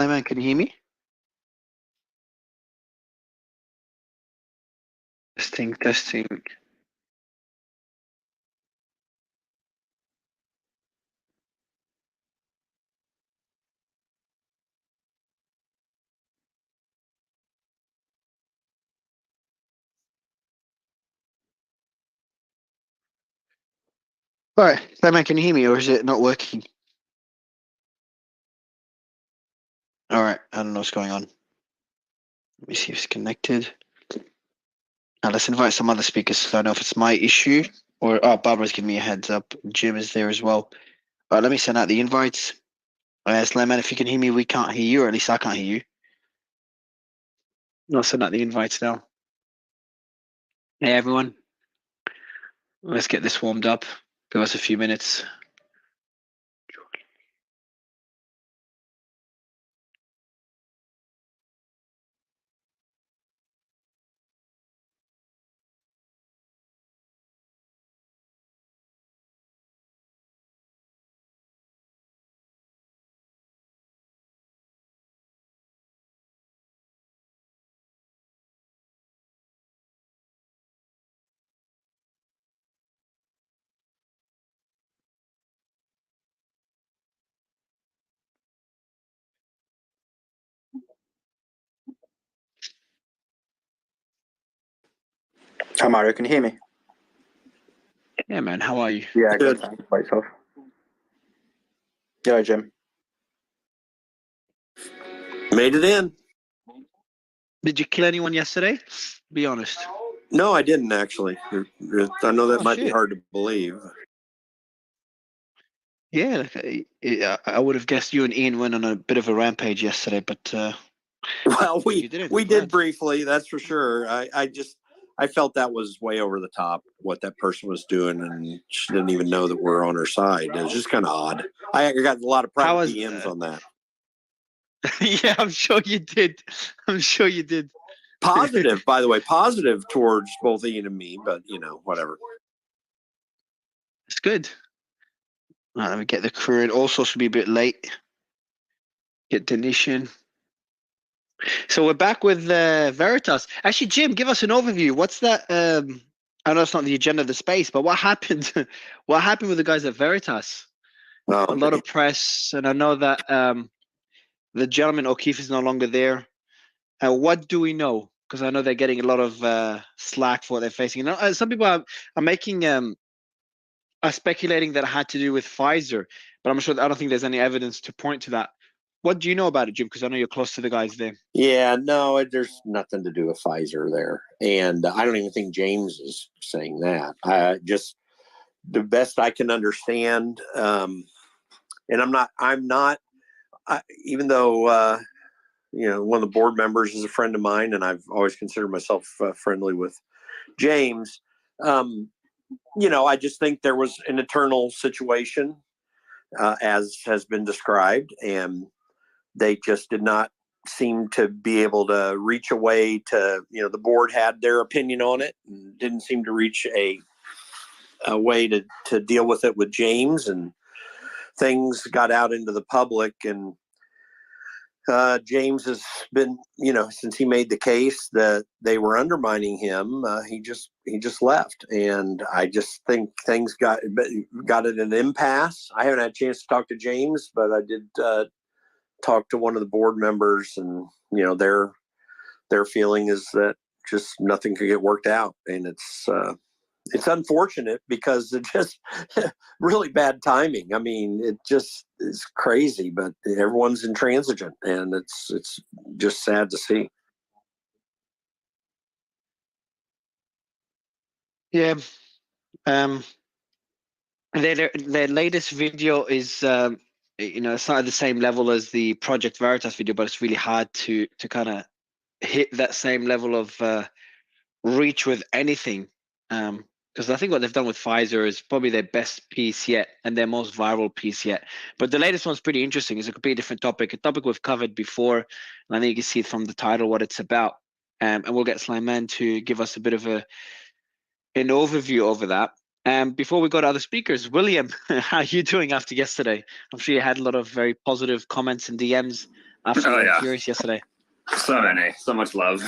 Hey man, can you hear me? Testing, testing. All right, hey man, can you hear me, or is it not working? All right, I don't know what's going on. Let me see if it's connected. Now let's invite some other speakers. So I don't know if it's my issue or Barbara's giving me a heads up. Jim is there as well. All right, let me send out the invites. Slayman, if you can hear me, we can't hear you, or at least I can't hear you. I'll send out the invites now. Hey everyone, let's get this warmed up. Give us a few minutes. Hi Mario, can you hear me? Yeah, man, how are you? Yeah, good. Thanks. By yourself. Yeah, Jim. Made it in. Did you kill anyone yesterday? Be honest. No, I didn't actually. I know that might be shit. hard to believe. Yeah, I would have guessed you and Ian went on a bit of a rampage yesterday, but Well, you didn't. we I'm did glad. briefly, that's for sure. I felt that was way over the top what that person was doing, and she didn't even know that we're on her side. It was just kind of odd. I got a lot of How private was DMs on that. Yeah, I'm sure you did. I'm sure you did. Positive, by the way, positive towards both Ian and me, but whatever. It's good. All right, let me get the crew in. Also, should be a bit late. Get Denishan. So we're back with Veritas. Actually, Jim, give us an overview. What's that? I know it's not the agenda of the space, but what happened? What happened with the guys at Veritas? A lot of press, and I know that the gentleman O'Keefe is no longer there. What do we know? Because I know they're getting a lot of slack for what they're facing. And some people are making are speculating that it had to do with Pfizer, but I don't think there's any evidence to point to that. What do you know about it, Jim? Because I know you're close to the guys there. Yeah, no, there's nothing to do with Pfizer there, and I don't even think James is saying that. Just the best I can understand, and I'm not. Even though one of the board members is a friend of mine, and I've always considered myself friendly with James. I just think there was an internal situation, as has been described, and they just did not seem to be able to reach a way to, the board had their opinion on it and didn't seem to reach a way to deal with it with James, and things got out into the public, and James has been, since he made the case that they were undermining him, he just left, and I just think things got at an impasse. I haven't had a chance to talk to James, but I did talk to one of the board members, and their feeling is that just nothing could get worked out, and it's unfortunate because it's just really bad timing. I mean, it just is crazy, but everyone's intransigent, and it's just sad to see. Yeah. Their latest video is it's not at the same level as the Project Veritas video, but it's really hard to kind of hit that same level of reach with anything. Because I think what they've done with Pfizer is probably their best piece yet and their most viral piece yet. But the latest one's pretty interesting. It's a completely different topic, a topic we've covered before. And I think you can see it from the title what it's about. And we'll get Slyman to give us a bit of an overview over that. Before we go to other speakers, William, how are you doing after yesterday? I'm sure you had a lot of very positive comments and DMs after Oh, your yeah. appearance yesterday. So much love.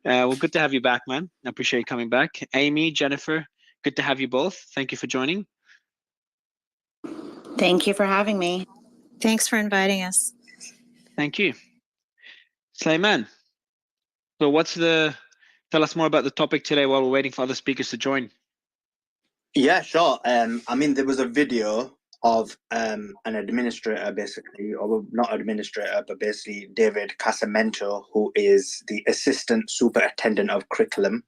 Well, good to have you back, man. I appreciate you coming back. Amy, Jennifer, good to have you both. Thank you for joining. Thank you for having me. Thanks for inviting us. Thank you. Sleiman, so tell us more about the topic today while we're waiting for other speakers to join. Yeah, sure. I mean, there was a video of an administrator, basically, or well, not administrator, but basically David Casamento, who is the assistant superintendent of curriculum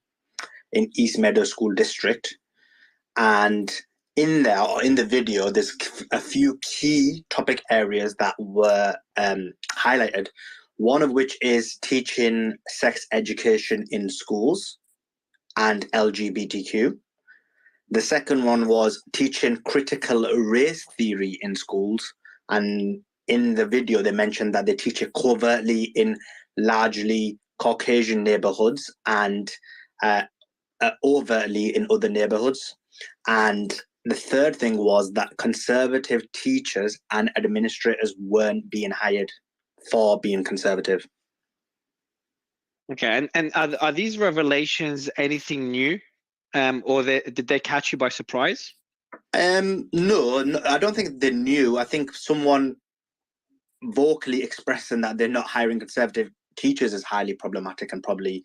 in East Meadow School District. And in the video, there's a few key topic areas that were highlighted. One of which is teaching sex education in schools and LGBTQ. The second one was teaching critical race theory in schools. And in the video, they mentioned that they teach it covertly in largely Caucasian neighborhoods and overtly in other neighborhoods. And the third thing was that conservative teachers and administrators weren't being hired for being conservative. Okay, and are these revelations anything new, or did they catch you by surprise? No, I don't think they knew. I think someone vocally expressing that they're not hiring conservative teachers is highly problematic and probably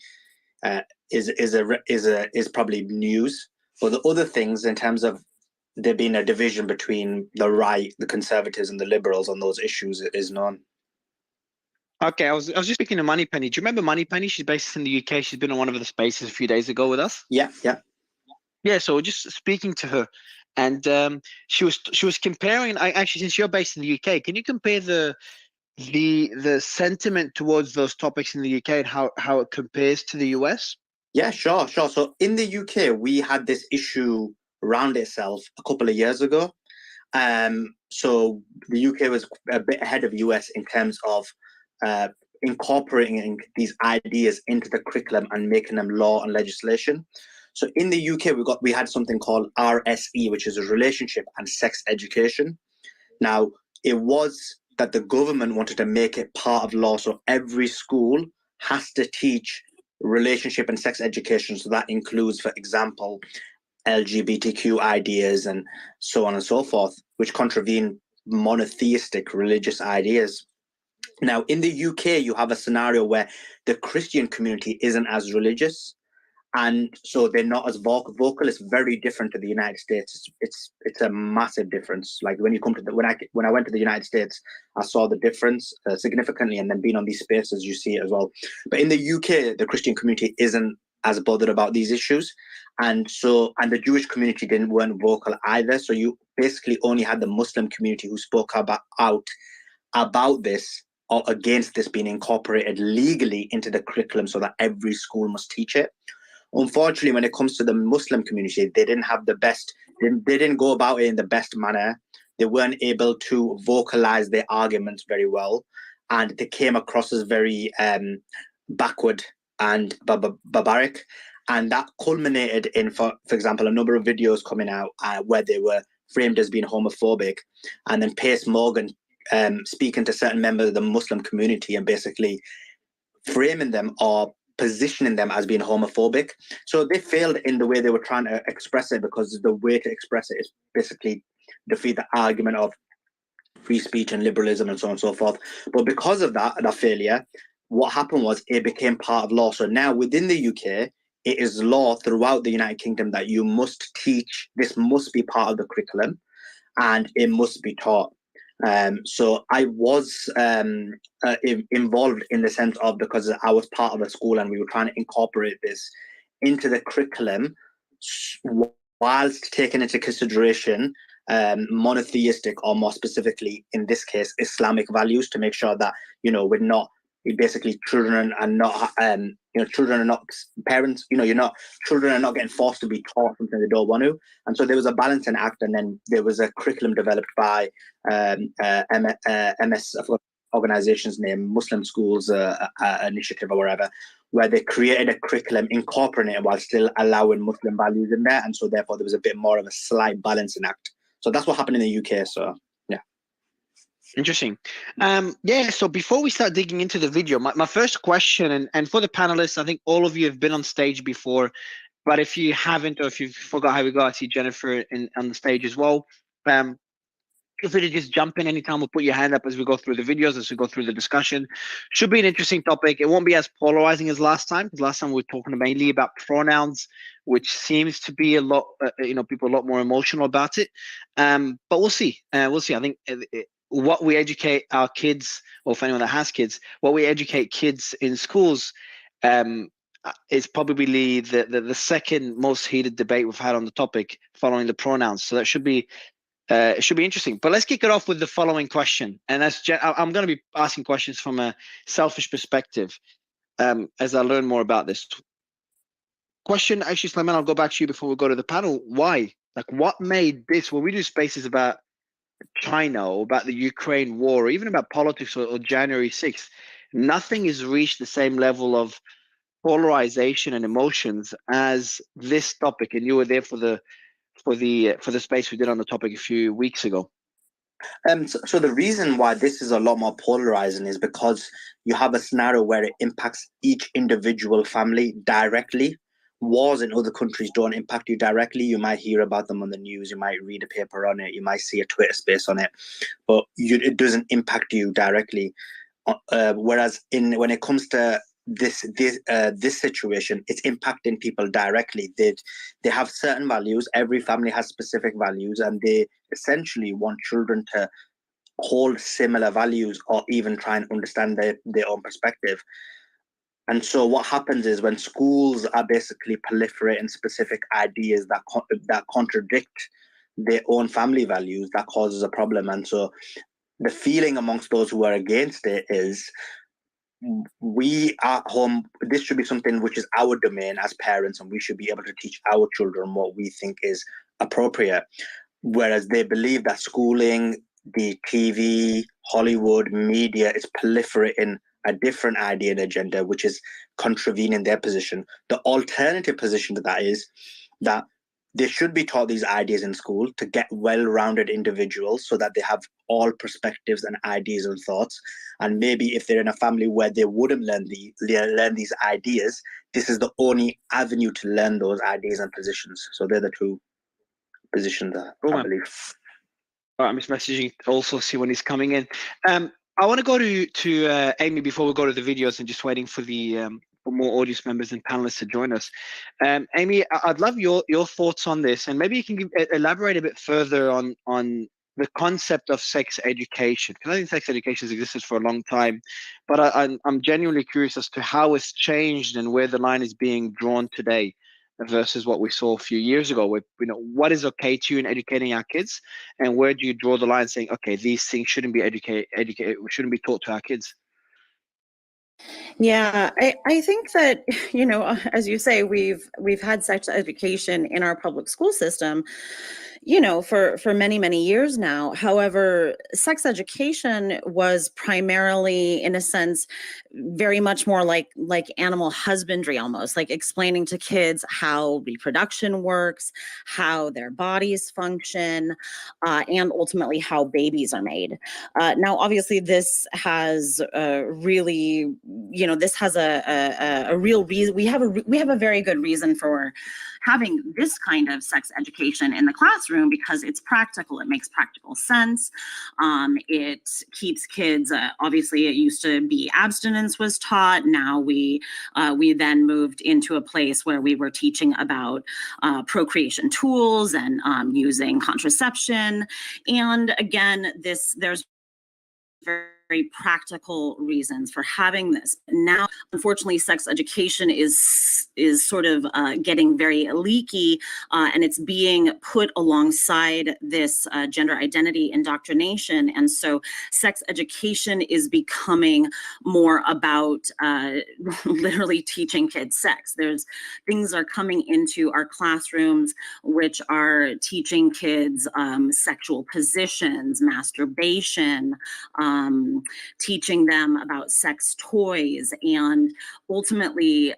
is probably news. But the other things, in terms of there being a division between the right, the conservatives, and the liberals on those issues, is none. Okay, I was just speaking to Moneypenny. Do you remember Moneypenny? She's based in the UK. She's been on one of the spaces a few days ago with us. Yeah. Yeah, so we're just speaking to her, and she was comparing. Actually, since you're based in the UK, can you compare the sentiment towards those topics in the UK and how it compares to the US? Yeah, sure. So in the UK, we had this issue around itself a couple of years ago. So the UK was a bit ahead of US in terms of incorporating these ideas into the curriculum and making them law and legislation. So in the UK, we had something called RSE, which is a relationship and sex education. Now, it was that the government wanted to make it part of law, so every school has to teach relationship and sex education. So that includes, for example, LGBTQ ideas and so on and so forth, which contravene monotheistic religious ideas. Now, in the UK, you have a scenario where the Christian community isn't as religious, and so they're not as vocal. It's very different to the United States. It's a massive difference. Like when you come to when I went to the United States, I saw the difference significantly, and then being on these spaces, you see it as well. But in the UK, the Christian community isn't as bothered about these issues, and the Jewish community weren't vocal either. So you basically only had the Muslim community who spoke about this or against this being incorporated legally into the curriculum, so that every school must teach it. Unfortunately, when it comes to the Muslim community, they didn't have the best. They didn't go about it in the best manner. They weren't able to vocalize their arguments very well, and they came across as very backward and barbaric. And that culminated in, for example, a number of videos coming out where they were framed as being homophobic, and then Piers Morgan speaking to certain members of the Muslim community and basically framing them or positioning them as being homophobic. So they failed in the way they were trying to express it, because the way to express it is basically defeat the argument of free speech and liberalism and so on and so forth. But because of that failure, what happened was it became part of law. So now within the UK, it is law throughout the United Kingdom that you must teach, this must be part of the curriculum, and it must be taught. So I was involved in the sense of, because I was part of a school and we were trying to incorporate this into the curriculum, whilst taking into consideration monotheistic, or more specifically in this case Islamic values, to make sure that we're not basically children are not children are not parents, children are not getting forced to be taught something they don't want to. And so there was a balancing act, and then there was a curriculum developed by MS organization's name, Muslim Schools Initiative or whatever, where they created a curriculum incorporating it while still allowing Muslim values in there. And so therefore there was a bit more of a slight balancing act. So that's what happened in the UK. So yeah. Interesting. Yeah, so before we start digging into the video, my first question, and for the panelists, I think all of you have been on stage before, but if you haven't, or if you forgot how we got, I see Jennifer on the stage as well. Feel free to just jump in anytime or put your hand up as we go through the videos, as we go through the discussion. Should be an interesting topic. It won't be as polarizing as last time, because last time we were talking mainly about pronouns, which seems to be a lot, people a lot more emotional about it. But we'll see. We'll see. I think what we educate our kids, or for anyone that has kids, what we educate kids in schools is probably the second most heated debate we've had on the topic, following the pronouns. So that should be it should be interesting. But let's kick it off with the following question. And I'm going to be asking questions from a selfish perspective as I learn more about this. Question, actually, Sulaiman, I'll go back to you before we go to the panel. Why? Like, what made this, when we do spaces about China or about the Ukraine war, or even about politics or January 6th, nothing has reached the same level of polarization and emotions as this topic. And you were there for the space we did on the topic a few weeks ago. So the reason why this is a lot more polarizing is because you have a scenario where it impacts each individual family directly. Wars in other countries don't impact you directly. You might hear about them on the news, you might read a paper on it, you might see a Twitter space on it, but it doesn't impact you directly. Whereas when it comes to this situation, it's impacting people directly. They have certain values. Every family has specific values, and they essentially want children to hold similar values, or even try and understand their own perspective. And so what happens is, when schools are basically proliferating specific ideas that contradict their own family values, that causes a problem. And so the feeling amongst those who are against it is, we at home, this should be something which is our domain as parents, and we should be able to teach our children what we think is appropriate. Whereas they believe that schooling, the TV, Hollywood, media is proliferating a different idea and agenda, which is contravening their position. The alternative position to that is that they should be taught these ideas in school to get well-rounded individuals, so that they have all perspectives and ideas and thoughts. And maybe if they're in a family where they wouldn't learn these ideas, this is the only avenue to learn those ideas and positions. So they're the two positions, I believe. All right, I'm just messaging also, see when he's coming in. I want to go to Amy before we go to the videos, and just waiting for the for more audience members and panelists to join us. Amy, I'd love your thoughts on this, and maybe you can elaborate a bit further on the concept of sex education. Because I think sex education has existed for a long time, but I'm genuinely curious as to how it's changed and where the line is being drawn today versus what we saw a few years ago. With, what is okay to you in educating our kids, and where do you draw the line, saying, okay, these things shouldn't be shouldn't be taught to our kids? Yeah, I think that, as you say, we've had sex education in our public school system, for many, many years now. However, sex education was primarily, in a sense, very much more like animal husbandry, almost like explaining to kids how reproduction works, how their bodies function, and ultimately how babies are made. Now, obviously, this has really, this has a real reason. We have a very good reason for having this kind of sex education in the classroom, because it's practical. It makes practical sense. It keeps kids, obviously it used to be abstinence was taught. Now we then moved into a place where we were teaching about procreation tools and using contraception. And again, there's very practical reasons for having this. Now, unfortunately, sex education is sort of getting very leaky, and it's being put alongside this gender identity indoctrination. And so sex education is becoming more about literally teaching kids sex. Things are coming into our classrooms which are teaching kids sexual positions, masturbation, teaching them about sex toys, and ultimately,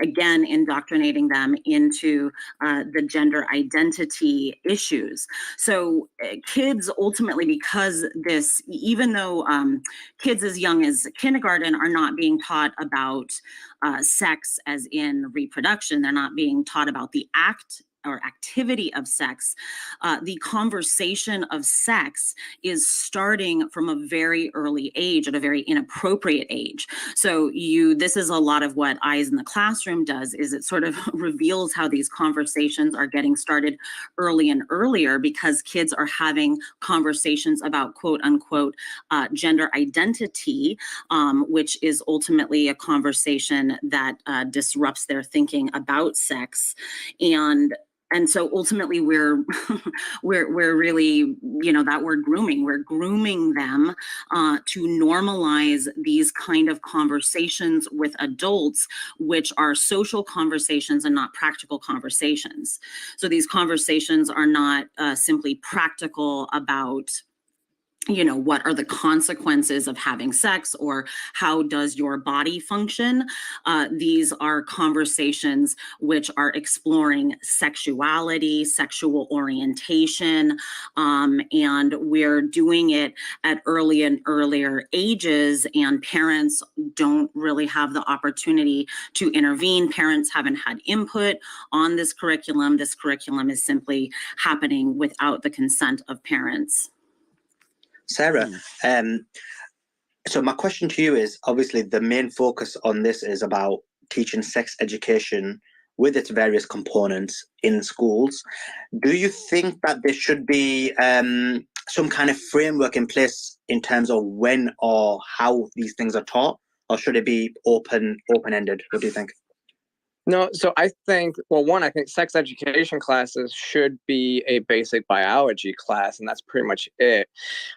again, indoctrinating them into the gender identity issues. So kids ultimately, because this, even though kids as young as kindergarten are not being taught about sex as in reproduction, they're not being taught about the act or activity of sex, the conversation of sex is starting from a very early age, at a very inappropriate age. So this is a lot of what Eyes in the Classroom does, is it sort of reveals how these conversations are getting started early and earlier, because kids are having conversations about quote unquote gender identity, which is ultimately a conversation that disrupts their thinking about sex. And so ultimately we're really, that word grooming, we're grooming them to normalize these kind of conversations with adults, which are social conversations and not practical conversations. So these conversations are not simply practical about, what are the consequences of having sex, or how does your body function? These are conversations which are exploring sexuality, sexual orientation, and we're doing it at early and earlier ages, and parents don't really have the opportunity to intervene. Parents haven't had input on this curriculum. This curriculum is simply happening without the consent of parents. Sarah, so my question to you is, obviously the main focus on this is about teaching sex education with its various components in schools. Do you think that there should be some kind of framework in place in terms of when or how these things are taught, or should it be open-ended? What do you think? No, so I think, well, one, I think sex education classes should be a basic biology class, and that's pretty much it.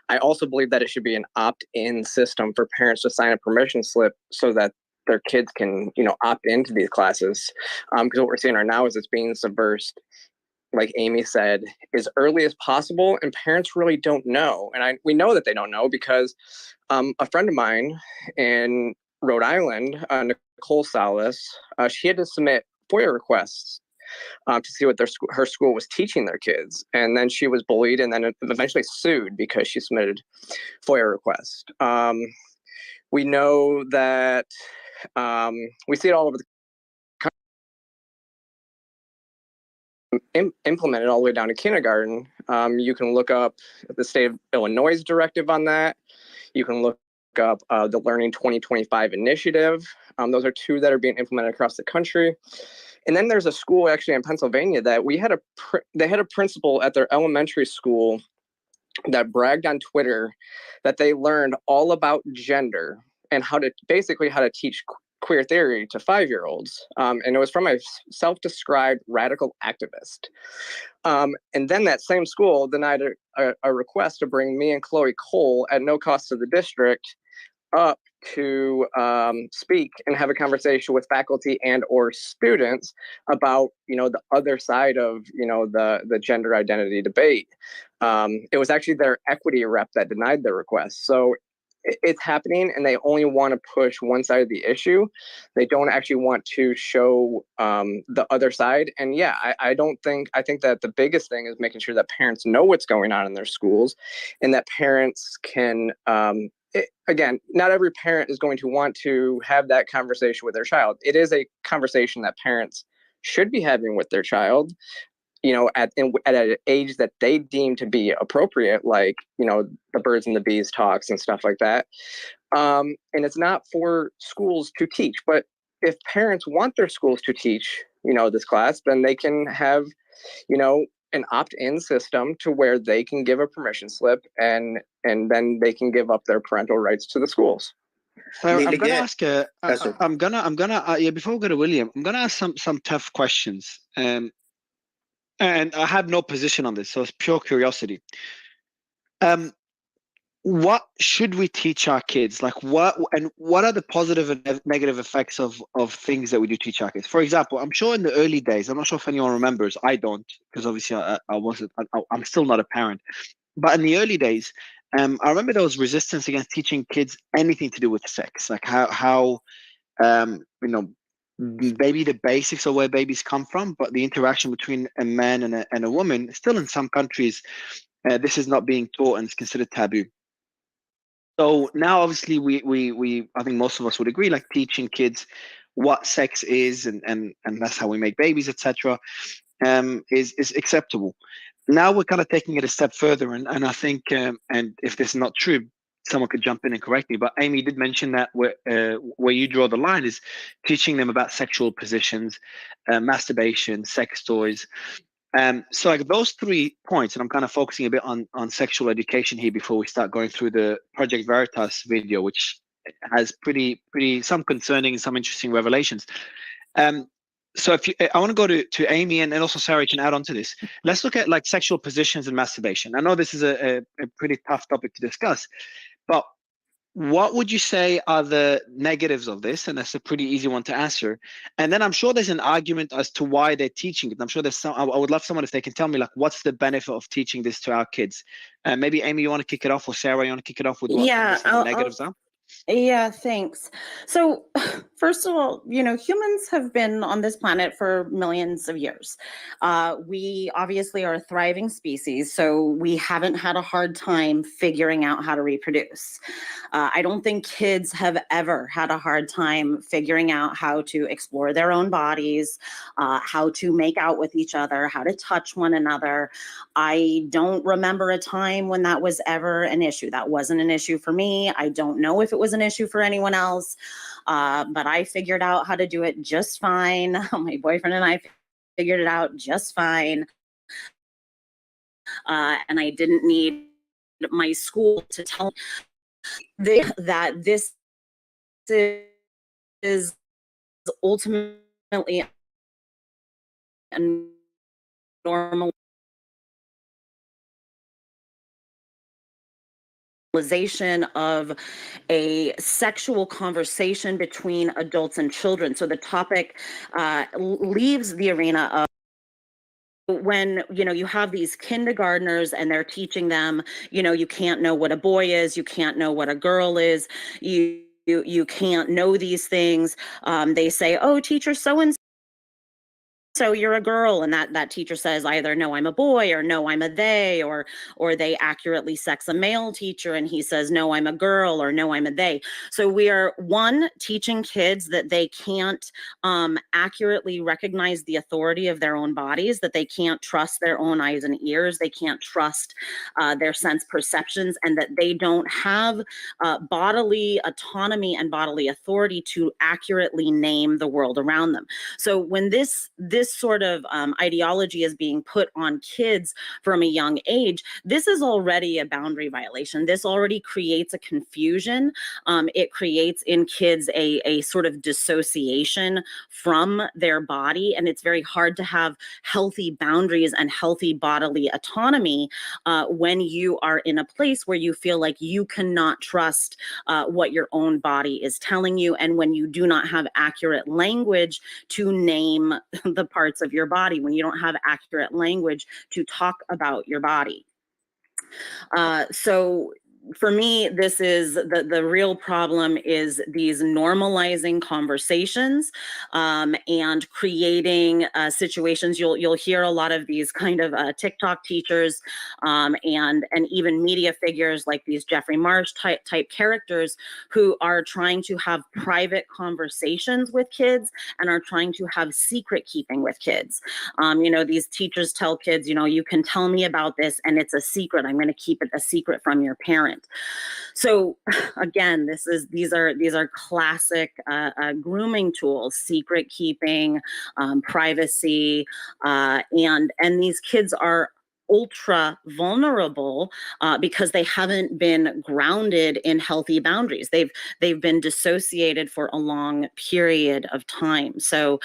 I also believe that it should be an opt-in system for parents to sign a permission slip so that their kids can, opt into these classes. Because what we're seeing right now is it's being subversed, like Amy said, as early as possible, and parents really don't know. And we know that they don't know because a friend of mine in Rhode Island, Nicole Salas, she had to submit FOIA requests to see what her school was teaching their kids. And then she was bullied and then eventually sued because she submitted FOIA requests. We know that we see it all over the country, implemented all the way down to kindergarten. You can look up the state of Illinois' directive on that. You can look up the Learning 2025 initiative. Those are two that are being implemented across the country. And then there's a school actually in Pennsylvania that they had a principal at their elementary school that bragged on Twitter that they learned all about gender and how to teach queer theory to 5-year-olds. And it was from a self-described radical activist. And then that same school denied a request to bring me and Chloe Cole at no cost to the district up to speak and have a conversation with faculty and or students about the other side of the gender identity debate. It was actually their equity rep that denied the request. So it's happening, and they only want to push one side of the issue. They don't actually want to show the other side. And yeah, I think that the biggest thing is making sure that parents know what's going on in their schools, and that parents can again, not every parent is going to want to have that conversation with their child. It is a conversation that parents should be having with their child, at an age that they deem to be appropriate, like, the birds and the bees talks and stuff like that. And it's not for schools to teach, but if parents want their schools to teach, this class, then they can have, an opt-in system to where they can give a permission slip and then they can give up their parental rights to the schools. So I'm going to ask I'm gonna before we go to William, I'm going to ask some tough questions. And I have no position on this, so it's pure curiosity. What should we teach our kids? Like what are the positive and negative effects of things that we do teach our kids? For example, I'm sure in the early days, I'm not sure if anyone remembers, I don't, because obviously I'm still not a parent. But in the early days, I remember there was resistance against teaching kids anything to do with sex, like how you know, maybe the basics of where babies come from, but the interaction between a man and a woman, still in some countries, this is not being taught and it's considered taboo. So now, obviously, we I think most of us would agree, like teaching kids what sex is and that's how we make babies, etc. Is acceptable. Now we're kind of taking it a step further, and I think, and if this is not true, someone could jump in and correct me. But Amy did mention that where you draw the line is teaching them about sexual positions, masturbation, sex toys. So like those 3 points, and I'm kind of focusing a bit on sexual education here before we start going through the Project Veritas video, which has pretty some concerning and some interesting revelations. So if you, I want to go to Amy and also Sarah, you can add on to this. Let's look at like sexual positions and masturbation. I know this is a pretty tough topic to discuss, but what would you say are the negatives of this? And that's a pretty easy one to answer. And then I'm sure there's an argument as to why they're teaching it. I'm sure there's some, I would love someone if they can tell me like, what's the benefit of teaching this to our kids? Maybe Amy, you want to kick it off, or Sarah, you want to kick it off with what Yeah, some of the negatives are? Yeah, thanks. So, first of all, humans have been on this planet for millions of years. We obviously are a thriving species, so we haven't had a hard time figuring out how to reproduce. I don't think kids have ever had a hard time figuring out how to explore their own bodies, how to make out with each other, how to touch one another. I don't remember a time when that was ever an issue. That wasn't an issue for me. I don't know if it was an issue for anyone else, but I figured out how to do it just fine. My boyfriend and I figured it out just fine. And I didn't need my school to tell me that this is ultimately a normal of a sexual conversation between adults and children. So the topic leaves the arena of when you have these kindergartners and they're teaching them, you can't know what a boy is, you can't know what a girl is, you can't know these things. They say, oh, teacher so and so you're a girl, and that teacher says either no I'm a boy or no I'm a they, or they accurately sex a male teacher and he says no I'm a girl or no I'm a they. So we are teaching kids that they can't accurately recognize the authority of their own bodies, that they can't trust their own eyes and ears, they can't trust their sense perceptions, and that they don't have bodily autonomy and bodily authority to accurately name the world around them. So when this sort of ideology is being put on kids from a young age, this is already a boundary violation. This already creates a confusion. It creates in kids a sort of dissociation from their body, and it's very hard to have healthy boundaries and healthy bodily autonomy when you are in a place where you feel like you cannot trust what your own body is telling you, and when you do not have accurate language to name the parts of your body, when you don't have accurate language to talk about your body. So for me, this is the real problem is these normalizing conversations and creating situations. You'll hear a lot of these kind of TikTok teachers and even media figures like these Jeffrey Marsh type characters who are trying to have private conversations with kids and are trying to have secret keeping with kids. These teachers tell kids, you can tell me about this and it's a secret. I'm going to keep it a secret from your parent. So again, these are classic grooming tools: secret keeping, privacy, and these kids are ultra vulnerable because they haven't been grounded in healthy boundaries. They've been dissociated for a long period of time. So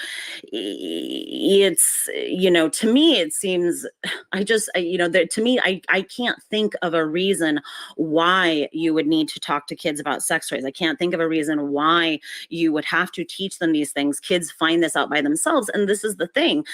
it's, to me, it seems, to me, I can't think of a reason why you would need to talk to kids about sex toys. I can't think of a reason why you would have to teach them these things. Kids find this out by themselves. And this is the thing.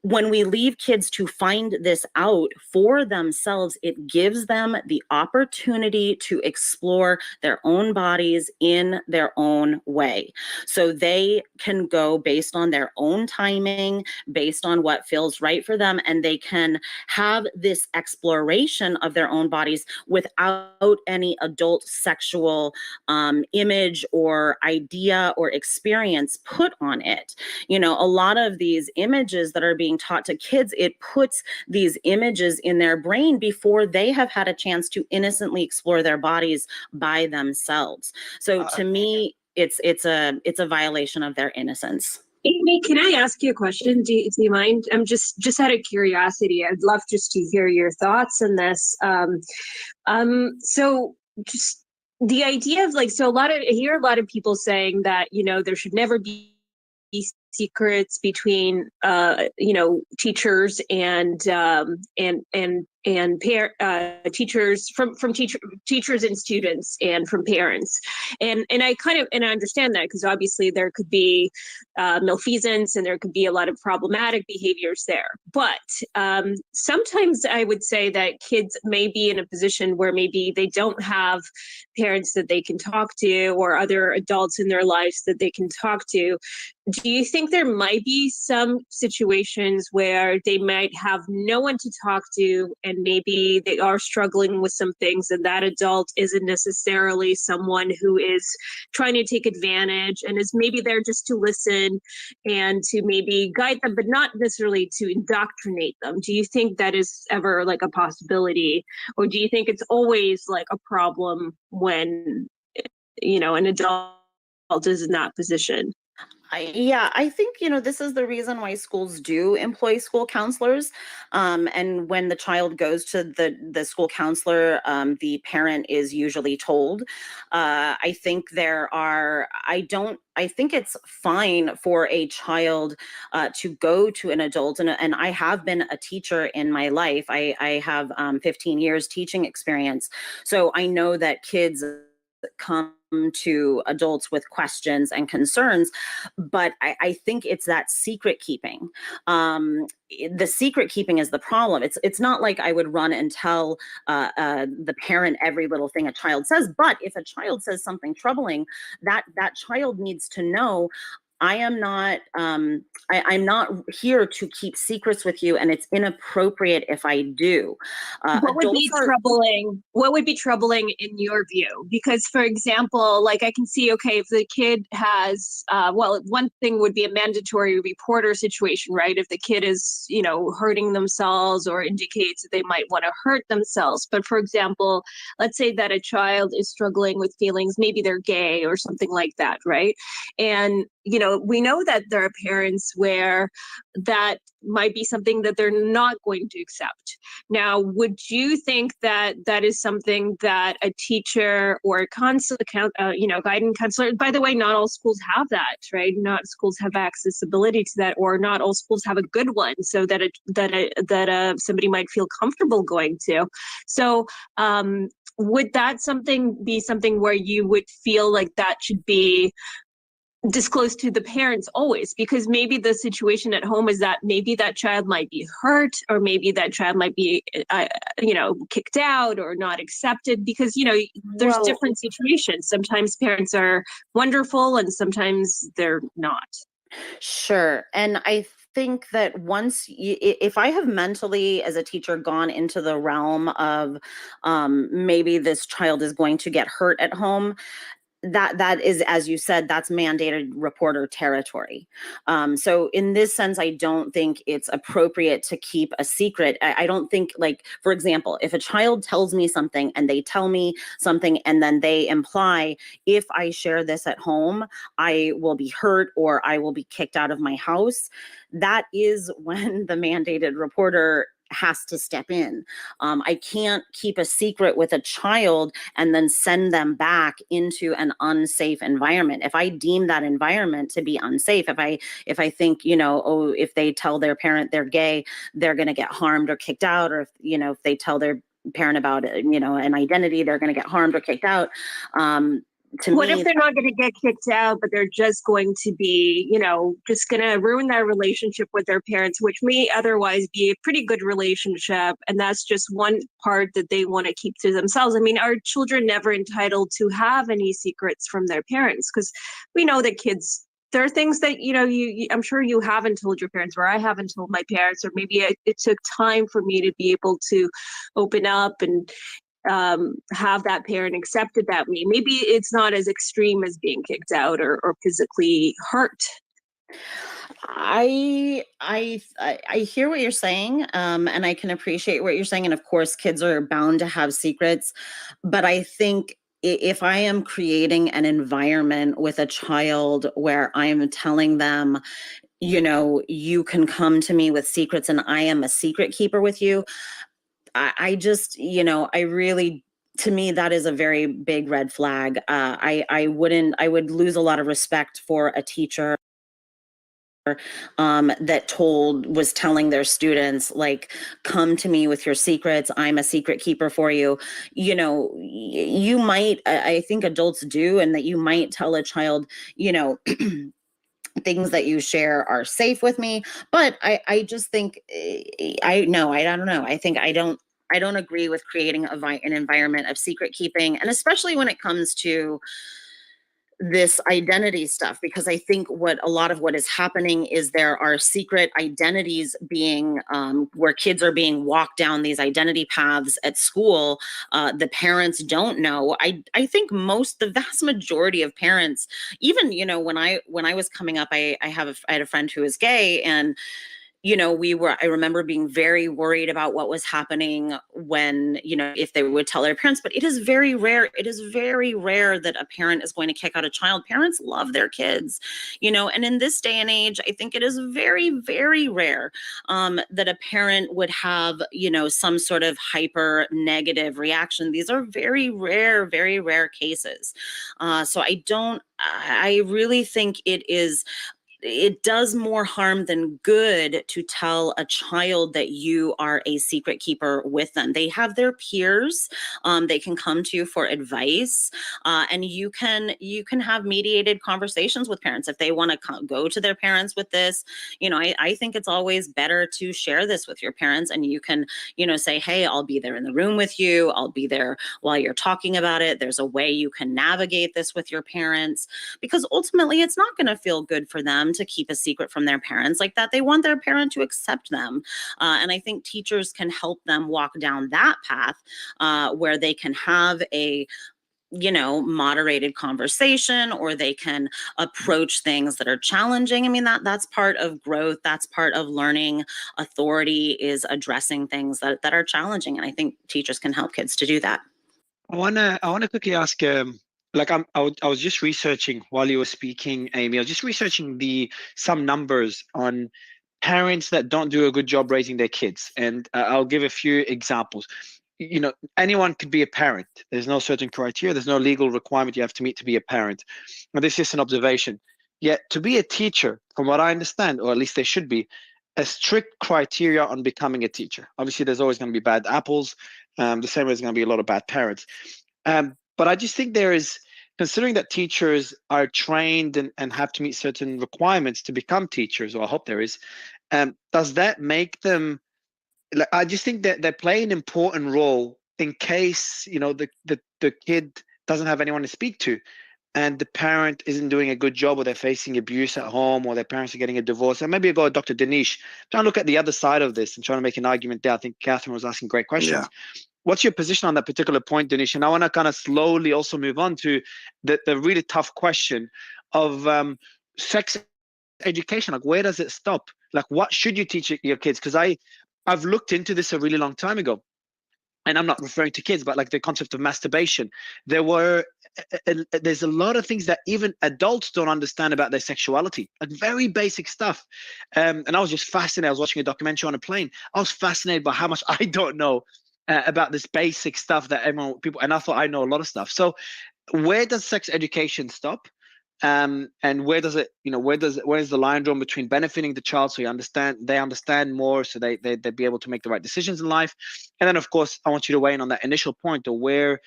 when we leave kids to find this out for themselves, it gives them the opportunity to explore their own bodies in their own way. So they can go based on their own timing, based on what feels right for them, and they can have this exploration of their own bodies without any adult sexual image or idea or experience put on it. You know, a lot of these images that are being taught to kids, it puts these images in their brain before they have had a chance to innocently explore their bodies by themselves. So to me, it's a violation of their innocence. Amy, can I ask you a question? Do you mind? I'm just out of curiosity. I'd love just to hear your thoughts on this. So just the idea of like, so I hear a lot of people saying that, you know, there should never be secrets between teachers and teachers from teachers and students and from parents, and I understand that, because obviously there could be malfeasance and there could be a lot of problematic behaviors there, but sometimes I would say that kids may be in a position where maybe they don't have parents that they can talk to or other adults in their lives that they can talk to. Do you think there might be some situations where they might have no one to talk to, and maybe they are struggling with some things, and that adult isn't necessarily someone who is trying to take advantage and is maybe there just to listen and to maybe guide them, but not necessarily to indoctrinate them? Do you think that is ever like a possibility, or do you think it's always like a problem when, you know, an adult is in that position? I think, you know, this is the reason why schools do employ school counselors. And when the child goes to the school counselor, the parent is usually told. I think I think it's fine for a child to go to an adult. And I have been a teacher in my life. I have 15 years teaching experience. So I know that kids come to adults with questions and concerns, but I think it's that secret keeping. The secret keeping is the problem. It's not like I would run and tell the parent every little thing a child says, but if a child says something troubling, that child needs to know, I am not, I'm not here to keep secrets with you, and it's inappropriate if I do. What would be troubling? What would be troubling in your view? Because, for example, like I can see, okay, if the kid has, one thing would be a mandatory reporter situation, right? If the kid is, you know, hurting themselves or indicates that they might want to hurt themselves. But for example, let's say that a child is struggling with feelings, maybe they're gay or something like that, right? And you know, we know that there are parents where that might be something that they're not going to accept. Now, would you think that that is something that a teacher or a counselor, guidance counselor, by the way, not all schools have that, right? Not schools have accessibility to that, or not all schools have a good one, so that somebody might feel comfortable going to. So, would that be something where you would feel like that should be disclosed to the parents always? Because maybe the situation at home is that maybe that child might be hurt, or maybe that child might be kicked out or not accepted, because there's different situations. Sometimes parents are wonderful and sometimes they're not. Sure. And I think that if I have mentally as a teacher gone into the realm of maybe this child is going to get hurt at home, that is, as you said, that's mandated reporter territory. So in this sense, I don't think it's appropriate to keep a secret. I don't think, like, for example, if a child tells me something and they tell me something and then they imply, if I share this at home, I will be hurt or I will be kicked out of my house, that is when the mandated reporter has to step in. I can't keep a secret with a child and then send them back into an unsafe environment. If I deem that environment to be unsafe, if I think, if they tell their parent they're gay, they're going to get harmed or kicked out, or if they tell their parent about an identity, they're going to get harmed or kicked out. to What me, if they're not going to get kicked out, but they're just going to be, just going to ruin their relationship with their parents, which may otherwise be a pretty good relationship. And that's just one part that they want to keep to themselves. I mean, are children never entitled to have any secrets from their parents? Because we know that kids, there are things that, I'm sure you haven't told your parents, or I haven't told my parents, or maybe it took time for me to be able to open up and have that parent accepted that me. Maybe it's not as extreme as being kicked out or physically hurt. I hear what you're saying, and I can appreciate what you're saying. And of course, kids are bound to have secrets, but I think if I am creating an environment with a child where I'm telling them, you can come to me with secrets and I am a secret keeper with you, I just, I really, to me, that is a very big red flag. I would lose a lot of respect for a teacher that was telling their students, like, come to me with your secrets, I'm a secret keeper for you. You might, I think adults do, and that you might tell a child, things that you share are safe with me, but I just think, I don't know. I don't agree with creating an environment of secret keeping, and especially when it comes to this identity stuff, because I think a lot of what is happening is there are secret identities being, where kids are being walked down these identity paths at school. The parents don't know. I think the vast majority of parents, even, when I was coming up, I had a friend who is gay, and I remember being very worried about what was happening when, if they would tell their parents, but it is very rare. It is very rare that a parent is going to kick out a child. Parents love their kids, and in this day and age, I think it is very, very rare that a parent would have, some sort of hyper negative reaction. These are very rare cases. So I really think it does more harm than good to tell a child that you are a secret keeper with them. They have their peers. They can come to you for advice, and you can have mediated conversations with parents if they want to go to their parents with this. I think it's always better to share this with your parents, and you can, say, hey, I'll be there in the room with you. I'll be there while you're talking about it. There's a way you can navigate this with your parents, because ultimately it's not going to feel good for them to keep a secret from their parents like that. They want their parent to accept them. And I think teachers can help them walk down that path, where they can have a moderated conversation, or they can approach things that are challenging. I mean, that's part of growth. That's part of learning. Authority is addressing things that are challenging. And I think teachers can help kids to do that. I wanna quickly ask, I was just researching while you were speaking, Amy. I was just researching some numbers on parents that don't do a good job raising their kids, and I'll give a few examples. Anyone could be a parent. There's no certain criteria. There's no legal requirement you have to meet to be a parent. And this is just an observation. Yet to be a teacher, from what I understand, or at least there should be, a strict criteria on becoming a teacher. Obviously, there's always going to be bad apples. The same way there's going to be a lot of bad parents. But I just think there is, considering that teachers are trained and have to meet certain requirements to become teachers, or I hope there is, does that make them, I just think that they play an important role in case, the kid doesn't have anyone to speak to, and the parent isn't doing a good job, or they're facing abuse at home, or their parents are getting a divorce. And maybe I'll go to Dr. Dinesh, trying to look at the other side of this and trying to make an argument there. I think Catherine was asking great questions. Yeah. What's your position on that particular point, Dinesh? And I want to kind of slowly also move on to the really tough question of sex education. Like, where does it stop? Like, what should you teach your kids? Because I've looked into this a really long time ago, and I'm not referring to kids, but like the concept of masturbation. There's a lot of things that even adults don't understand about their sexuality, like very basic stuff. And I was just fascinated. I was watching a documentary on a plane. I was fascinated by how much I don't know about this basic stuff that people, and I thought I know a lot of stuff. So where does sex education stop? and where does it, where's the line drawn between benefiting the child so they understand more, so they be able to make the right decisions in life. And then of course I want you to weigh in on that initial point of where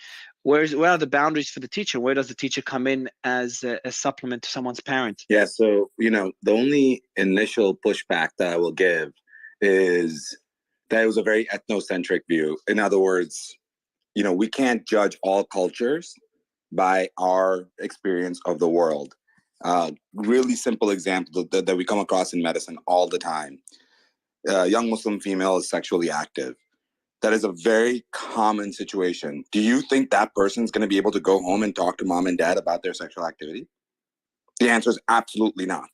are the boundaries for the teacher? Where does the teacher come in as a supplement to someone's parent? Yeah, so the only initial pushback that I will give is that it was a very ethnocentric view. In other words, we can't judge all cultures by our experience of the world. Really simple example that we come across in medicine all the time. A young Muslim female is sexually active. That is a very common situation. Do you think that person's going to be able to go home and talk to mom and dad about their sexual activity? The answer is absolutely not.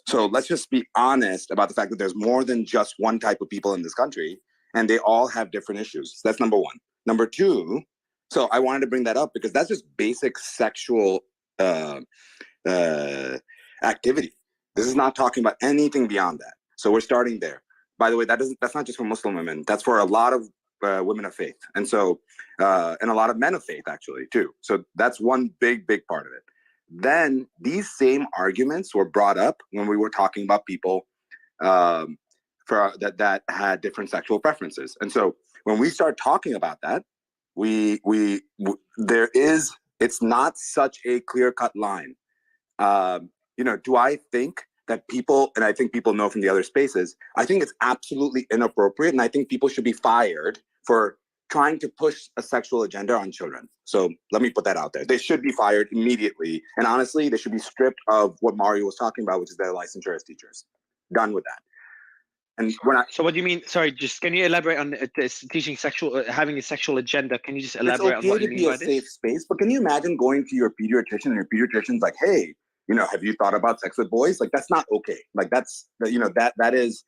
So let's just be honest about the fact that there's more than just one type of people in this country, and they all have different issues. That's number one. Number two, so I wanted to bring that up because that's just basic sexual activity. This is not talking about anything beyond that. So we're starting there. By the way, that's not just for Muslim women. That's for a lot of women of faith, and a lot of men of faith actually too. So that's one big part of it. Then these same arguments were brought up when we were talking about people that had different sexual preferences. And so when we start talking about that, it's not such a clear-cut line. Do I think that people, and I think people know from the other spaces, I think it's absolutely inappropriate, and I think people should be fired for trying to push a sexual agenda on children. So let me put that out there. They should be fired immediately. And honestly, they should be stripped of what Mario was talking about, which is their licensure as teachers. Done with that. And So what do you mean? Sorry, just can you elaborate on this teaching having a sexual agenda? Can you just elaborate on what you mean by this? It's okay to be a safe space, but can you imagine going to your pediatrician and your pediatrician's like, hey, have you thought about sex with boys? Like, that's not okay. Like, that is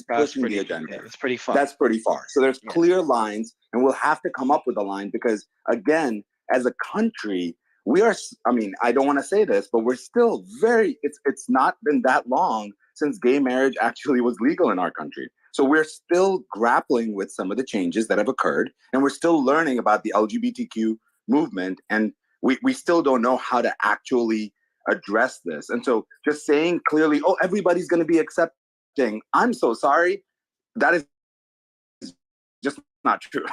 pushing the agenda. Yeah, that's pretty far. That's pretty far. So there's clear lines, and we'll have to come up with a line because, again, as a country, we are, I don't want to say this, but we're still it's not been that long since gay marriage actually was legal in our country. So we're still grappling with some of the changes that have occurred, and we're still learning about the LGBTQ movement, and we still don't know how to actually address this. And so just saying clearly, oh, everybody's going to be accepting, I'm so sorry, that is just not true.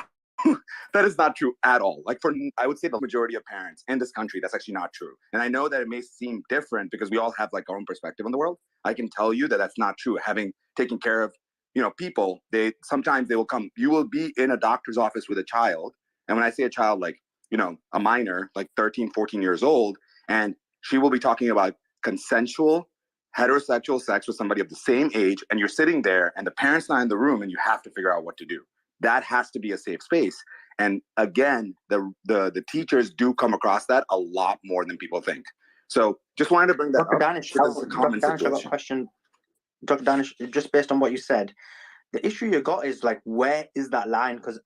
That is not true at all. Like, I would say the majority of parents in this country, that's actually not true. And I know that it may seem different because we all have like our own perspective on the world. I can tell you that that's not true. Having taken care of, people, sometimes they will come, you will be in a doctor's office with a child. And when I say a child, like, a minor, like 13, 14 years old, and she will be talking about consensual heterosexual sex with somebody of the same age, and you're sitting there and the parent's not in the room and you have to figure out what to do. That has to be a safe space. And again, the teachers do come across that a lot more than people think. So just wanted to bring that Dr. up. Danish, Because it's a common Dr. Danish, I've got a situation. question. Dr. Danish, just based on what you said, the issue you got is like, where is that line? Because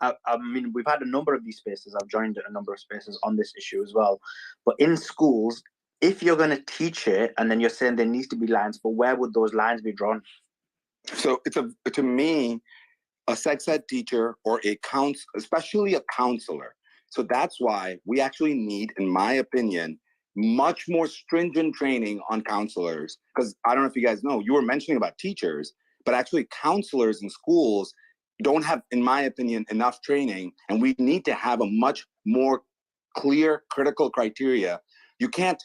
we've had a number of these spaces. I've joined a number of spaces on this issue as well. But in schools, if you're going to teach it, and then you're saying there needs to be lines, but where would those lines be drawn? So to me, a sex ed teacher or especially a counselor. So that's why we actually need, in my opinion, much more stringent training on counselors. Because I don't know if you guys know, you were mentioning about teachers, but actually counselors in schools don't have, in my opinion, enough training. And we need to have a much more clear, critical criteria. You can't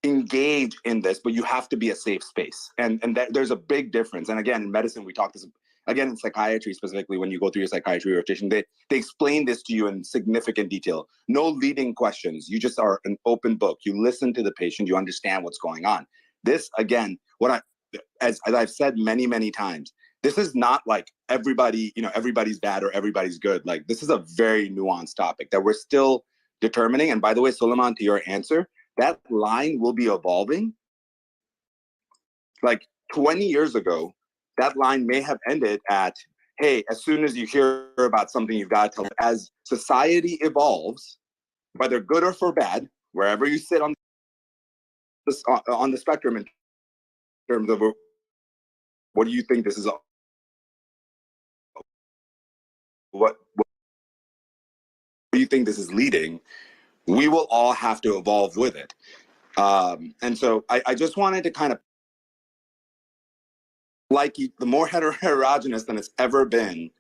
engage in this, but you have to be a safe space. And there's a big difference. And again, in medicine, we talk this, again, in psychiatry specifically, when you go through your psychiatry rotation, they explain this to you in significant detail. No leading questions. You just are an open book. You listen to the patient. You understand what's going on. This, again, as I've said many, many times, this is not like everybody, everybody's bad or everybody's good. Like, this is a very nuanced topic that we're still determining. And by the way, Suleiman, to your answer, that line will be evolving. Like 20 years ago, that line may have ended at, hey, as soon as you hear about something, you've got to tell. As society evolves, whether good or for bad, wherever you sit on the spectrum in terms of what do you think this is, what do you think this is leading, we will all have to evolve with it. And so I just wanted to kind of, like, the more heterogeneous than it's ever been,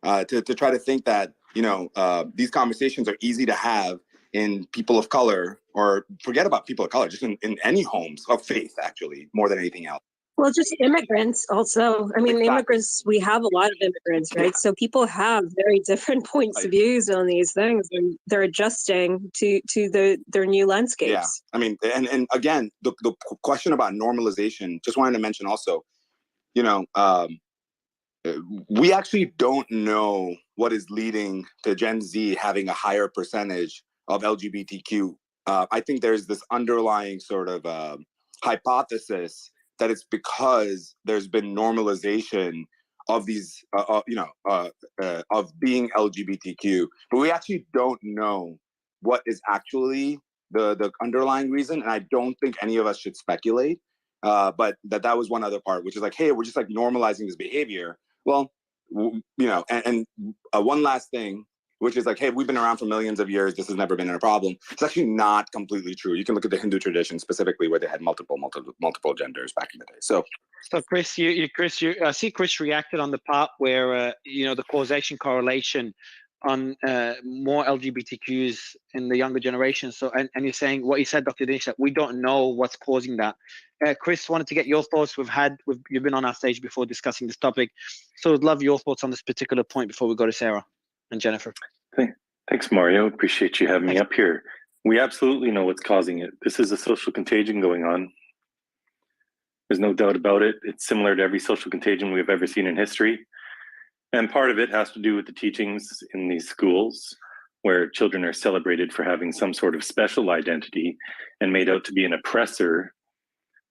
to try to think that, you know, these conversations are easy to have in people of color, or forget about people of color, just in any homes of faith, actually, more than anything else. Well, just immigrants also. I mean, Exactly. immigrants, we have a lot of immigrants, right? So people have very different points of views on these things, and they're adjusting to their new landscapes. Yeah, I mean, and again, the question about normalization, just wanted to mention also, you know, we actually don't know what is leading to Gen Z having a higher percentage of LGBTQ. I think there's this underlying sort of hypothesis that it's because there's been normalization of these, of being LGBTQ, but we actually don't know what is actually the underlying reason, and I don't think any of us should speculate. But that was one other part, which is like, hey, we're just like normalizing this behavior. Well, you know, and one last thing, which is like, hey, we've been around for millions of years. This has never been a problem. It's actually not completely true. You can look at the Hindu tradition specifically, where they had multiple genders back in the day. So Chris, I see Chris reacted on the part where you know, the causation correlation on more LGBTQs in the younger generation. So, and you're saying what you said, Dr. Dinesh, that we don't know what's causing that. Chris, wanted to get your thoughts. You've been on our stage before discussing this topic, so I'd love your thoughts on this particular point before we go to Sarah and Jennifer. Thanks, Mario. Appreciate you having me up here. We absolutely know what's causing it. This is a social contagion going on. There's no doubt about it. It's similar to every social contagion we've ever seen in history. And part of it has to do with the teachings in these schools, where children are celebrated for having some sort of special identity and made out to be an oppressor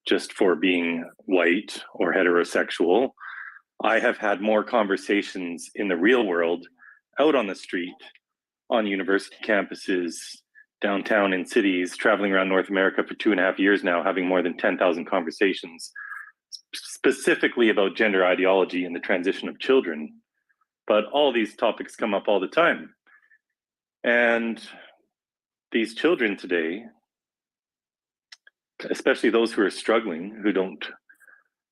just for being white or heterosexual. I have had more conversations in the real world, out on the street, on university campuses, downtown in cities, traveling around North America for 2.5 years now, having more than 10,000 conversations specifically about gender ideology and the transition of children. But all these topics come up all the time. And these children today, especially those who are struggling,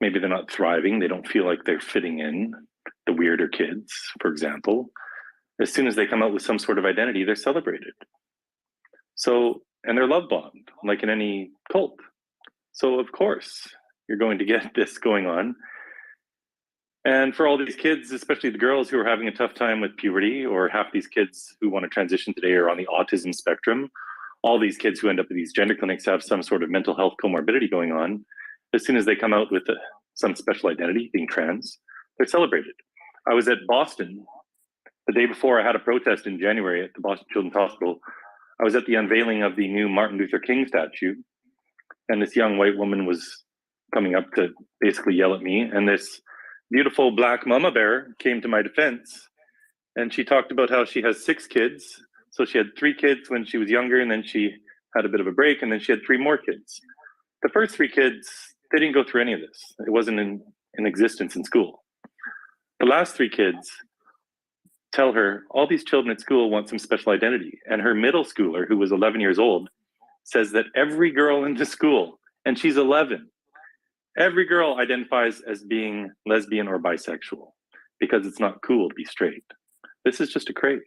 maybe they're not thriving, they don't feel like they're fitting in, the weirder kids, for example, as soon as they come out with some sort of identity, they're celebrated. So, and they're love bombed, like in any cult. So of course, you're going to get this going on. And for all these kids, especially the girls who are having a tough time with puberty, or half these kids who want to transition today are on the autism spectrum, all these kids who end up at these gender clinics have some sort of mental health comorbidity going on. As soon as they come out with some special identity, being trans, they're celebrated. I was at Boston the day before I had a protest in January at the Boston Children's Hospital. I was at the unveiling of the new Martin Luther King statue, and this young white woman was coming up to basically yell at me, and this beautiful black mama bear came to my defense, and she talked about how she has 6 kids. So she had 3 kids when she was younger, and then she had a bit of a break, and then she had 3 more kids. The first 3 kids, they didn't go through any of this. It wasn't in existence in school. The last 3 kids tell her all these children at school want some special identity, and her middle schooler, who was 11 years old, says that every girl in the school, and she's 11, every girl identifies as being lesbian or bisexual because it's not cool to be straight. This is just a craze.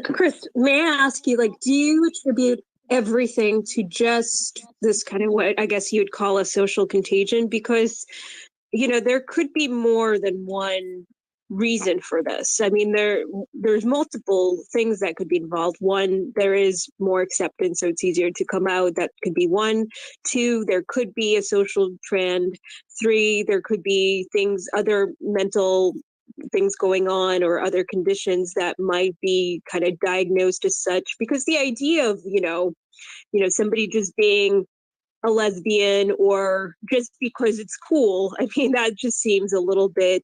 Chris, may I ask you, like, do you attribute everything to just this kind of what I guess you'd call a social contagion? Because, you know, there could be more than one reason for this. I mean, there's multiple things that could be involved. One, there is more acceptance, so it's easier to come out. That could be one. 2, there could be a social trend. 3, there could be other mental things going on, or other conditions that might be kind of diagnosed as such. Because the idea of, you know, somebody just being a lesbian or just because it's cool, I mean, that just seems a little bit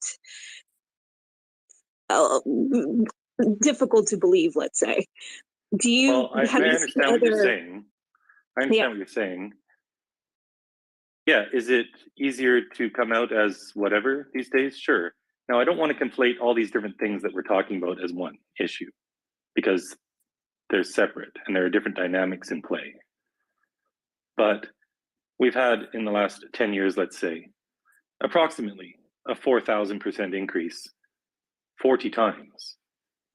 difficult to believe, let's say. Do you? Well, I understand what you're saying. I understand what you're saying. Yeah, is it easier to come out as whatever these days? Sure. Now, I don't want to conflate all these different things that we're talking about as one issue, because they're separate, and there are different dynamics in play. But we've had, in the last 10 years, let's say, approximately a 4,000% increase 40 times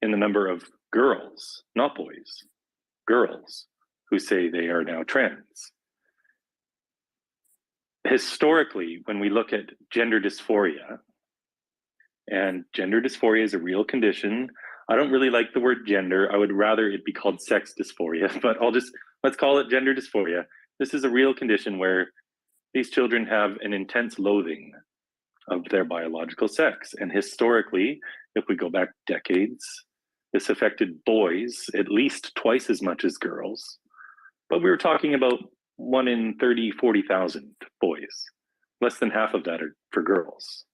in the number of girls, not boys, girls, who say they are now trans. Historically, when we look at gender dysphoria, and gender dysphoria is a real condition. I don't really like the word gender. I would rather it be called sex dysphoria, but let's call it gender dysphoria. This is a real condition where these children have an intense loathing of their biological sex. And historically, if we go back decades, this affected boys at least twice as much as girls. But we were talking about 1 in 30, 40,000 boys. Less than half of that are for girls.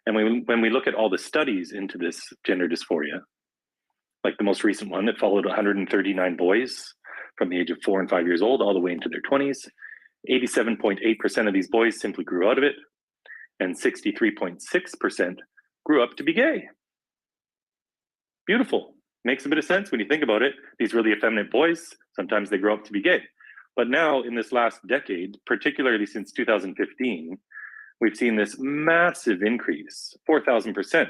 And when we look at all the studies into this gender dysphoria, like the most recent one, it followed 139 boys from the age of 4 and 5 years old all the way into their 20s. 87.8% of these boys simply grew out of it, and 63.6% grew up to be gay. Beautiful. Makes a bit of sense when you think about it. These really effeminate boys, sometimes they grow up to be gay. But now in this last decade, particularly since 2015, we've seen this massive increase, 4,000%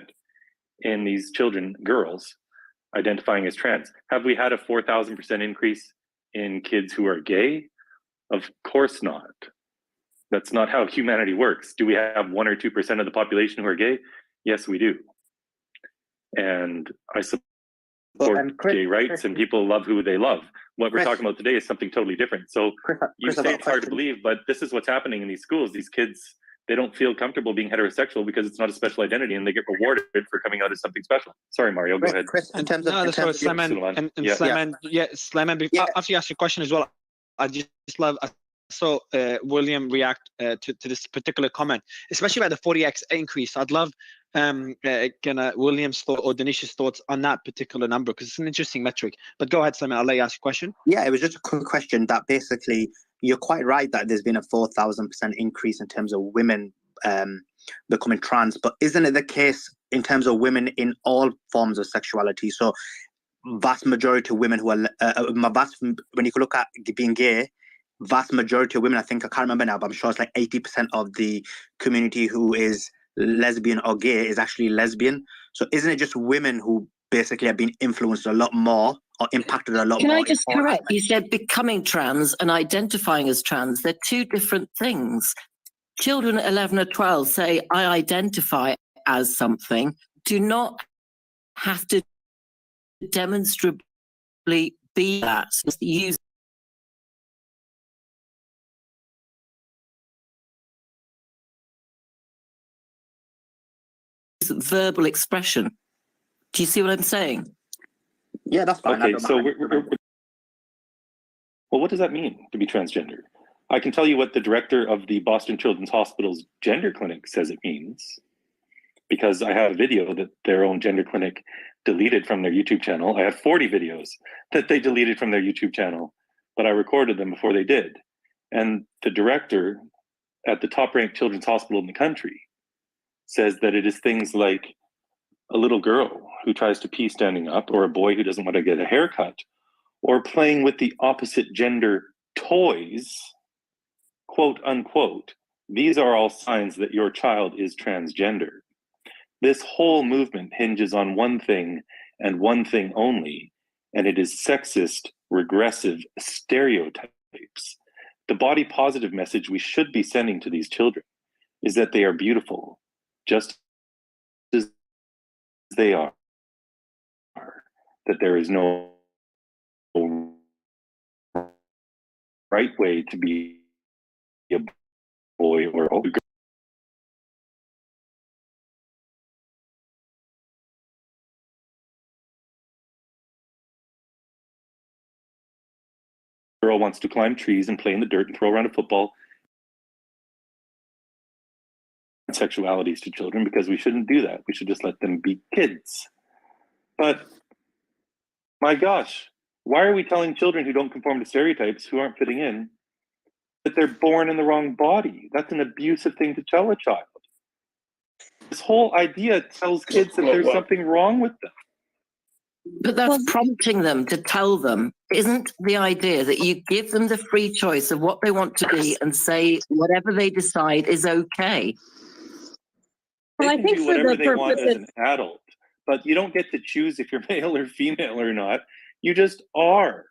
in these children, girls, identifying as trans. Have we had a 4,000% increase in kids who are gay? Of course not. That's not how humanity works. Do we have 1 or 2% of the population who are gay? Yes, we do. And I support gay rights, and people love who they love. What we're talking about today is something totally different. So you say it's hard to believe, but this is what's happening in these schools. These kids, they don't feel comfortable being heterosexual because it's not a special identity, and they get rewarded for coming out as something special. Sorry, Mario, go ahead. Chris, in terms of Sulaiman, Sulaiman, after you ask your question as well, I just love. So William react to this particular comment, especially about the 40x increase. I'd love William's thought or Denish's thoughts on that particular number, because it's an interesting metric. But go ahead, Simon. I'll let you ask your question. Yeah, it was just a quick question that basically you're quite right that there's been a 4,000% increase in terms of women becoming trans. But isn't it the case in terms of women in all forms of sexuality? So vast majority of women who are when you look at being gay, vast majority of women, I think, I can't remember now, but I'm sure it's like 80% of the community who is lesbian or gay is actually lesbian. So isn't it just women who basically have been influenced a lot more or impacted a lot more? Can I just correct? You said becoming trans and identifying as trans. They're two different things. Children at 11 or 12 say, I identify as something, do not have to demonstrably be that. Use verbal expression. Do you see what I'm saying? Yeah, that's fine. Okay, so well, what does that mean to be transgender? I can tell you what the director of the Boston Children's Hospital's gender clinic says it means, because I have a video that their own gender clinic deleted from their YouTube channel. I have 40 videos that they deleted from their YouTube channel, but I recorded them before they did. And the director at the top-ranked children's hospital in the country says that it is things like a little girl who tries to pee standing up, or a boy who doesn't want to get a haircut, or playing with the opposite gender toys, quote unquote. These are all signs that your child is transgender. This whole movement hinges on one thing and one thing only, and it is sexist, regressive stereotypes. The body positive message we should be sending to these children is that they are beautiful, just as they are, that there is no right way to be a boy or a girl. Girl wants to climb trees and play in the dirt and throw around a football. Sexualities to children, because we shouldn't do that. We should just let them be kids. But my gosh, why are we telling children who don't conform to stereotypes, who aren't fitting in, that they're born in the wrong body? That's an abusive thing to tell a child. This whole idea tells kids that there's something wrong with them. But that's prompting them to tell them. Isn't the idea that you give them the free choice of what they want to be and say whatever they decide is okay? They Well, I can think do for whatever the they want purpose as an adult, but you don't get to choose if you're male or female or not. You just are.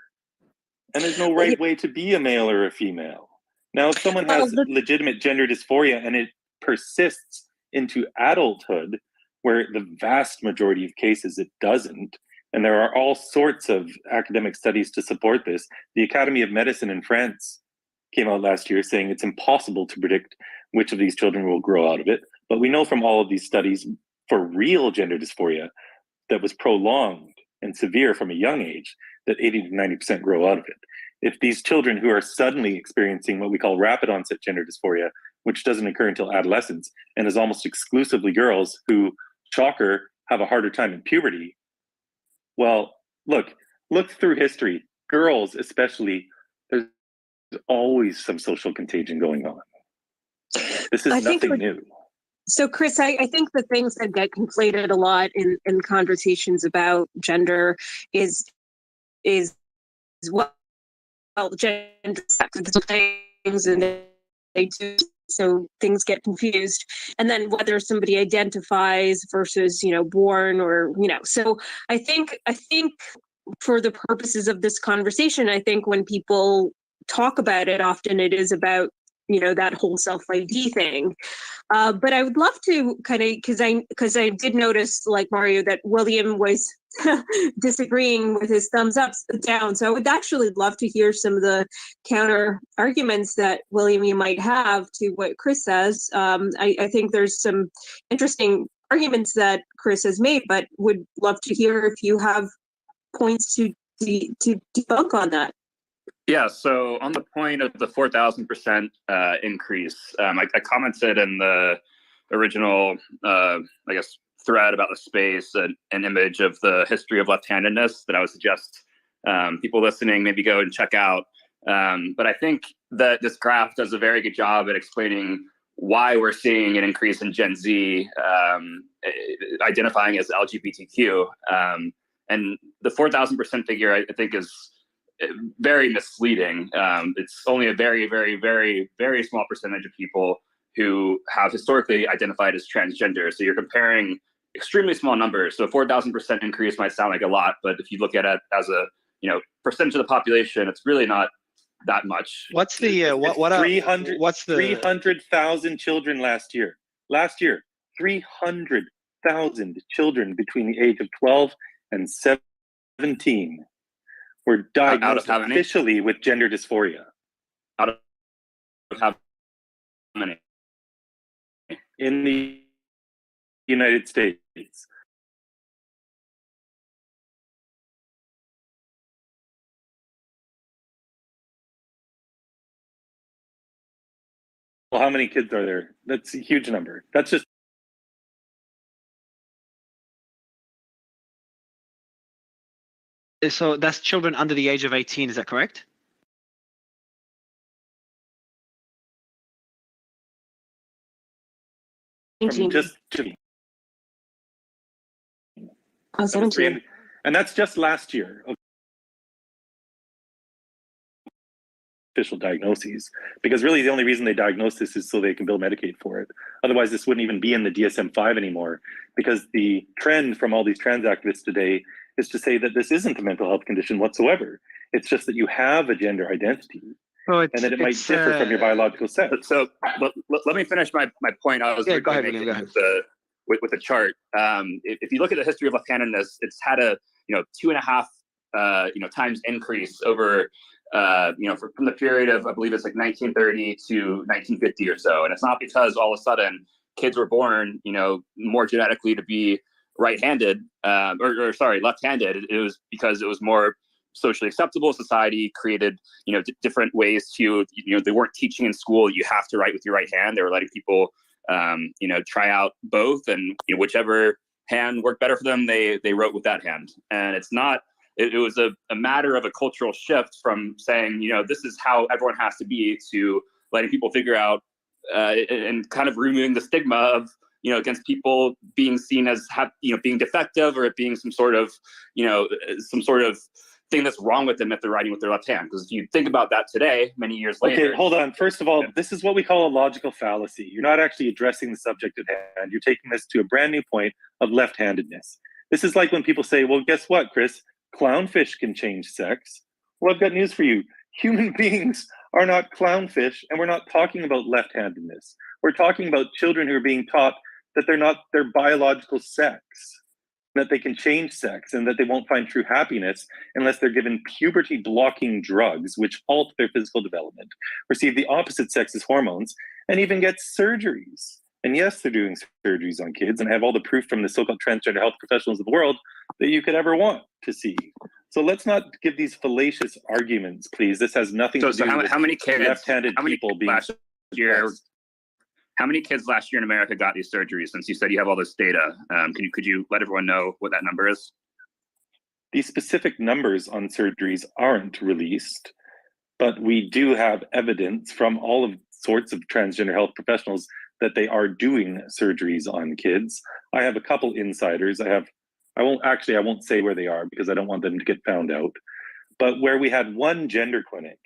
And there's no right way to be a male or a female. Now, if someone has legitimate gender dysphoria and it persists into adulthood, where the vast majority of cases it doesn't, and there are all sorts of academic studies to support this. The Academy of Medicine in France came out last year saying it's impossible to predict which of these children will grow out of it. But we know from all of these studies for real gender dysphoria that was prolonged and severe from a young age, that 80 to 90% grow out of it. If these children who are suddenly experiencing what we call rapid onset gender dysphoria, which doesn't occur until adolescence and is almost exclusively girls who, shocker, have a harder time in puberty. Well, look through history. Girls especially, there's always some social contagion going on. This is nothing new. So, Chris, I think the things that get conflated a lot in conversations about gender is well, gender, sex, things, and they do. So things get confused, and then whether somebody identifies versus born or So I think for the purposes of this conversation, I think when people talk about it, often it is about that whole self-ID thing. But I would love to kind of, because I did notice, like Mario, that William was disagreeing with his thumbs up, down. So I would actually love to hear some of the counter arguments that William, you might have to what Chris says. I think there's some interesting arguments that Chris has made, but would love to hear if you have points to debunk on that. Yeah, so on the point of the 4,000% increase, I commented in the original, thread about the space, an image of the history of left-handedness that I would suggest people listening maybe go and check out. But I think that this graph does a very good job at explaining why we're seeing an increase in Gen Z identifying as LGBTQ. And the 4,000% figure, I think, is very misleading. It's only a very, very, very, very small percentage of people who have historically identified as transgender. So you're comparing extremely small numbers. So a 4,000% increase might sound like a lot, but if you look at it as a percentage of the population, it's really not that much. What's the what's the 300,000 children last year? 300,000 children between the age of 12 and 17 were diagnosed officially with gender dysphoria. Out of how many? In the United States. Well, how many kids are there? That's a huge number. That's just so that's children under the age of 18, is that correct? just 17. And that's just last year. Official diagnoses, because really the only reason they diagnose this is so they can bill Medicaid for it. Otherwise, this wouldn't even be in the DSM-5 anymore, because the trend from all these trans activists today is to say that this isn't a mental health condition whatsoever. It's just that you have a gender identity, and that it might differ from your biological sex. So let me finish my point. I was go ahead, William, go ahead. With the chart. If you look at the history of left-handedness, it's had a 2.5 times increase over from the period of, I believe it's like 1930 to 1950 or so. And it's not because all of a sudden kids were born, more genetically to be right-handed, left-handed. It was because it was more socially acceptable. Society created, different ways to, they weren't teaching in school, you have to write with your right hand. They were letting people, try out both, and whichever hand worked better for them, they wrote with that hand. And it's not, it was a matter of a cultural shift from saying, this is how everyone has to be, to letting people figure out and kind of removing the stigma of, against people being seen as being defective, or it being some sort of thing that's wrong with them if they're writing with their left hand. Because if you think about that today, many years later. Okay, hold on. First of all, this is what we call a logical fallacy. You're not actually addressing the subject at hand. You're taking this to a brand new point of left-handedness. This is like when people say, well, guess what, Chris? Clownfish can change sex. Well, I've got news for you. Human beings are not clownfish, and we're not talking about left-handedness. We're talking about children who are being taught that they're not their biological sex, that they can change sex, and that they won't find true happiness unless they're given puberty-blocking drugs, which halt their physical development, receive the opposite sex's hormones, and even get surgeries. And yes, they're doing surgeries on kids, and have all the proof from the so-called transgender health professionals of the world that you could ever want to see. So let's not give these fallacious arguments, please. This has nothing to do with how many kids, left-handed people being last year? How many kids last year in America got these surgeries? Since you said you have all this data, could you let everyone know what that number is? These specific numbers on surgeries aren't released, but we do have evidence from all of sorts of transgender health professionals that they are doing surgeries on kids. I have a couple insiders. I won't say where they are because I don't want them to get found out. But where we had one gender clinic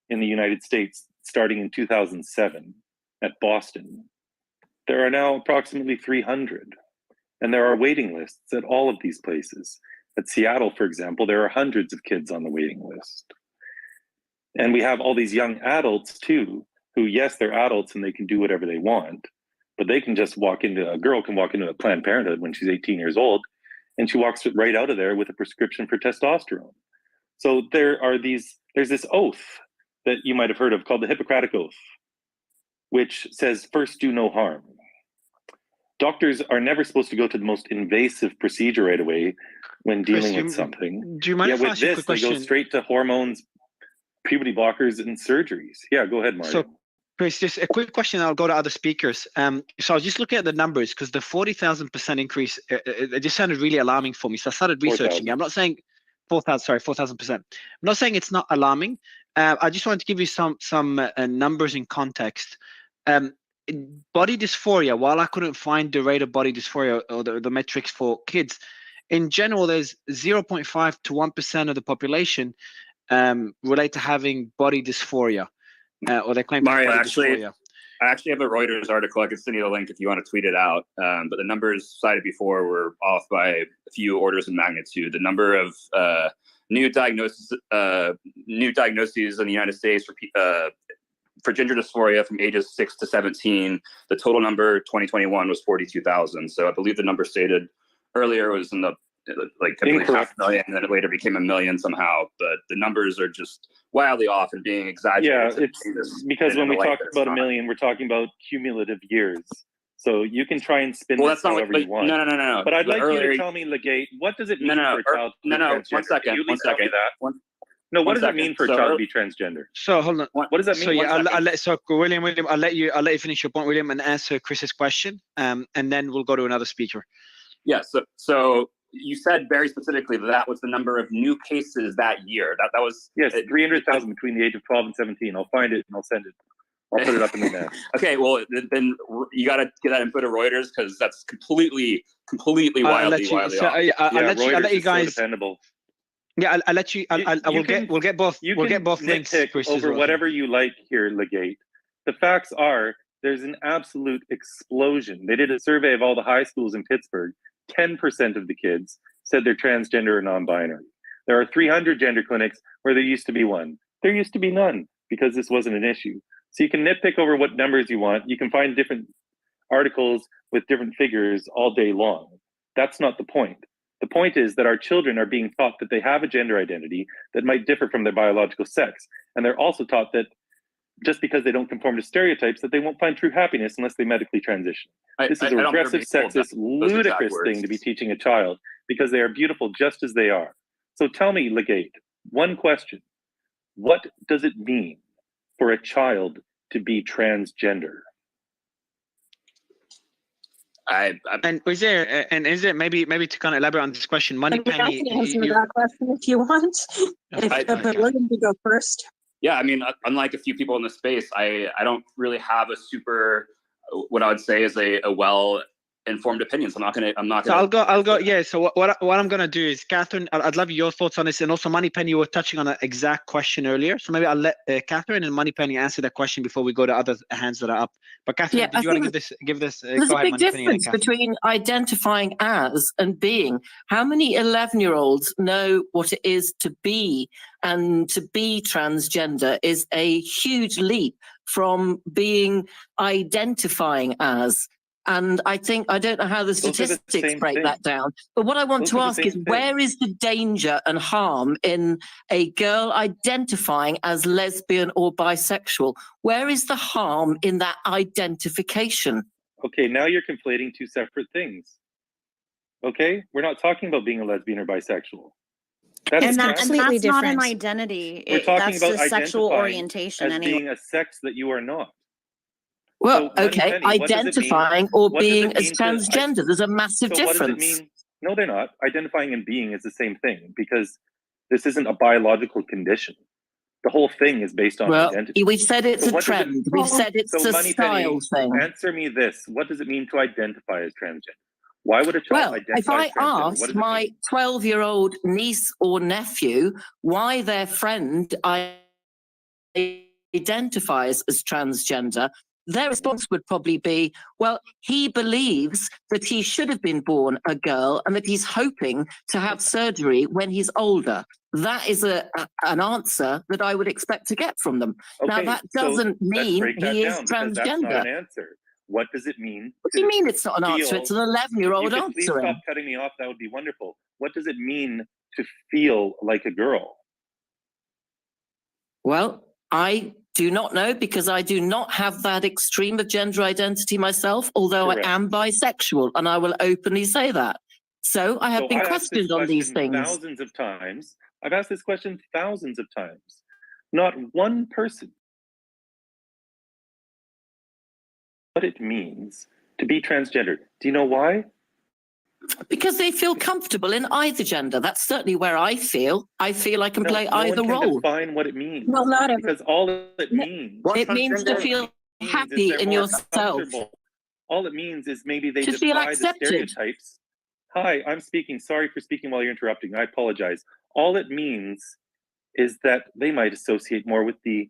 in the United States starting in 2007 at Boston, there are now approximately 300. And there are waiting lists at all of these places. At Seattle, for example, there are hundreds of kids on the waiting list. And we have all these young adults too, who, yes, they're adults and they can do whatever they want, but they can just a girl can walk into a Planned Parenthood when she's 18 years old, and she walks right out of there with a prescription for testosterone. So there's this oath that you might have heard of called the Hippocratic Oath, which says, first do no harm. Doctors are never supposed to go to the most invasive procedure right away when dealing with something. Do you mind if I ask you a quick question? They go straight to hormones, puberty blockers, and surgeries. Yeah, go ahead, Mario. So, Chris, just a quick question. I'll go to other speakers. So I was just looking at the numbers because the 40,000% increase, it just sounded really alarming for me. So I started researching. 4,000. I'm not saying 4,000%. I'm not saying it's not alarming. I just wanted to give you some numbers in context. Body dysphoria, while I couldn't find the rate of body dysphoria or the metrics for kids, in general, there's 0.5 to 1% of the population relate to having body dysphoria, or they claim Mario, body dysphoria. I actually have a Reuters article. I could send you the link if you want to tweet it out. But the numbers cited before were off by a few orders of magnitude. The number of new diagnoses in the United States for gender dysphoria from ages 6 to 17, the total number 2021 was 42,000. So I believe the number stated earlier was in the typically 500,000, and then it later became 1 million somehow. But the numbers are just wildly off and being exaggerated. Yeah, it's because when we talk about 1 million, we're talking about cumulative years. So you can try and spin this however you want. No. But I'd like you to tell me, Legate, what does it mean for a child to be transgender? 1 second. Can you at least tell me that? No, what does it mean for a child to be transgender? So hold on. What does that mean? So yeah, William, I'll let you finish your point, William, and answer Chris's question, and then we'll go to another speaker. Yeah. So you said very specifically that was the number of new cases that year. That was 300,000 between the age of 12 and 17. I'll find it and I'll send it. I'll put it up in the net. Okay, well then you got to get that info to Reuters because that's completely wildly off. I'll let you guys. So dependable. Yeah, I'll let you. We'll get both links. Chris, over whatever you like here, Legate. The facts are there's an absolute explosion. They did a survey of all the high schools in Pittsburgh. 10% of the kids said they're transgender or non-binary. There are 300 gender clinics where there used to be one. There used to be none because this wasn't an issue. So you can nitpick over what numbers you want. You can find different articles with different figures all day long. That's not the point. The point is that our children are being taught that they have a gender identity that might differ from their biological sex. And they're also taught that just because they don't conform to stereotypes, that they won't find true happiness unless they medically transition. This is a regressive, sexist, ludicrous thing to be teaching a child because they are beautiful just as they are. So tell me, Legate, one question. What does it mean for a to be transgender? And is there maybe to kind of elaborate on this question? I can answer that question if you want. But William, you go first. Yeah, I mean, unlike a few people in the space, I don't really have a super, what I would say is a well informed opinions. I'm not gonna. So I'll go. Yeah. So what I'm gonna do is, Catherine, I'd love your thoughts on this, and also Moneypenny, you were touching on an exact question earlier. So maybe I'll let Catherine and Moneypenny answer that question before we go to other hands that are up. But Catherine, Yeah, did you want to give this? There's Go a ahead, big Moneypenny, and then difference Catherine. between identifying as and being. How many 11-year-olds know what it is to be, and to be transgender is a huge leap from being identifying as. And I think, I don't know how the statistics break that down, but what I want to ask is, where is the danger and harm in a girl identifying as lesbian or bisexual? Where is the harm in that identification? Okay, now you're conflating two separate things. Okay, we're not talking about being a lesbian or bisexual. That's not an identity. We're talking That's about a sexual identifying orientation as anyway. being a sex that you are not. Well, So, okay, Moneypenny, what does it mean? identifying or What does being it as mean to transgender, there's a massive So what does it difference. mean? No, they're not. Identifying and being is the same thing, because this isn't a biological condition. The whole thing is based on Well, identity. we've said it's So a what does trend. We've said it's so a Moneypenny, style thing. answer me this. What does it mean to identify as transgender? Why would a child Well, identify if I as transgender? What ask does it my mean? 12-year-old niece or nephew why their friend identifies as transgender, their response would probably be, well, he believes that he should have been born a girl and that he's hoping to have surgery when he's older. That is an answer that I would expect to get from them. Okay, now, that so doesn't let's mean break that he is down, because that's not transgender. an answer. What does it mean? What do you mean it's not an answer? It's an 11-year-old You could please answering. stop cutting me off. That would be wonderful. What does it mean to feel like a girl? Well, I do not know, because I do not have that extreme of gender identity myself, although Correct. I am bisexual, and I will openly say that. So I have been questioned on these things. Thousands of times. I've asked this question thousands of times. Not one person. What it means to be transgender. Do you know why? Because they feel comfortable in either gender. That's certainly where I feel. I feel I can play either one can role. Define what it means. Well, not every. Because all it means. It means to feel happy in yourself. All it means is maybe they To feel defy the accepted. stereotypes. Hi, I'm speaking. Sorry for speaking while you're interrupting. I apologize. All it means is that they might associate more with the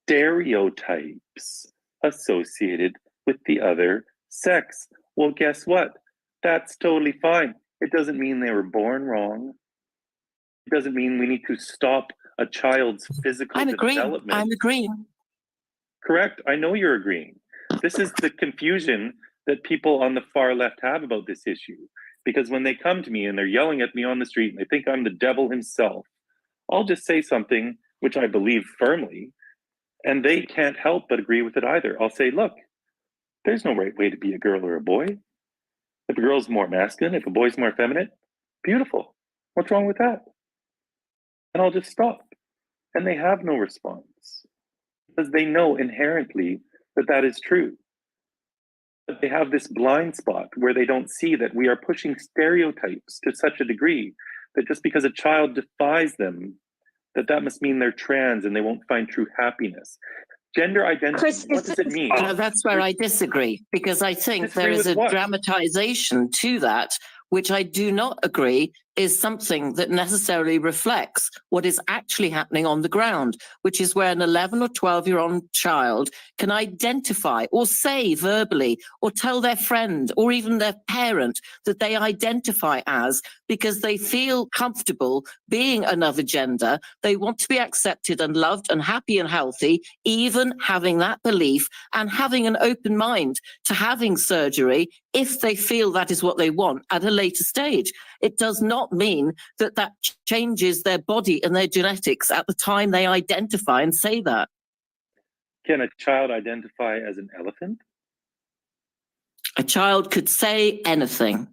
stereotypes associated with the other sex. Well, guess what? That's totally fine. It doesn't mean they were born wrong. It doesn't mean we need to stop a child's physical development. I'm agreeing. Correct. I know you're agreeing. This is the confusion that people on the far left have about this issue. Because when they come to me and they're yelling at me on the street and they think I'm the devil himself, I'll just say something which I believe firmly, and they can't help but agree with it either. I'll say, look, there's no right way to be a girl or a boy. If a girl's more masculine, if a boy's more feminine, beautiful. What's wrong with that? And I'll just stop. And they have no response, because they know inherently that that is true. But they have this blind spot where they don't see that we are pushing stereotypes to such a degree that just because a child defies them, that must mean they're trans and they won't find true happiness. Gender identity, Chris, what does it mean? No, that's where I disagree, because I think there is a dramatization to that, which I do not agree is something that necessarily reflects what is actually happening on the ground, which is where an 11 or 12-year-old child can identify or say verbally or tell their friend or even their parent that they identify as, because they feel comfortable being another gender. They want to be accepted and loved and happy and healthy, even having that belief and having an open mind to having surgery if they feel that is what they want at a later stage. It does not mean that that changes their body and their genetics at the time they identify and say that. Can a child identify as an elephant? A child could say anything.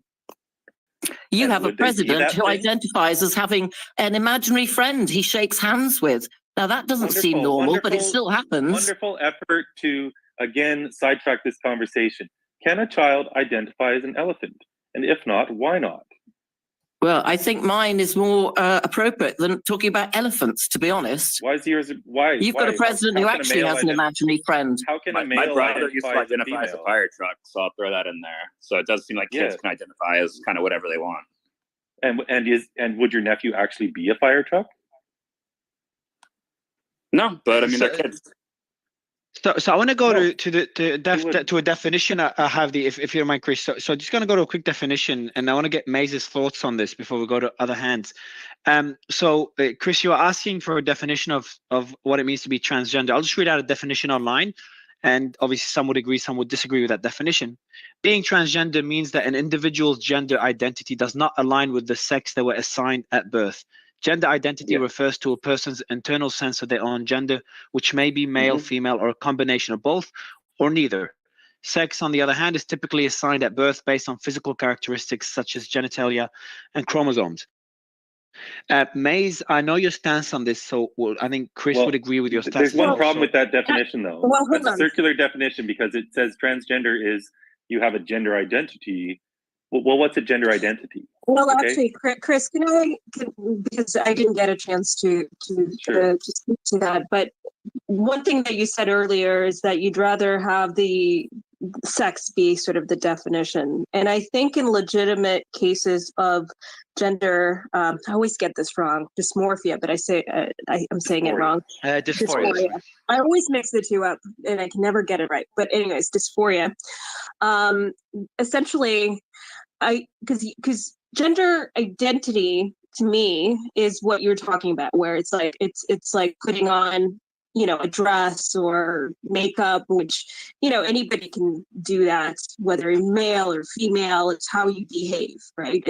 You have a president who identifies as having an imaginary friend he shakes hands with. Now, that doesn't seem normal, but it still happens. Wonderful effort to, again, sidetrack this conversation. Can a child identify as an elephant? And if not, why not? Well, I think mine is more appropriate than talking about elephants, to be honest. Why is yours? Why? You've got a president who actually has an imaginary friend. How can a My male brother used to identify as a female? fire truck, so I'll throw that in there. So it does seem like kids can identify as kind of whatever they want. And would your nephew actually be a fire truck? No, but I mean, they're kids. So I want to go to a definition. I have if you don't mind, Chris. So just going to go to a quick definition, and I want to get Maze's thoughts on this before we go to other hands. Chris, you are asking for a definition of what it means to be transgender. I'll just read out a definition online, and obviously some would agree, some would disagree with that definition. Being transgender means that an individual's gender identity does not align with the sex they were assigned at birth. Gender identity refers to a person's internal sense of their own gender, which may be male, female, or a combination of both, or neither. Sex, on the other hand, is typically assigned at birth based on physical characteristics such as genitalia and chromosomes. Maze, I know your stance on this, so I think Chris would agree with your stance. There's one problem with that definition, though. Well, hold It's a on. circular definition because it says transgender is you have a gender identity. Well, what's a gender identity? Well, actually, Chris, because I didn't get a chance to speak to that, but one thing that you said earlier is that you'd rather have the sex be sort of the definition. And I think in legitimate cases of gender, I always get this wrong, dysmorphia, but I'm saying it wrong. Dysphoria. I always mix the two up and I can never get it right. But anyways, dysphoria. Essentially, because gender identity to me is what you're talking about, where it's like putting on, a dress or makeup, which, anybody can do that, whether you're male or female. It's how you behave, right?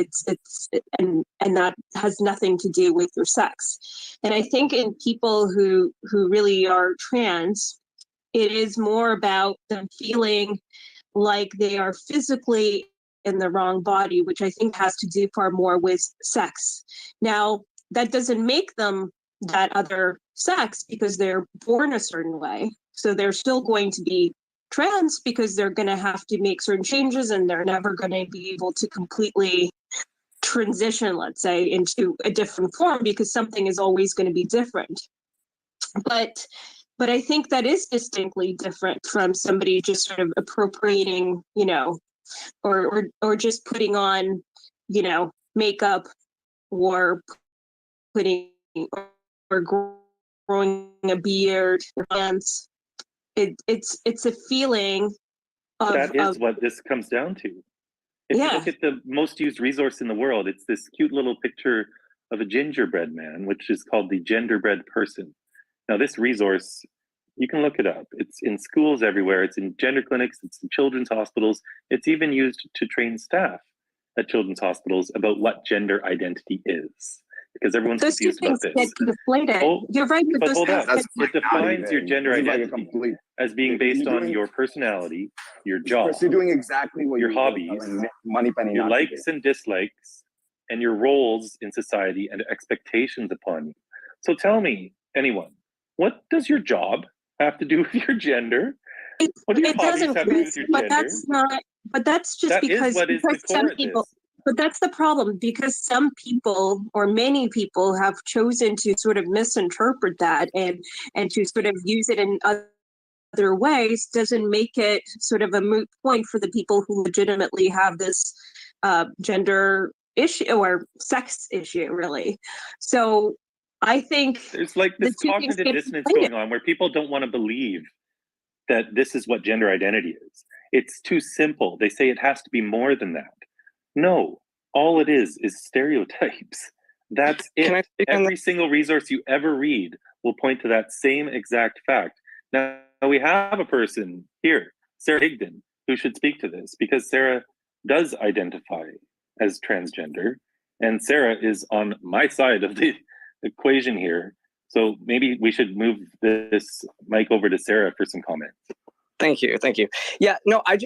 And that has nothing to do with your sex. And I think in people who really are trans, it is more about them feeling like they are physically in the wrong body, which I think has to do far more with sex. Now, that doesn't make them that other sex because they're born a certain way. So they're still going to be trans because they're going to have to make certain changes and they're never going to be able to completely transition, let's say, into a different form because something is always going to be different. But I think that is distinctly different from somebody just sort of appropriating, or just putting on, makeup or putting or growing a beard or hands. It's a feeling of that is what this comes down to. If you look at the most used resource in the world, it's this cute little picture of a gingerbread man, which is called the genderbread person. Now, this resource, you can look it up. It's in schools everywhere. It's in gender clinics. It's in children's hospitals. It's even used to train staff at children's hospitals about what gender identity is, because everyone's confused about this. You're right. But hold on. It defines your gender identity as being based on your personality, your job, you're doing exactly what your hobbies, your likes and dislikes, and your roles in society and expectations upon you. So tell me, anyone, what does your job have to do with your gender? What do your hobbies have to do with your gender? But that's just because some people. But that's the problem, because some people or many people have chosen to sort of misinterpret that and to sort of use it in other ways doesn't make it sort of a moot point for the people who legitimately have this gender issue or sex issue, really. So I think there's like this cognitive dissonance going on where people don't want to believe that this is what gender identity is. It's too simple. They say it has to be more than that. No, all it is stereotypes. That's it. Every single resource you ever read will point to that same exact fact. Now, we have a person here, Sarah Higdon, who should speak to this, because Sarah does identify as transgender, and Sarah is on my side of the equation here. So maybe we should move this mic over to Sarah for some comments. Thank you. Yeah, no, I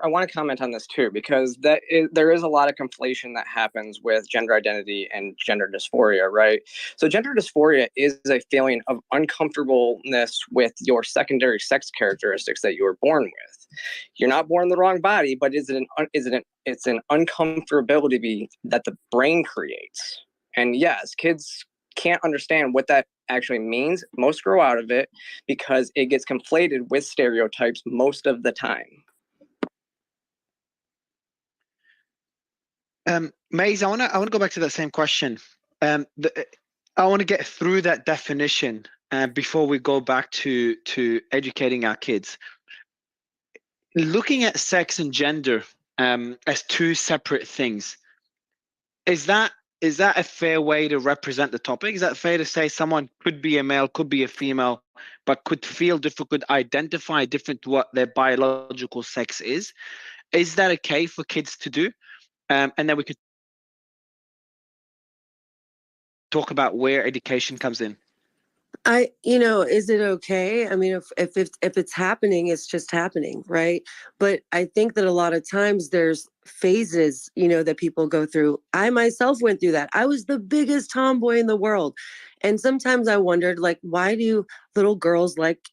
want to comment on this too, because there is a lot of conflation that happens with gender identity and gender dysphoria, right? So gender dysphoria is a feeling of uncomfortableness with your secondary sex characteristics that you were born with. You're not born in the wrong body, but it's an uncomfortability that the brain creates. And yes, kids can't understand what that actually means. Most grow out of it because it gets conflated with stereotypes most of the time. Maze, I want to go back to that same question. I want to get through that definition before we go back to educating our kids. Looking at sex and gender as two separate things, is that a fair way to represent the topic? Is that fair to say someone could be a male, could be a female, but could feel different, could identify different to what their biological sex is? Is that okay for kids to do? And then we could talk about where education comes in. Is it okay? I mean, if it's happening, it's just happening, right? But I think that a lot of times there's phases, that people go through. I myself went through that. I was the biggest tomboy in the world. And sometimes I wondered, like, why do little girls like,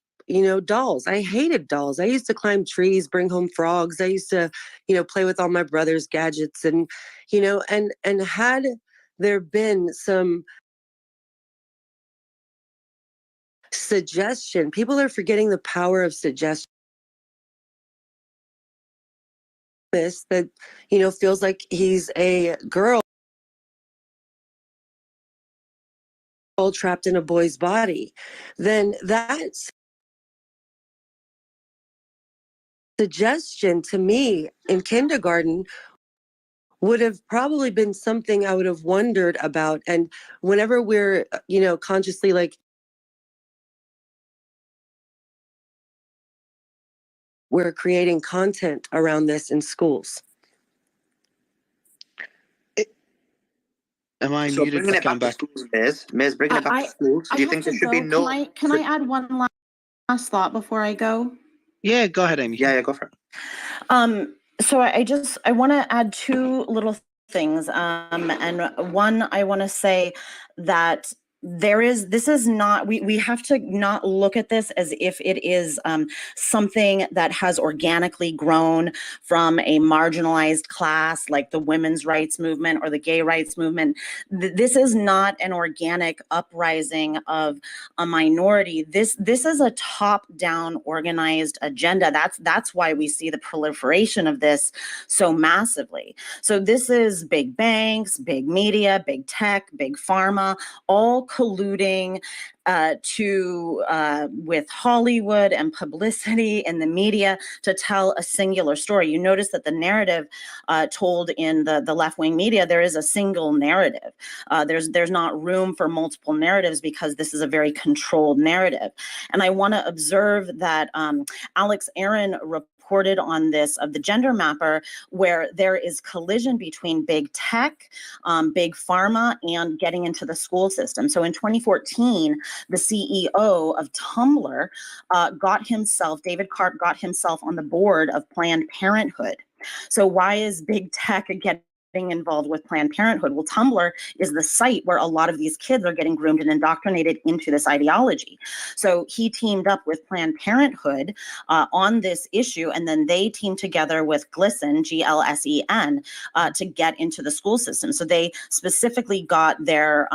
dolls? I hated dolls. I used to climb trees, bring home frogs. I used to, play with all my brother's gadgets and, and had there been some suggestion, people are forgetting the power of suggestion. That feels like he's a girl trapped in a boy's body, then that's suggestion to me in kindergarten would have probably been something I would have wondered about. And whenever we're consciously like, we're creating content around this in schools. Am I So muted? bringing it back to schools, Miz, bringing it back to schools. Do you think there should be no? Can I add one last thought before I go? Yeah, go ahead, Amy. Yeah, go for it. So I want to add two little things. And one, I want to say that this is not, we have to not look at this as if it is something that has organically grown from a marginalized class like the women's rights movement or the gay rights movement. This is not an organic uprising of a minority. This is a top-down organized agenda. That's why we see the proliferation of this so massively. So this is big banks, big media, big tech, big pharma, all colluding with Hollywood and publicity and the media to tell a singular story. You notice that the narrative told in the left-wing media, there is a single narrative. There's not room for multiple narratives because this is a very controlled narrative. And I want to observe that Alex Aaron reported on this of the gender mapper, where there is collision between big tech, big pharma, and getting into the school system. So in 2014, the CEO of Tumblr David Karp got himself on the board of Planned Parenthood. So why is big tech getting involved with Planned Parenthood? Well, Tumblr is the site where a lot of these kids are getting groomed and indoctrinated into this ideology. So he teamed up with Planned Parenthood on this issue, and then they teamed together with GLSEN, GLSEN, to get into the school system. So they specifically got their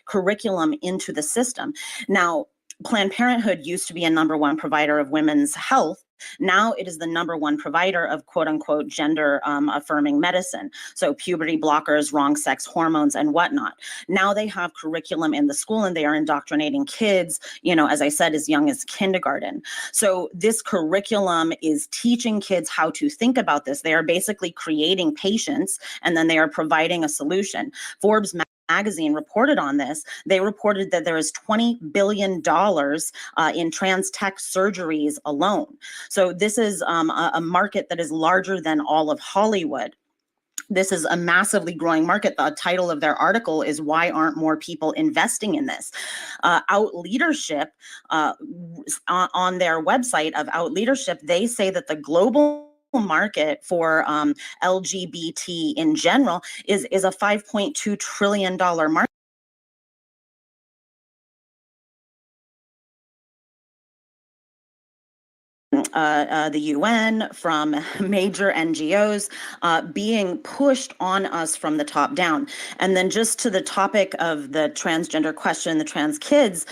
curriculum into the system. Now, Planned Parenthood used to be a #1 provider of women's health. Now it is the #1 provider of quote unquote gender affirming medicine. So puberty blockers, wrong sex hormones and whatnot. Now they have curriculum in the school and they are indoctrinating kids, as I said, as young as kindergarten. So this curriculum is teaching kids how to think about this. They are basically creating patients and then they are providing a solution. Forbes magazine reported on this. They reported that there is $20 billion in trans tech surgeries alone. So this is a market that is larger than all of Hollywood. This is a massively growing market. The title of their article is "Why Aren't More People Investing in This?" Out Leadership, on their website of Out Leadership, they say that the global market for LGBT in general is a $5.2 trillion market. The UN, from major NGOs, being pushed on us from the top down. And then just to the topic of the transgender question, the trans kids,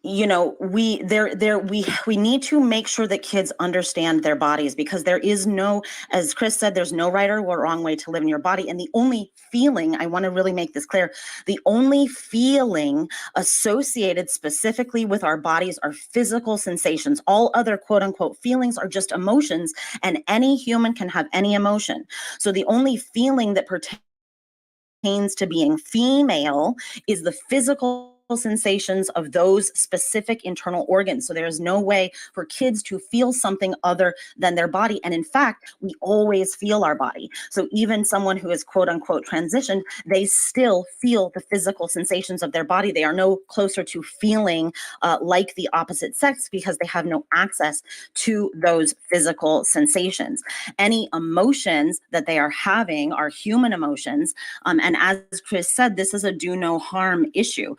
you know, we need to make sure that kids understand their bodies, because there is no, as Chris said, there's no right or wrong way to live in your body. And the only feeling, I want to really make this clear, the only feeling associated specifically with our bodies are physical sensations. All other quote unquote feelings are just emotions, and any human can have any emotion. So the only feeling that pertains to being female is the physical sensations of those specific internal organs. So there is no way for kids to feel something other than their body. And in fact, we always feel our body. So even someone who is quote unquote transitioned, they still feel the physical sensations of their body. They are no closer to feeling like the opposite sex, because they have no access to those physical sensations. Any emotions that they are having are human emotions. And as Chris said, this is a do no harm issue.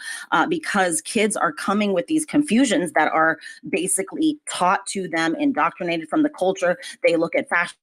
Because kids are coming with these confusions that are basically taught to them, indoctrinated from the culture. They look at fashion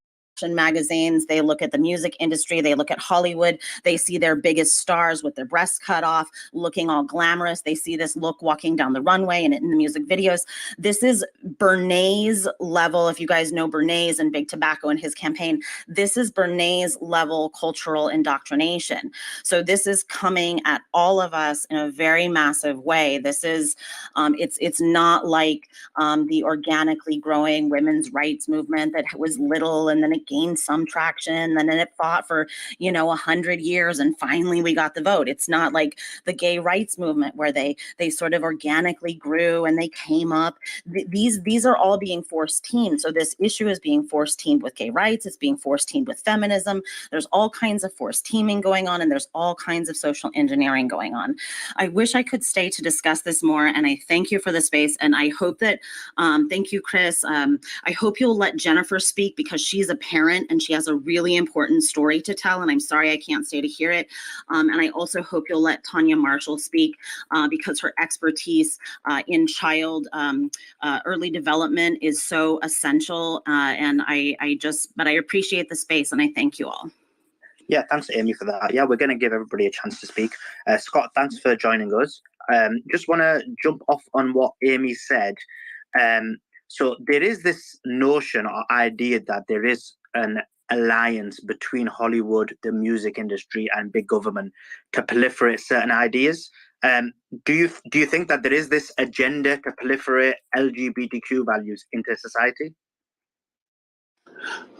magazines, they look at the music industry, they look at Hollywood, they see their biggest stars with their breasts cut off, looking all glamorous. They see this look walking down the runway and in the music videos. This is Bernays level. If you guys know Bernays and Big Tobacco and his campaign, this is Bernays level cultural indoctrination. So this is coming at all of us in a very massive way. This is, it's not like the organically growing women's rights movement that was little and then it gained some traction and then it fought for, 100 years and finally we got the vote. It's not like the gay rights movement where they sort of organically grew and they came up. These are all being forced teamed. So this issue is being forced teamed with gay rights. It's being forced teamed with feminism. There's all kinds of forced teaming going on, and there's all kinds of social engineering going on. I wish I could stay to discuss this more, and I thank you for the space. And I hope that, thank you, Chris. I hope you'll let Jennifer speak, because she's a parent and she has a really important story to tell. And I'm sorry I can't stay to hear it. And I also hope you'll let Tanya Marshall speak, because her expertise in child early development is so essential. And I appreciate the space, and I thank you all. Yeah, thanks, Amy, for that. Yeah, we're going to give everybody a chance to speak. Scott, thanks for joining us. Just want to jump off on what Amy said. So there is this notion or idea that there is an alliance between Hollywood, the music industry, and big government to proliferate certain ideas. Do you think that there is this agenda to proliferate LGBTQ values into society?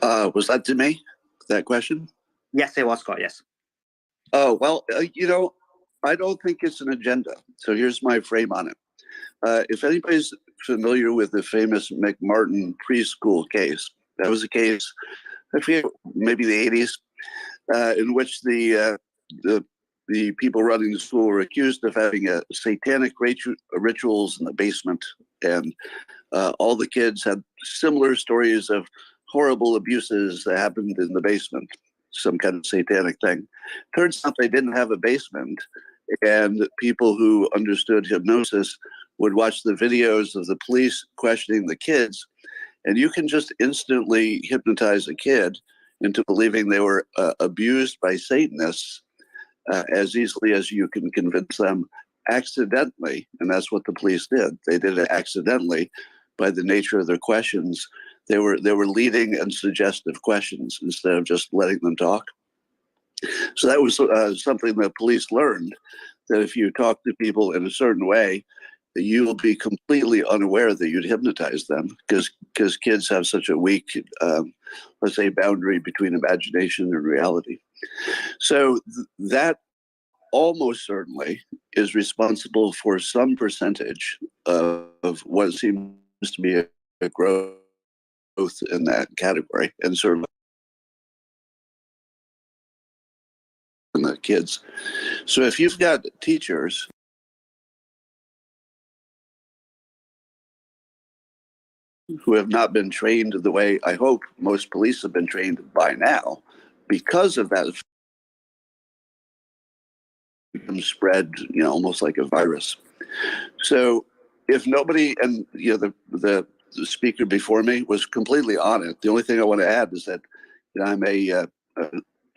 Was that to me, that question? Yes, it was, Scott, yes. Oh, well, I don't think it's an agenda. So here's my frame on it. If anybody's familiar with the famous McMartin preschool case, that was a case, I forget, maybe the 80s, in which the people running the school were accused of having satanic rituals in the basement. And all the kids had similar stories of horrible abuses that happened in the basement, some kind of satanic thing. Turns out they didn't have a basement, and people who understood hypnosis would watch the videos of the police questioning the kids, and you can just instantly hypnotize a kid into believing they were abused by Satanists as easily as you can convince them accidentally. And that's what the police did. They did it accidentally by the nature of their questions. They were leading and suggestive questions instead of just letting them talk. So that was something that police learned, that if you talk to people in a certain way, that you will be completely unaware that you'd hypnotize them, because kids have such a weak, let's say, boundary between imagination and reality. So that almost certainly is responsible for some percentage of what seems to be a growth in that category, and certainly the kids. So if you've got teachers who have not been trained the way I hope most police have been trained by now, because of that, spread, almost like a virus. So if nobody, and the speaker before me was completely on it. The only thing I want to add is that I'm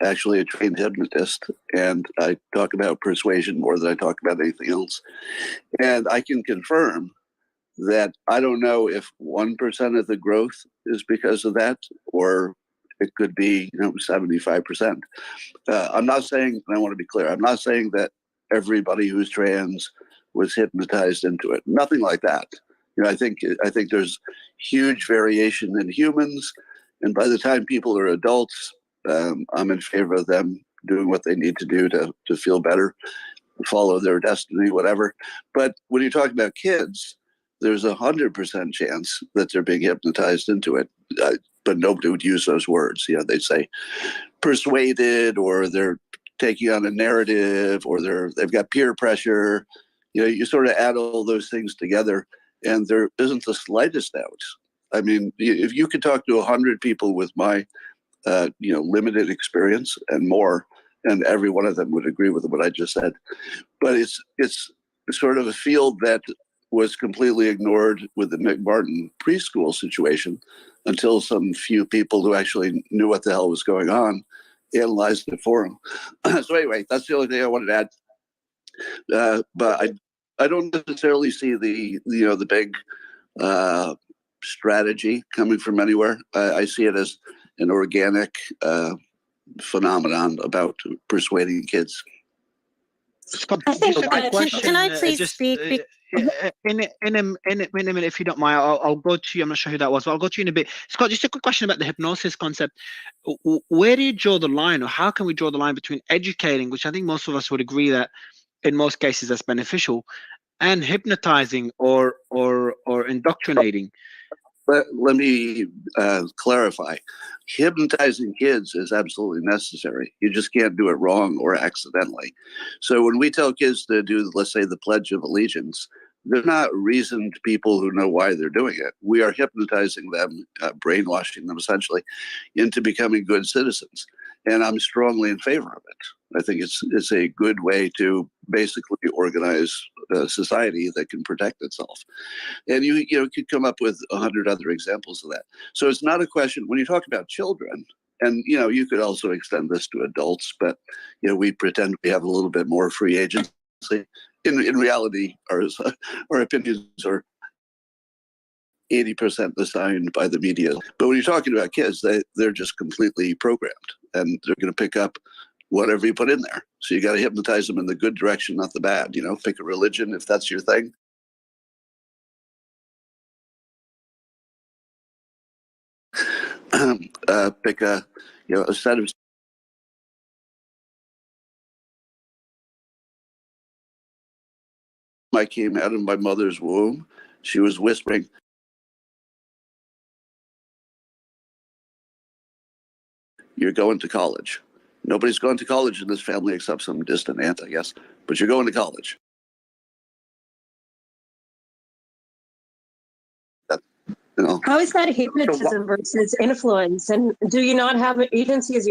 actually a trained hypnotist, and I talk about persuasion more than I talk about anything else. And I can confirm that I don't know if 1% of the growth is because of that, or it could be 75%. I'm not saying, and I want to be clear, I'm not saying that everybody who's trans was hypnotized into it. Nothing like that. I think there's huge variation in humans, and by the time people are adults, I'm in favor of them doing what they need to do to feel better, follow their destiny, whatever. But when you talk about kids, there's 100% chance that they're being hypnotized into it. But nobody would use those words. They'd say persuaded, or they're taking on a narrative, or they've got peer pressure. You sort of add all those things together, and there isn't the slightest doubt. I mean, if you could talk to 100 people with my limited experience and more, and every one of them would agree with what I just said. But it's sort of a field that was completely ignored with the McMartin preschool situation until some few people who actually knew what the hell was going on analyzed it for them. So anyway, that's the only thing I wanted to add. But I don't necessarily see the big strategy coming from anywhere. I see it as an organic phenomenon about persuading kids. Scott, I think just a quick that, question. can I please Just speak? in a minute, if you don't mind, I'll go to you. I'm not sure who that was, but I'll go to you in a bit. Scott, just a quick question about the hypnosis concept. Where do you draw the line, or how can we draw the line between educating, which I think most of us would agree that in most cases that's beneficial, and hypnotizing or indoctrinating? Let me clarify. Hypnotizing kids is absolutely necessary. You just can't do it wrong or accidentally. So when we tell kids to do, let's say, the Pledge of Allegiance, they're not reasoned people who know why they're doing it. We are hypnotizing them, brainwashing them essentially into becoming good citizens. And I'm strongly in favor of it. I think it's a good way to basically organize a society that can protect itself. And you could come up with 100 other examples of that. So it's not a question when you talk about children, and you could also extend this to adults, but we pretend we have a little bit more free agency. In reality, our opinions are 80% assigned by the media. But when you're talking about kids, they're just completely programmed, and they're going to pick up whatever you put in there. So you got to hypnotize them in the good direction, not the bad. Pick a religion if that's your thing. Pick a set of I came out of my mother's womb. She was whispering, "You're going to college." Nobody's going to college in this family except some distant aunt, I guess. But you're going to college. How is that hypnotism versus influence? And do you not have an agency as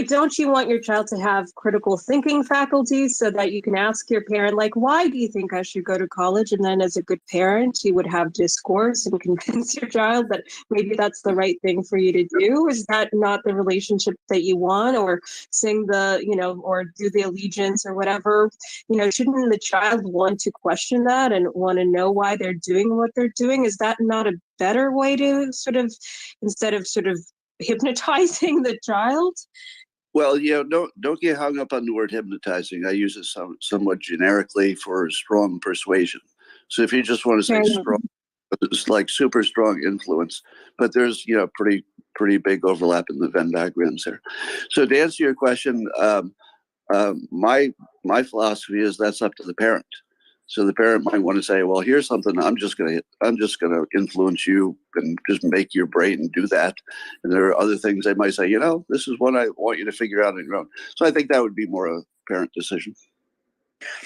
don't you want your child to have critical thinking faculties so that you can ask your parent, why do you think I should go to college? And then as a good parent, you would have discourse and convince your child that maybe that's the right thing for you to do. Is that not the relationship that you want? Or sing or do the allegiance or whatever? Shouldn't the child want to question that and want to know why they're doing what they're doing? Is that not a better way to instead of hypnotizing the child? Well, don't get hung up on the word hypnotizing. I use it somewhat generically for strong persuasion. So if you just want to say strong, it's like super strong influence, but there's pretty big overlap in the Venn diagrams there. So to answer your question, my philosophy is that's up to the parent. So the parent might want to say, well, here's something I'm just going to influence you and just make your brain do that. And there are other things they might say, you know, this is what I want you to figure out on your own. So I think that would be more a parent decision.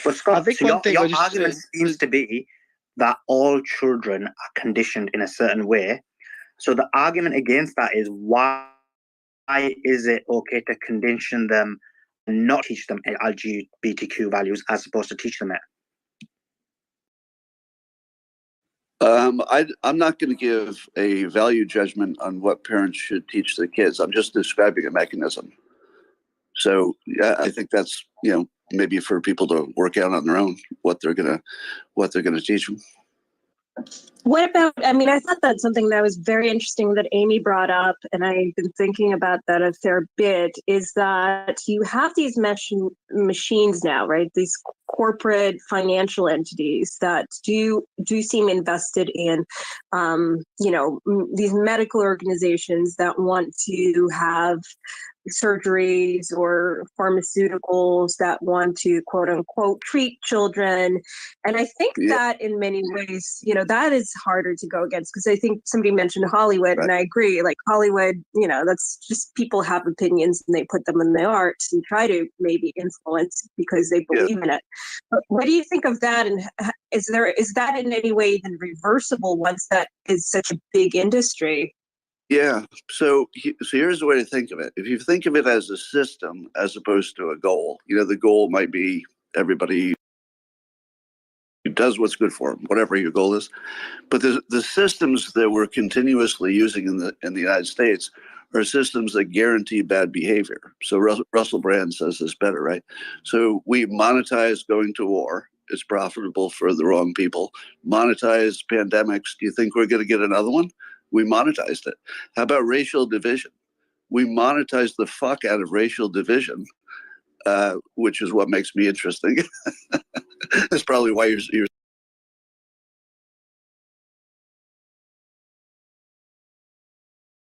But Scott, I think so one thing your I just argument seems to be that all children are conditioned in a certain way. So the argument against that is why is it okay to condition them and not teach them LGBTQ values as opposed to teach them it? I'm not going to give a value judgment on what parents should teach their kids. I'm just describing a mechanism. So yeah, I think that's, you know, maybe for people to work out on their own what they're gonna teach them. What about, I mean, I thought that's something that was very interesting that Amy brought up, and I've been thinking about that a fair bit, is that you have these machines now, right? These corporate financial entities that do seem invested in, you know, these medical organizations that want to have surgeries or pharmaceuticals that want to quote unquote treat children. And I think that in many ways, you know, that is harder to go against, because I think somebody mentioned Hollywood, and I agree, like Hollywood, you know, that's just people have opinions and they put them in the art and try to maybe influence because they believe in it. But what do you think of that? And is that in any way even reversible once that is such a big industry? Yeah. So here's the way to think of it. If you think of it as a system as opposed to a goal, you know, the goal might be everybody does what's good for them, whatever your goal is. But the systems that we're continuously using in the United States are systems that guarantee bad behavior. So Russell Brand says this better, right? So we monetize going to war. It's profitable for the wrong people. Monetize pandemics. Do you think we're going to get another one? We monetized it. How about racial division? We monetized the fuck out of racial division, which is what makes me interesting. That's probably why you're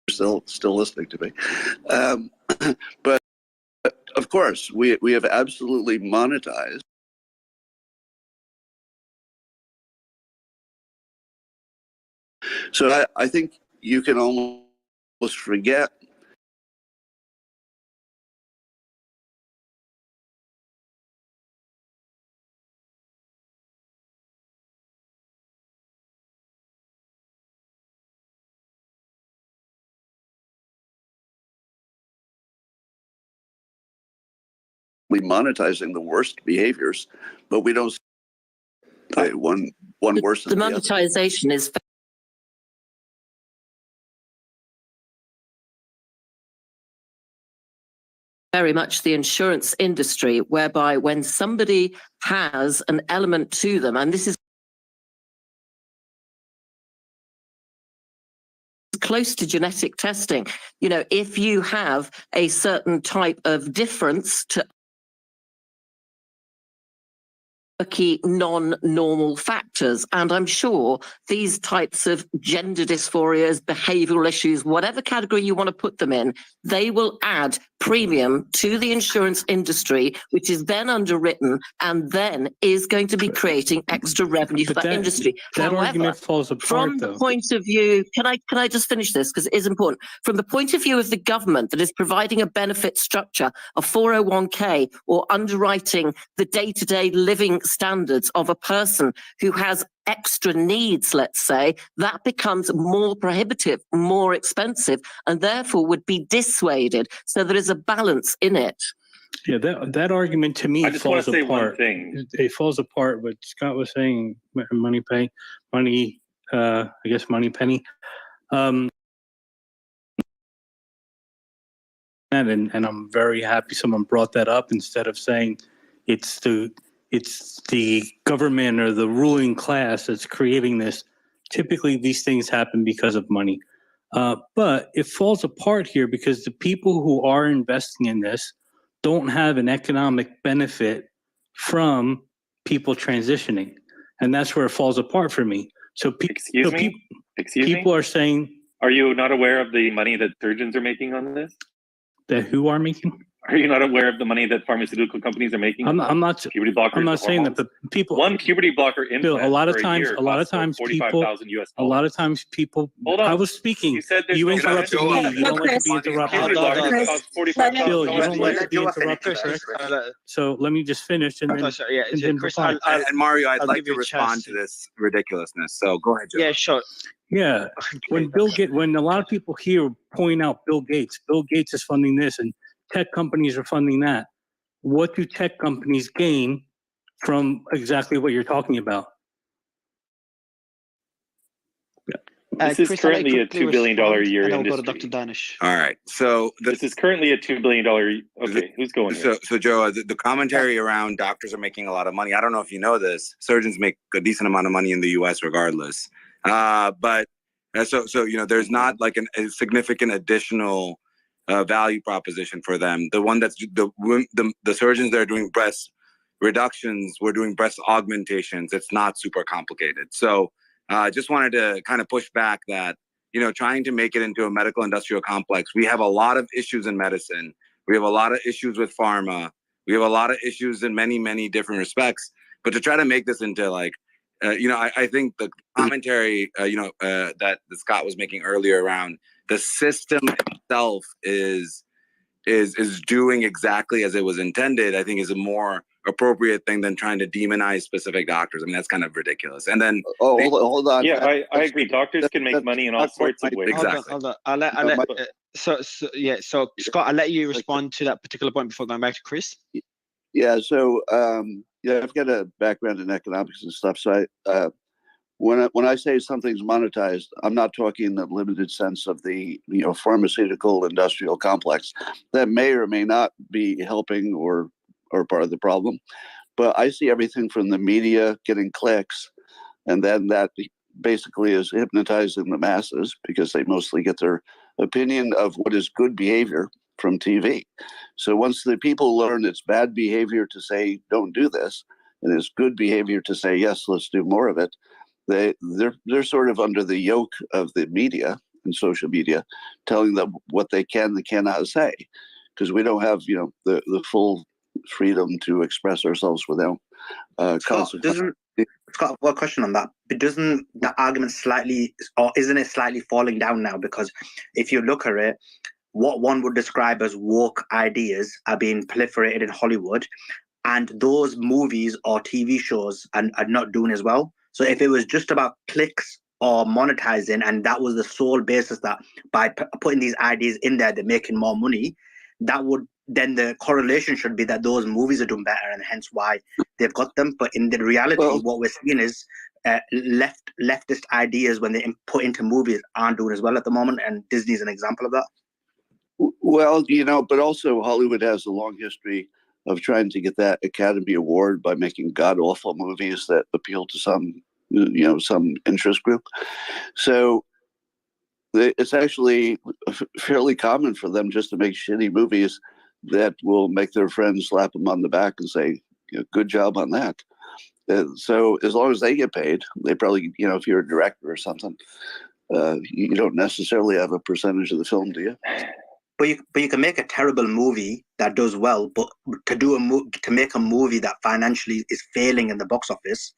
still listening to me. But of course, we have absolutely monetized. So I think you can almost forget monetizing the worst behaviors, but we don't one worse than the the other. monetization is very much the insurance industry, whereby when somebody has an element to them, and this is close to genetic testing, you know, if you have a certain type of difference to key non-normal factors, and I'm sure these types of gender dysphorias, behavioral issues, whatever category you want to put them in, they will add premium to the insurance industry, which is then underwritten and then is going to be creating extra revenue for that industry. That However, argument falls apart, from the point of view, can I just finish this because it is important? From the point of view of the government that is providing a benefit structure, a 401k, or underwriting the day-to-day living standards of a person who has extra needs, let's say, that becomes more prohibitive, more expensive, and therefore would be dissuaded. So there is a balance in it. Yeah, that argument to me falls apart. One thing. It falls apart. What Scott was saying, money penny. And I'm very happy someone brought that up instead of saying it's the government or the ruling class that's creating this. Typically, these things happen because of money. But it falls apart here because the people who are investing in this don't have an economic benefit from people transitioning. And that's where it falls apart for me. So people are saying... Are you not aware of the money that surgeons are making on this? That who are making? Are you not aware of the money that pharmaceutical companies are making? I'm not puberty blockers. I'm not saying that, but people. One puberty blocker implant Bill, a lot of for times, year a lot of costs about times, people, $45,000 a lot of times, people. Hold on. I was speaking. You said there's You no interrupted financial- me. You don't like to be interrupted. Puberty blockers cost $45,000. Bill, you don't like to be Let Joe interrupted, finish. correct? So let me just finish and then. sorry, yeah, and then Chris, reply. And Mario, I'd I'll like give to you a respond chance to this ridiculousness. So go ahead, Joe. Yeah, sure. Yeah, when when a lot of people here point out Bill Gates is funding this and tech companies are funding that. What do tech companies gain from exactly what you're talking about? This is Chris, currently a quickly $2 billion a respond, year and then we'll industry. go to Dr. Danish. All right. So This is currently a $2 billion. Okay, who's going here? So Joe, the commentary around doctors are making a lot of money. I don't know if you know this. Surgeons make a decent amount of money in the U.S. regardless. But there's not like a significant additional value proposition for them. The one that's the surgeons that are doing breast reductions, we're doing breast augmentations. It's not super complicated. So just wanted to kind of push back that, trying to make it into a medical industrial complex. We have a lot of issues in medicine. We have a lot of issues with pharma. We have a lot of issues in many, many different respects. But to try to make this into I think the commentary, that Scott was making earlier around the system itself is doing exactly as it was intended, I think is a more appropriate thing than trying to demonize specific doctors. I mean, that's kind of ridiculous. And then hold on. Yeah, I agree. Doctors can make money in all sorts of ways. Exactly. Hold on. I'll let so Scott, I'll let you respond to that particular point before going back to Chris. Yeah. So I've got a background in economics and stuff. So when I say something's monetized, I'm not talking in the limited sense of the pharmaceutical industrial complex that may or may not be helping or part of the problem. But I see everything from the media getting clicks, and then that basically is hypnotizing the masses because they mostly get their opinion of what is good behavior from TV. So once the people learn it's bad behavior to say don't do this, and it's good behavior to say yes, let's do more of it, they're sort of under the yoke of the media and social media, telling them what they can and cannot say, because we don't have the full freedom to express ourselves without consequences. Scott, one question on that. But doesn't the argument isn't it slightly falling down now? Because if you look at it, what one would describe as woke ideas are being proliferated in Hollywood, and those movies or TV shows are not doing as well. So if it was just about clicks or monetizing, and that was the sole basis that by putting these ideas in there, they're making more money, then the correlation should be that those movies are doing better, and hence why they've got them. But in the reality, what we're seeing is leftist ideas when they put into movies aren't doing as well at the moment, and Disney's an example of that. Well, but also Hollywood has a long history of trying to get that Academy Award by making god-awful movies that appeal to some interest group. So it's actually fairly common for them just to make shitty movies that will make their friends slap them on the back and say, good job on that. So as long as they get paid, they probably, if you're a director or something, you don't necessarily have a percentage of the film, do you? But you can make a terrible movie that does well, but to make a movie that financially is failing in the box office,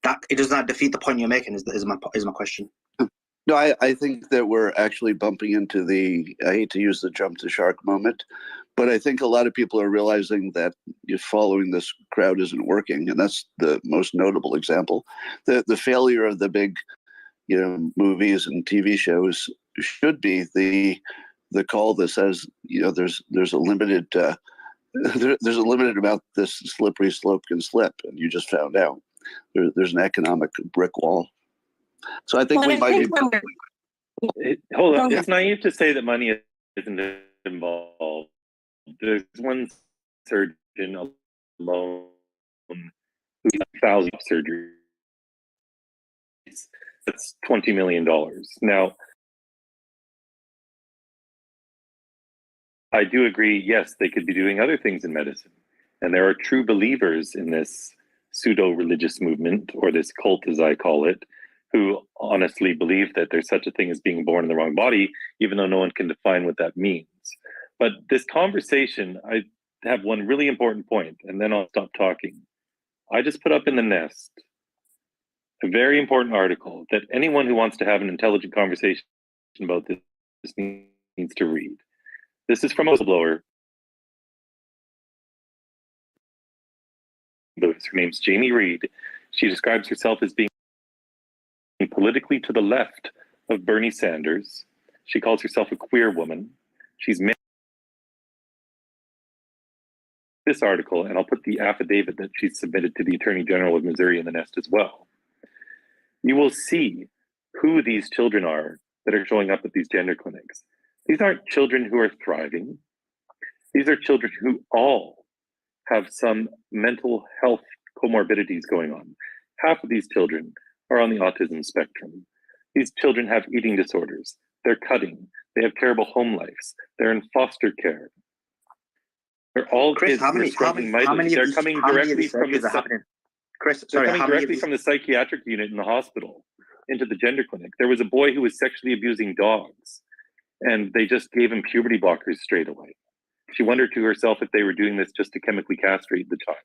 that it does not defeat the point you're making. Is my question. No, I think that we're actually bumping into I hate to use the jump the shark moment, but I think a lot of people are realizing that following this crowd isn't working, and that's the most notable example. The failure of the big, movies and TV shows should be the call that says, there's a limited there's a limited amount this slippery slope can slip, and you just found out there's an economic brick wall. So I think hold on. It's naive to say that money isn't involved. There's one surgeon alone who has 1,000 surgeries. That's $20 million. Now, I do agree, yes, they could be doing other things in medicine. And there are true believers in this pseudo-religious movement, or this cult as I call it, who honestly believe that there's such a thing as being born in the wrong body, even though no one can define what that means. But this conversation, I have one really important point, and then I'll stop talking. I just put up in the Nest a very important article that anyone who wants to have an intelligent conversation about this needs to read. This is from a whistleblower. Her name's Jamie Reed. She describes herself as being politically to the left of Bernie Sanders. She calls herself a queer woman. She's made this article, and I'll put the affidavit that she submitted to the Attorney General of Missouri in the Nest as well. You will see who these children are that are showing up at these gender clinics. These aren't children who are thriving. These are children who all have some mental health comorbidities going on. Half of these children are on the autism spectrum. These children have eating disorders. They're cutting. They have terrible home lives. They're in foster care. They're all Chris, kids who are struggling mightily. They're coming directly from the Chris, they're sorry, coming how many of directly these? from the psychiatric unit in the hospital into the gender clinic. There was a boy who was sexually abusing dogs, and they just gave him puberty blockers straight away. She wondered to herself if they were doing this just to chemically castrate the child,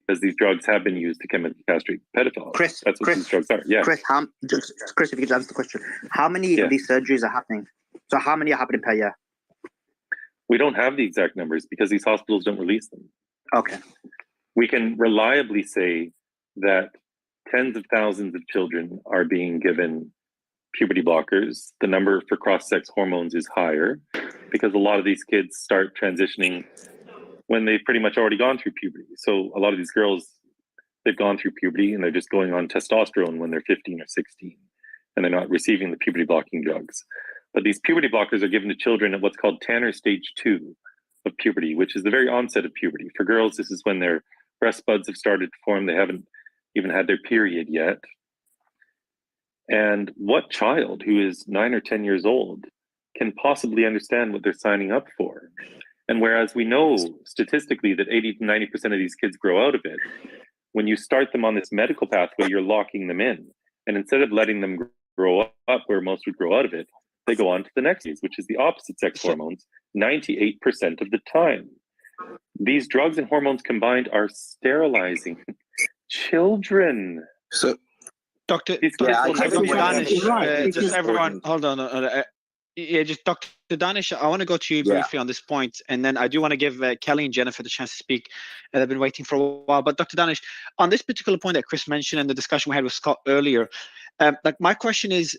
because these drugs have been used to chemically castrate pedophiles. Chris, That's what these drugs are. Yeah. Chris, Chris, if you could answer the question, how many of these surgeries are happening? So how many are happening per year? We don't have the exact numbers because these hospitals don't release them. Okay. We can reliably say that tens of thousands of children are being given puberty blockers. The number for cross-sex hormones is higher because a lot of these kids start transitioning when they've pretty much already gone through puberty. So a lot of these girls, they've gone through puberty and they're just going on testosterone when they're 15 or 16, and they're not receiving the puberty blocking drugs. But these puberty blockers are given to children at what's called Tanner stage 2 of puberty, which is the very onset of puberty. For girls, this is when their breast buds have started to form. They haven't even had their period yet. And what child who is 9 or 10 years old can possibly understand what they're signing up for? And whereas we know statistically that 80 to 90% of these kids grow out of it, when you start them on this medical pathway, you're locking them in. And instead of letting them grow up where most would grow out of it, they go on to the next phase, which is the opposite sex hormones, 98% of the time. These drugs and hormones combined are sterilizing children. So, Doctor, just everyone, hold on. Just Dr. Danish, I want to go to you briefly on this point, and then I do want to give Kelly and Jennifer the chance to speak. They've been waiting for a while. But Dr. Danish, on this particular point that Chris mentioned and the discussion we had with Scott earlier, like my question is,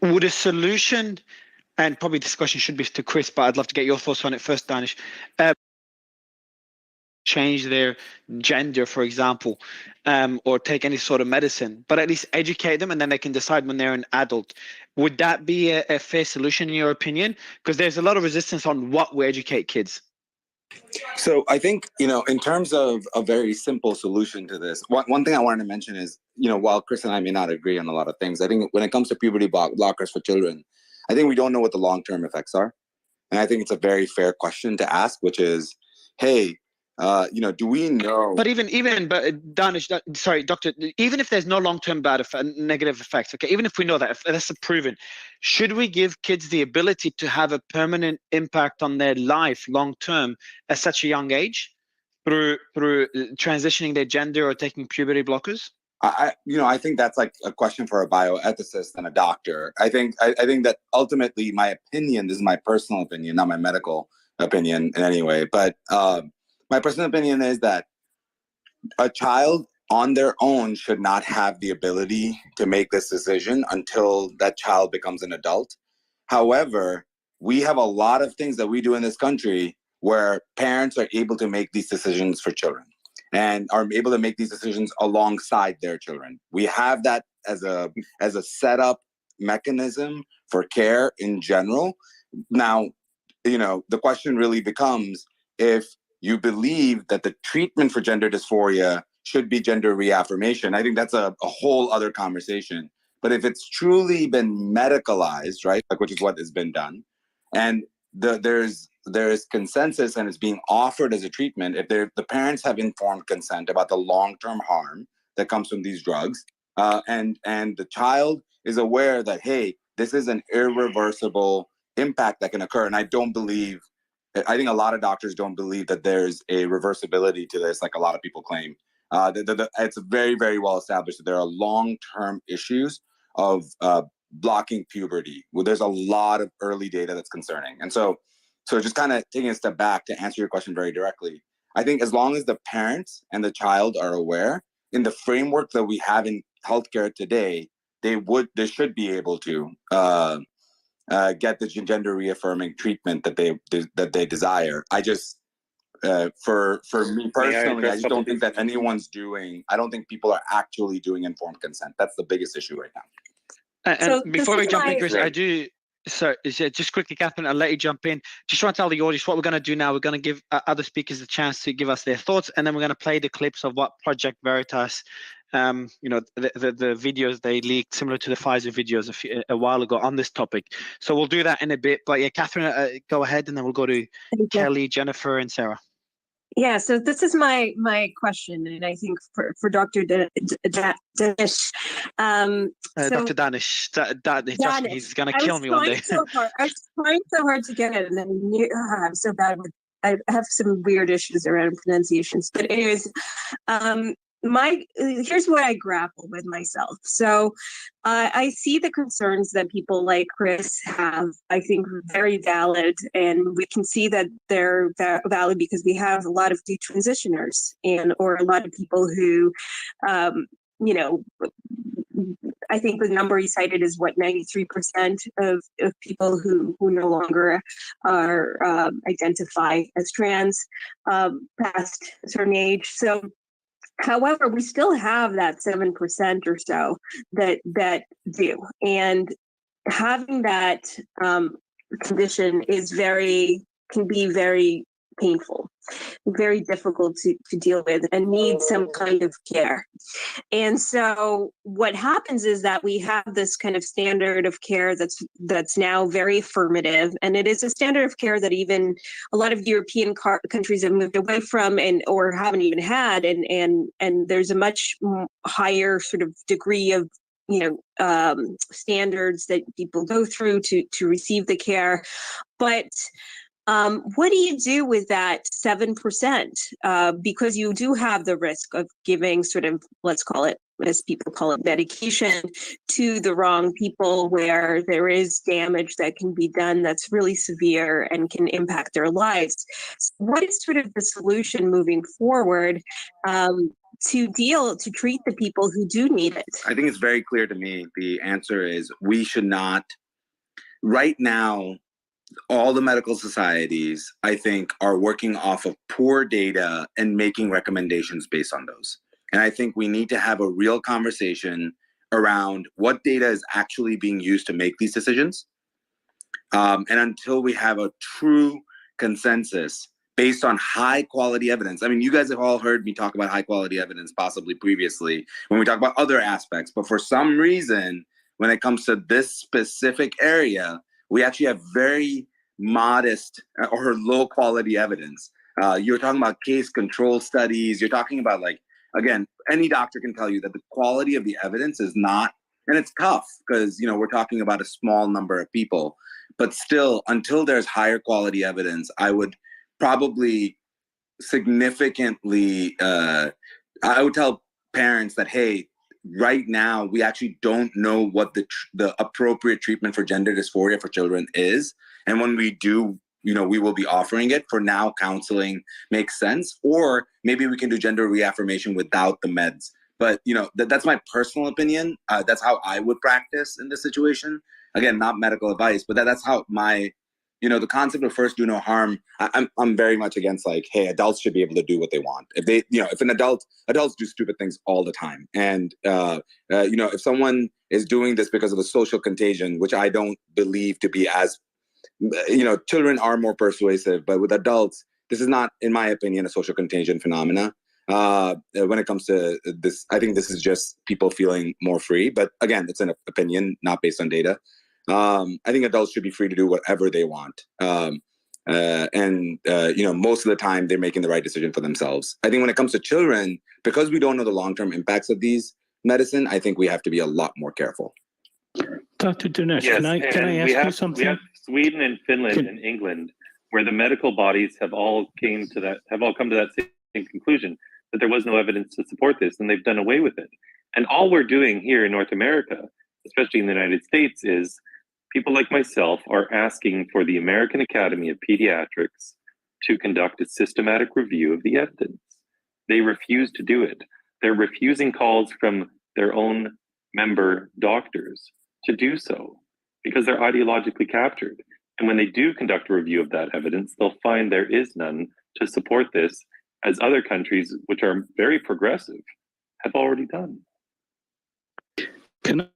would a solution, and probably discussion should be to Chris, but I'd love to get your thoughts on it first, Danish, change their gender, for example, or take any sort of medicine, but at least educate them and then they can decide when they're an adult. Would that be a fair solution in your opinion? Because there's a lot of resistance on what we educate kids. So I think, in terms of a very simple solution to this, one thing I wanted to mention is, while Chris and I may not agree on a lot of things, I think when it comes to puberty blockers for children, I think we don't know what the long-term effects are. And I think it's a very fair question to ask, which is, hey, do we know? But but Danish, sorry, Doctor, even if there's no long-term negative effects, okay, even if we know that, if that's proven, should we give kids the ability to have a permanent impact on their life long-term at such a young age through transitioning their gender or taking puberty blockers? I think that's like a question for a bioethicist and a doctor. I think that ultimately my opinion, this is my personal opinion, not my medical opinion in any way, but my personal opinion is that a child on their own should not have the ability to make this decision until that child becomes an adult. However, we have a lot of things that we do in this country where parents are able to make these decisions for children and are able to make these decisions alongside their children. We have that as a setup mechanism for care in general. Now, the question really becomes, if you believe that the treatment for gender dysphoria should be gender reaffirmation, I think that's a whole other conversation. But if it's truly been medicalized, right, which is what has been done, and there's there is consensus and it's being offered as a treatment, if the parents have informed consent about the long-term harm that comes from these drugs, and the child is aware that, hey, this is an irreversible impact that can occur. And I think a lot of doctors don't believe that there's a reversibility to this, like a lot of people claim. It's very, very well established that there are long-term issues of blocking puberty. Well, there's a lot of early data that's concerning. And so just kind of taking a step back to answer your question very directly, I think as long as the parents and the child are aware, in the framework that we have in healthcare today, they should be able to get the gender reaffirming treatment that they desire. I just, for me personally, I just don't think that I don't think people are actually doing informed consent. That's the biggest issue right now. And before we jump in, Chris, I do. So just quickly, Catherine, I'll let you jump in. Just trying to tell the audience what we're going to do now. We're going to give other speakers a chance to give us their thoughts, and then we're going to play the clips of what Project Veritas, the videos they leaked, similar to the Pfizer videos a while ago on this topic. So we'll do that in a bit. But yeah, Catherine, go ahead, and then we'll go to Kelly, Jennifer, and Sarah. Yeah, so this is my question, and I think for Dr. Danish. Dr. Danish, trust me, he's going to kill me one day. I was trying so hard to get it, and then I'm so bad with. I have some weird issues around pronunciations, but anyways, here's what I grapple with myself. So I see the concerns that people like Chris have, I think very valid, and we can see that they're valid because we have a lot of detransitioners or a lot of people who, I think the number he cited is 93% of people who no longer are identify as trans past a certain age. So however, we still have that 7% or so that do, and having that condition can be very painful, very difficult to deal with, and need some kind of care. And so what happens is that we have this kind of standard of care that's now very affirmative, and it is a standard of care that even a lot of European countries have moved away from or haven't even had, and there's a much higher sort of degree of standards that people go through to receive the care. But what do you do with that 7%? Because you do have the risk of giving sort of, let's call it, as people call it, medication to the wrong people, where there is damage that can be done that's really severe and can impact their lives. So what is sort of the solution moving forward to treat the people who do need it? I think it's very clear to me. The answer is we should not, right now, all the medical societies, I think, are working off of poor data and making recommendations based on those. And I think we need to have a real conversation around what data is actually being used to make these decisions. And until we have a true consensus based on high quality evidence. I mean, you guys have all heard me talk about high quality evidence possibly previously when we talk about other aspects, but for some reason, when it comes to this specific area, we actually have very modest or low quality evidence. You're talking about case control studies. You're talking about, like, again, any doctor can tell you that the quality of the evidence is not, and it's tough because, we're talking about a small number of people, but still, until there's higher quality evidence, I would probably significantly, I would tell parents that, hey, right now, we actually don't know what the appropriate treatment for gender dysphoria for children is. And when we do, we will be offering it. For now, counseling makes sense. Or maybe we can do gender reaffirmation without the meds. But, that's my personal opinion. That's how I would practice in this situation. Again, not medical advice, but that's how the concept of first do no harm. I'm very much against, like, hey, adults should be able to do what they want. If they, if an adults do stupid things all the time. And, if someone is doing this because of a social contagion, which I don't believe to be as, children are more persuasive, but with adults, this is not, in my opinion, a social contagion phenomena. When it comes to this, I think this is just people feeling more free. But again, it's an opinion, not based on data. I think adults should be free to do whatever they want. Most of the time they're making the right decision for themselves. I think when it comes to children, because we don't know the long-term impacts of these medicine, I think we have to be a lot more careful. Dr. Dinesh, Yes, can I ask you something? We have Sweden and Finland and England, where the medical bodies have all come to that same conclusion, that there was no evidence to support this, and they've done away with it. And all we're doing here in North America, especially in the United States, is people like myself are asking for the American Academy of Pediatrics to conduct a systematic review of the evidence. They refuse to do it. They're refusing calls from their own member doctors to do so because they're ideologically captured. And when they do conduct a review of that evidence, they'll find there is none to support this, as other countries, which are very progressive, have already done. Can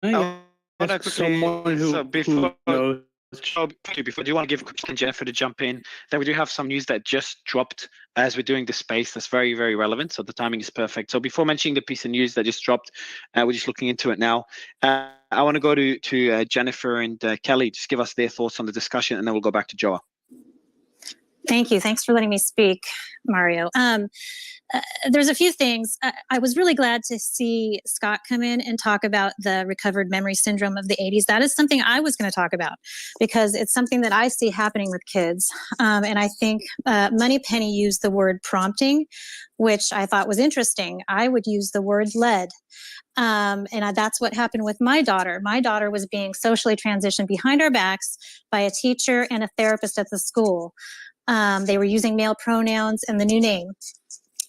I ask someone who knows? Before, do you want to give Chris and Jennifer to jump in? Then we do have some news that just dropped as we're doing this space that's very, very relevant. So the timing is perfect. So before mentioning the piece of news that just dropped, we're just looking into it now. I want to go to Jennifer and Kelly. Just give us their thoughts on the discussion, and then we'll go back to Joa. Thank you. Thanks for letting me speak, Mario. There's a few things. I was really glad to see Scott come in and talk about the recovered memory syndrome of the 80s. That is something I was going to talk about because it's something that I see happening with kids. And I think Moneypenny used the word prompting, which I thought was interesting. I would use the word led. That's what happened with my daughter. My daughter was being socially transitioned behind our backs by a teacher and a therapist at the school. They were using male pronouns and the new name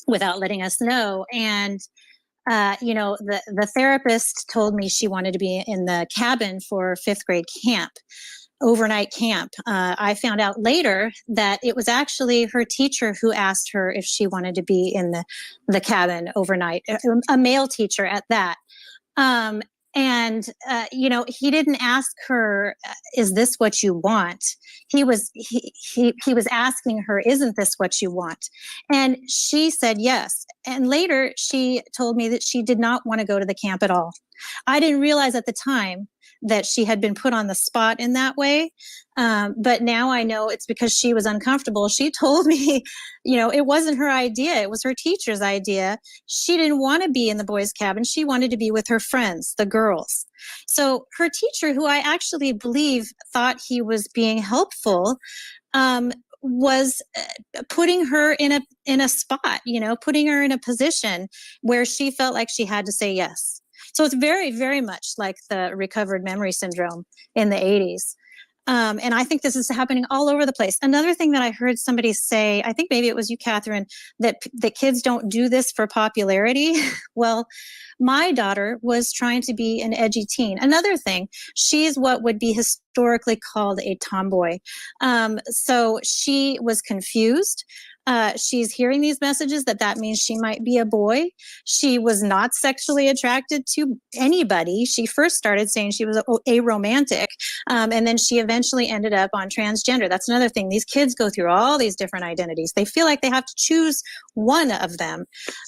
without letting us know. And, the therapist told me she wanted to be in the cabin for 5th grade camp, overnight camp. I found out later that it was actually her teacher who asked her if she wanted to be in the cabin overnight, a male teacher at that. He didn't ask her, is this what you want? He was asking her, isn't this what you want? And she said yes. And later she told me that she did not want to go to the camp at all. I didn't realize at the time that she had been put on the spot in that way. But now I know it's because she was uncomfortable. She told me, it wasn't her idea. It was her teacher's idea. She didn't want to be in the boys' cabin. She wanted to be with her friends, the girls. So her teacher, who I actually believe thought he was being helpful, was putting her in a spot, putting her in a position where she felt like she had to say yes. So it's very, very much like the recovered memory syndrome in the 80s. And I think this is happening all over the place. Another thing that I heard somebody say, I think maybe it was you, Catherine, that the kids don't do this for popularity. Well, my daughter was trying to be an edgy teen. Another thing, she's what would be historically called a tomboy. So she was confused. She's hearing these messages that means she might be a boy. She was not sexually attracted to anybody. She first started saying she was aromantic, and then she eventually ended up on transgender. That's another thing. These kids go through all these different identities. They feel like they have to choose one of them.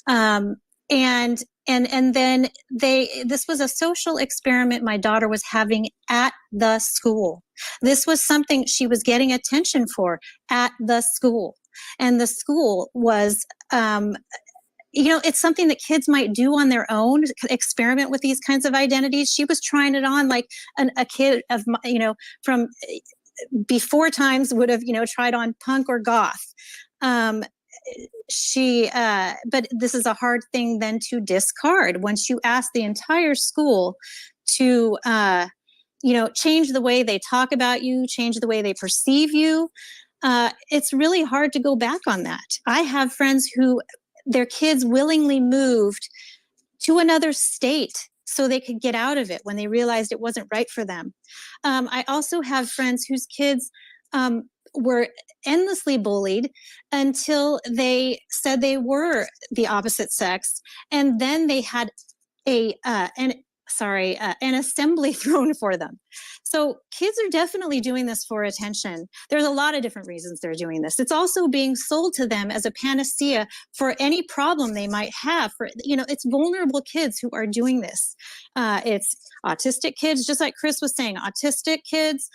And then this was a social experiment my daughter was having at the school. This was something she was getting attention for at the school. And the school was, it's something that kids might do on their own, experiment with these kinds of identities. She was trying it on like a kid of, from before times would have, tried on punk or goth. But this is a hard thing then to discard once you ask the entire school to, change the way they talk about you, change the way they perceive you. It's really hard to go back on that. I have friends who their kids willingly moved to another state so they could get out of it when they realized it wasn't right for them. I also have friends whose kids were endlessly bullied until they said they were the opposite sex. And then they had an assembly thrown for them. So kids are definitely doing this for attention. There's a lot of different reasons they're doing this. It's also being sold to them as a panacea for any problem they might have. It's vulnerable kids who are doing this. It's autistic kids, just like Chris was saying, autistic kids,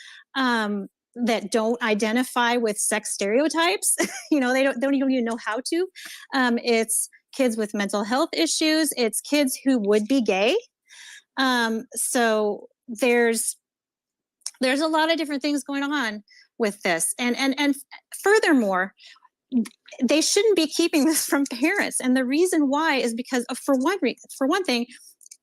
that don't identify with sex stereotypes. You know, they don't even know how to. It's kids with mental health issues. It's kids who would be gay. So there's a lot of different things going on with this. And furthermore, they shouldn't be keeping this from parents. And the reason why is because for one thing,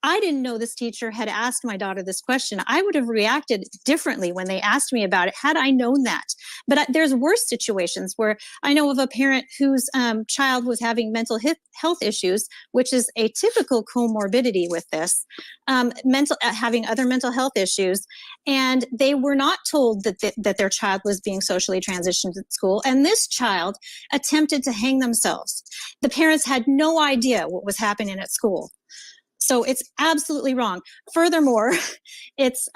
I didn't know this teacher had asked my daughter this question. I would have reacted differently when they asked me about it had I known that. But there's worse situations where I know of a parent whose child was having mental health issues, which is a typical comorbidity with this, having other mental health issues, and they were not told that their child was being socially transitioned at school. And this child attempted to hang themselves. The parents had no idea what was happening at school. So it's absolutely wrong. Furthermore, it's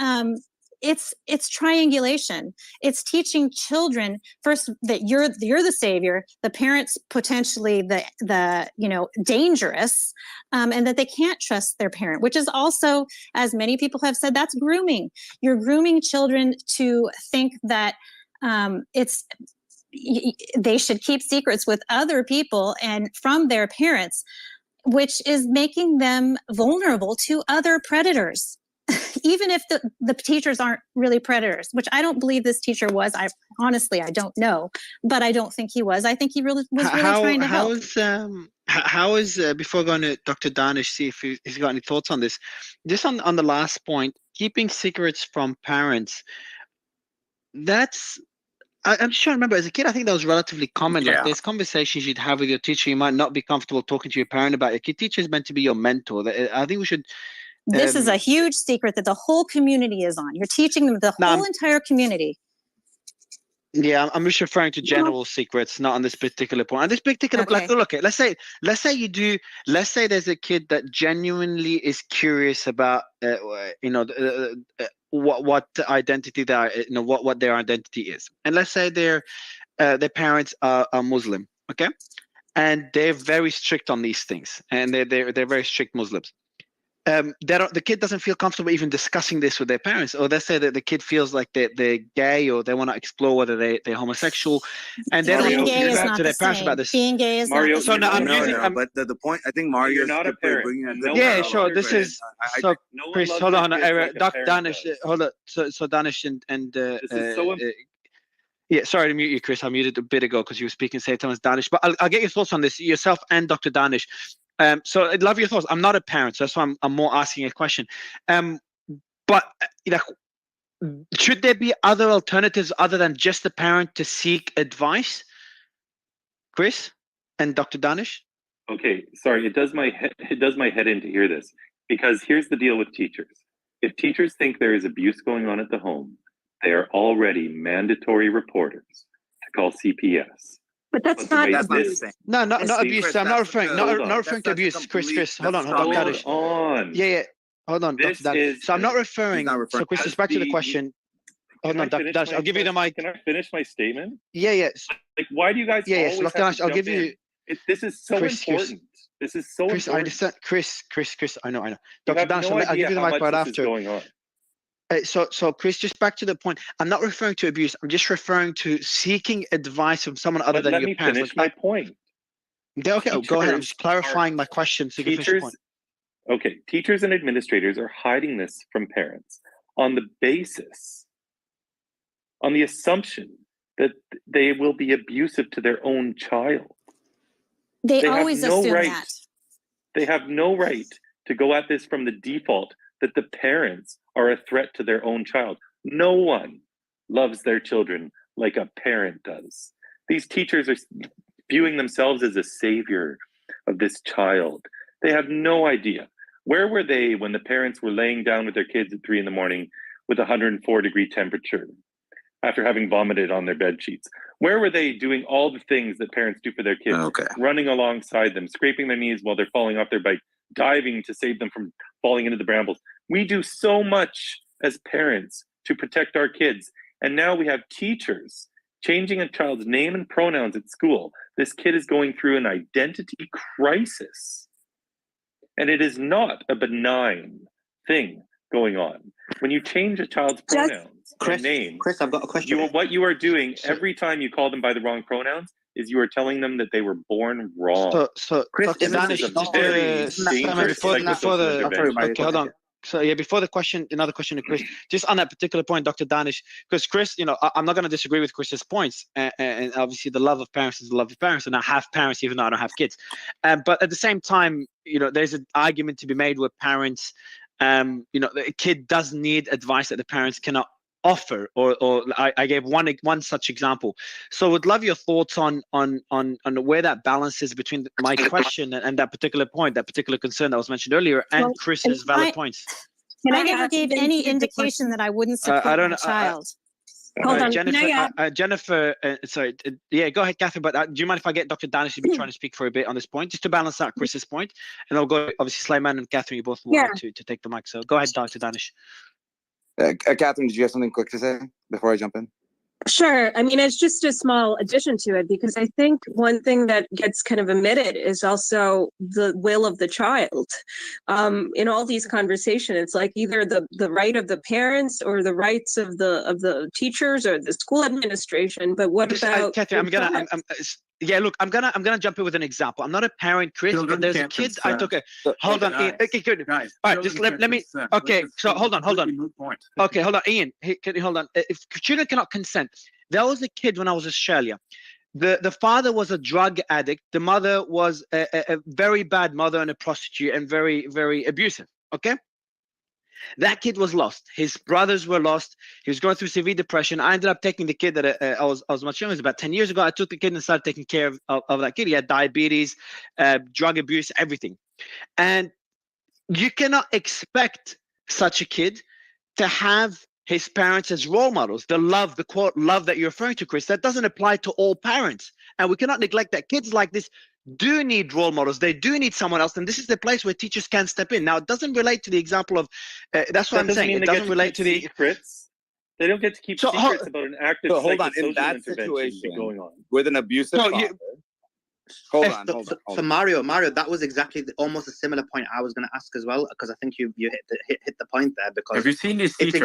triangulation. It's teaching children first that you're the savior, the parents potentially the dangerous, and that they can't trust their parent, which is also, as many people have said, that's grooming. You're grooming children to think that they should keep secrets with other people and from their parents, which is making them vulnerable to other predators, even if the teachers aren't really predators, which I don't believe this teacher was. I don't know, but I don't think he was. I think he was really trying to help. How is before going to Dr. Danish, see if he's got any thoughts on this, just on the last point, keeping secrets from parents, I'm just trying to remember, as a kid, I think that was relatively common. Like, there's conversations you'd have with your teacher. You might not be comfortable talking to your parent about it. Your teacher is meant to be your mentor. I think we should. This is a huge secret that the whole community is on. You're teaching them, the whole entire community. Yeah, I'm just referring to general secrets, not on this particular point. On this particular, Okay. like, look, let's say there's a kid that genuinely is curious about, what identity they are, what their identity is, and let's say their parents are Muslim, okay, and they're very strict on these things, and they're very strict Muslims. The kid doesn't feel comfortable even discussing this with their parents, or let's say that the kid feels like they're gay, or they want to explore whether they're homosexual, and they don't Being talk gay is to not their the parents same. about this. Being gay is Mario, not the same. So now But the point, I think Mario, You're not a parent. bringing a good Yeah, point. sure. This is so. No one Chris, loves hold their on, kids like a Dr. parent Danish, does. hold on. So Danish and This is so yeah, sorry to mute you, Chris. I muted a bit ago because you were speaking same time as Danish. But I'll get your thoughts on this, yourself and Dr. Danish. So I'd love your thoughts. I'm not a parent, so that's why I'm more asking a question. But should there be other alternatives other than just the parent to seek advice? Chris and Dr. Danish? Okay, sorry. It does my head in to hear this, because here's the deal with teachers. If teachers think there is abuse going on at the home, they are already mandatory reporters to call CPS. But that's the not way That's not the this- same. No, not See, abuse. Chris, I'm not that's referring the- not Hold on. referring to That's abuse. Chris, complete- hold on, that's Dr. complete- Danish. on. Yeah. Hold on, This Dr. Danish. is- So I'm not referring. not referring- So Chris, Has just back to the the- question. Hold Can on, I Dr. finish Danish. my I'll give you the mic. Can I finish my statement? Yeah. Like, why do you guys Yeah, always so have Dr. Danish, to I'll jump give you. in? This is so Chris, important. This is so Chris, I important. understand. Chris, I know. You Dr. have Danish, no I'll give you the idea mic how right much this is after. going on. So Chris, just back to the point. I'm not referring to abuse. I'm just referring to seeking advice from someone other But than let your me parents. finish my point. Yeah, okay, go ahead. I'm just Teachers clarifying my question so you can finish your Teachers, point. okay, teachers and administrators are hiding this from parents on the basis, on the assumption that they will be abusive to their own child. They have always no assume right. that. They have no right to go at this from the default that the parents are a threat to their own child. No one loves their children like a parent does. These teachers are viewing themselves as a savior of this child. They have no idea. Where were they when the parents were laying down with their kids at 3 a.m. with 104-degree temperature after having vomited on their bed sheets? Where were they doing all the things that parents do for their kids? Okay. Running alongside them, scraping their knees while they're falling off their bike, diving to save them from falling into the brambles. We do so much as parents to protect our kids. And now we have teachers changing a child's name and pronouns at school. This kid is going through an identity crisis. And it is not a benign thing going on. When you change a child's pronouns, and name. Chris, I've got a question. What you are doing every time you call them by the wrong pronouns is you are telling them that they were born wrong. So Chris, Dr. Danish, This is a very dangerous before the intervention. okay, hold on. So yeah, before the question, another question to Chris, just on that particular point, Dr. Danish, because Chris, you know, I'm not going to disagree with Chris's points, and obviously the love of parents is the love of parents, and I have parents even though I don't have kids, but at the same time, you know, there's an argument to be made where parents, you know, the kid does need advice that the parents cannot offer, or I gave one such example. So would love your thoughts on where that balance is between my question and that particular point, that particular concern that was mentioned earlier, and Chris's valid points. I never gave any indication that I wouldn't support my child. Hold on, Jennifer, sorry, yeah, go ahead, Catherine, but do you mind if I get Dr. Danish to be trying to speak for a bit on this point, just to balance out Chris's point, and I'll go, obviously, Sulaiman and Catherine, you both wanted to take the mic, so go ahead, Dr. Danish. Catherine, did you have something quick to say before I jump in? Sure. I mean, it's just a small addition to it, because I think one thing that gets kind of omitted is also the will of the child. In all these conversations, it's like either the right of the parents or the rights of the teachers or the school administration. But what about Catherine? I'm gonna jump in with an example. I'm not a parent, Chris, but there's a kid I took a. Hold on, Ian. Okay, good. All right, just let me. Okay, so hold on. Okay, hold on, Ian. Hold on. If children cannot consent, there was a kid when I was in Australia. The father was a drug addict. The mother was a very bad mother and a prostitute and very, very abusive. Okay. That kid was lost. His brothers were lost. He was going through severe depression. I ended up taking the kid that I was much younger. It was about 10 years ago. I took the kid and started taking care of that kid. He had diabetes, drug abuse, everything. And you cannot expect such a kid to have his parents as role models. The quote love that you're referring to, Chris, that doesn't apply to all parents. And we cannot neglect that kids like this do need role models. They do need someone else, and this is the place where teachers can step in. Now, it doesn't relate to the example of. That's what I'm saying. It doesn't relate to the secrets. They don't get to keep secrets about an active psychosocial intervention going on with an abusive father. Hold on. So Mario, that was exactly almost a similar point I was going to ask as well, because I think you hit the point there. Because have you seen these teachers?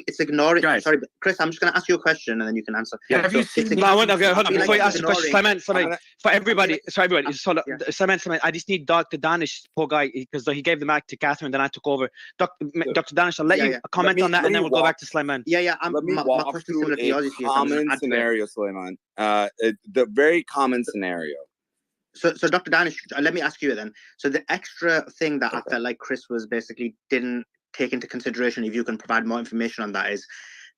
It's ignoring. Guys. Sorry, but Chris, I'm just going to ask you a question and then you can answer. Yeah, have you seen? No, hold on. Before you ask the question, Simon, for everybody, Simon, I just need Dr. Danish, poor guy, because he gave the mic to Catherine, then I took over. Dr. Danish, I'll let you comment on that, and then we'll go back to Sulaiman. Let me walk through a common scenario, Sulaiman. The very common scenario. So Dr. Danish, let me ask you then. So the extra thing that I felt like Chris was basically didn't take into consideration, if you can provide more information on that, is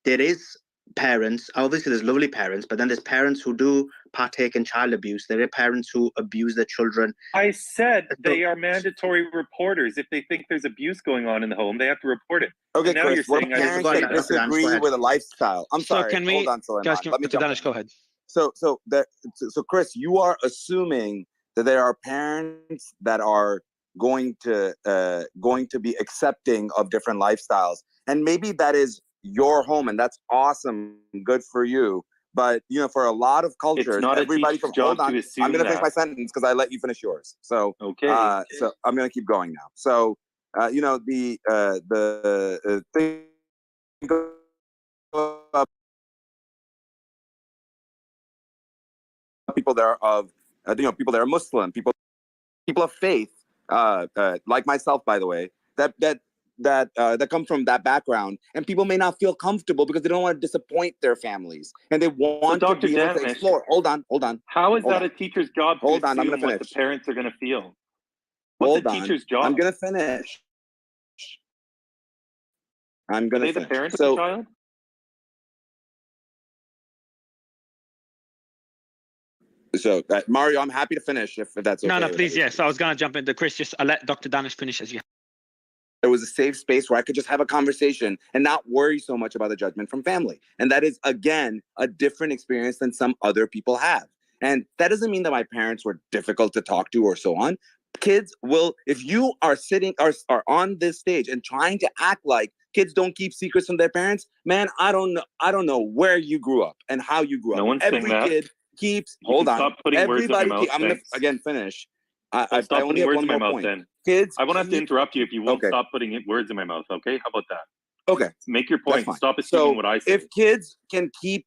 there is parents, obviously there's lovely parents, but then there's parents who do partake in child abuse. There are parents who abuse their children. I said they are mandatory reporters. If they think there's abuse going on in the home, they have to report it. Okay, now Chris, what parents that disagree with a lifestyle? I'm sorry, hold on, Sulaiman. Guys, Dr. Danish, go ahead. So Chris, you are assuming that there are parents that are going to be accepting of different lifestyles, and maybe that is your home, and that's awesome, good for you. But for a lot of cultures, everybody from hold on, I'm going to finish my sentence because I let you finish yours. So okay, so I'm going to keep going now. So the thing people that are of people that are Muslim, people of faith, like myself, by the way, that come from that background, and people may not feel comfortable because they don't want to disappoint their families, and they want to be able to explore. Hold on. How is that a teacher's job? Hold on, I'm going to finish. What the parents are going to feel. What's a teacher's job? I'm going to finish. The parents of the child. So, Mario, I'm happy to finish if that's okay. No, please, yes. So I was going to jump into Chris. Just I'll let Dr. Danish finish as you. There was a safe space where I could just have a conversation and not worry so much about the judgment from family. And that is, again, a different experience than some other people have. And that doesn't mean that my parents were difficult to talk to or so on. Kids will, if you are sitting or are on this stage and trying to act like kids don't keep secrets from their parents, man, I don't know where you grew up and how you grew up. No one's saying that. Kid keeps hold on. Stop putting everybody words in my mouth. I'm gonna again finish. I stop only putting have words one in my more mouth point. then. Kids, I won't have to interrupt you if you won't stop putting words in my mouth. Okay, how about that? Okay, Make your that's point. fine. Stop assuming So what I say. if kids can keep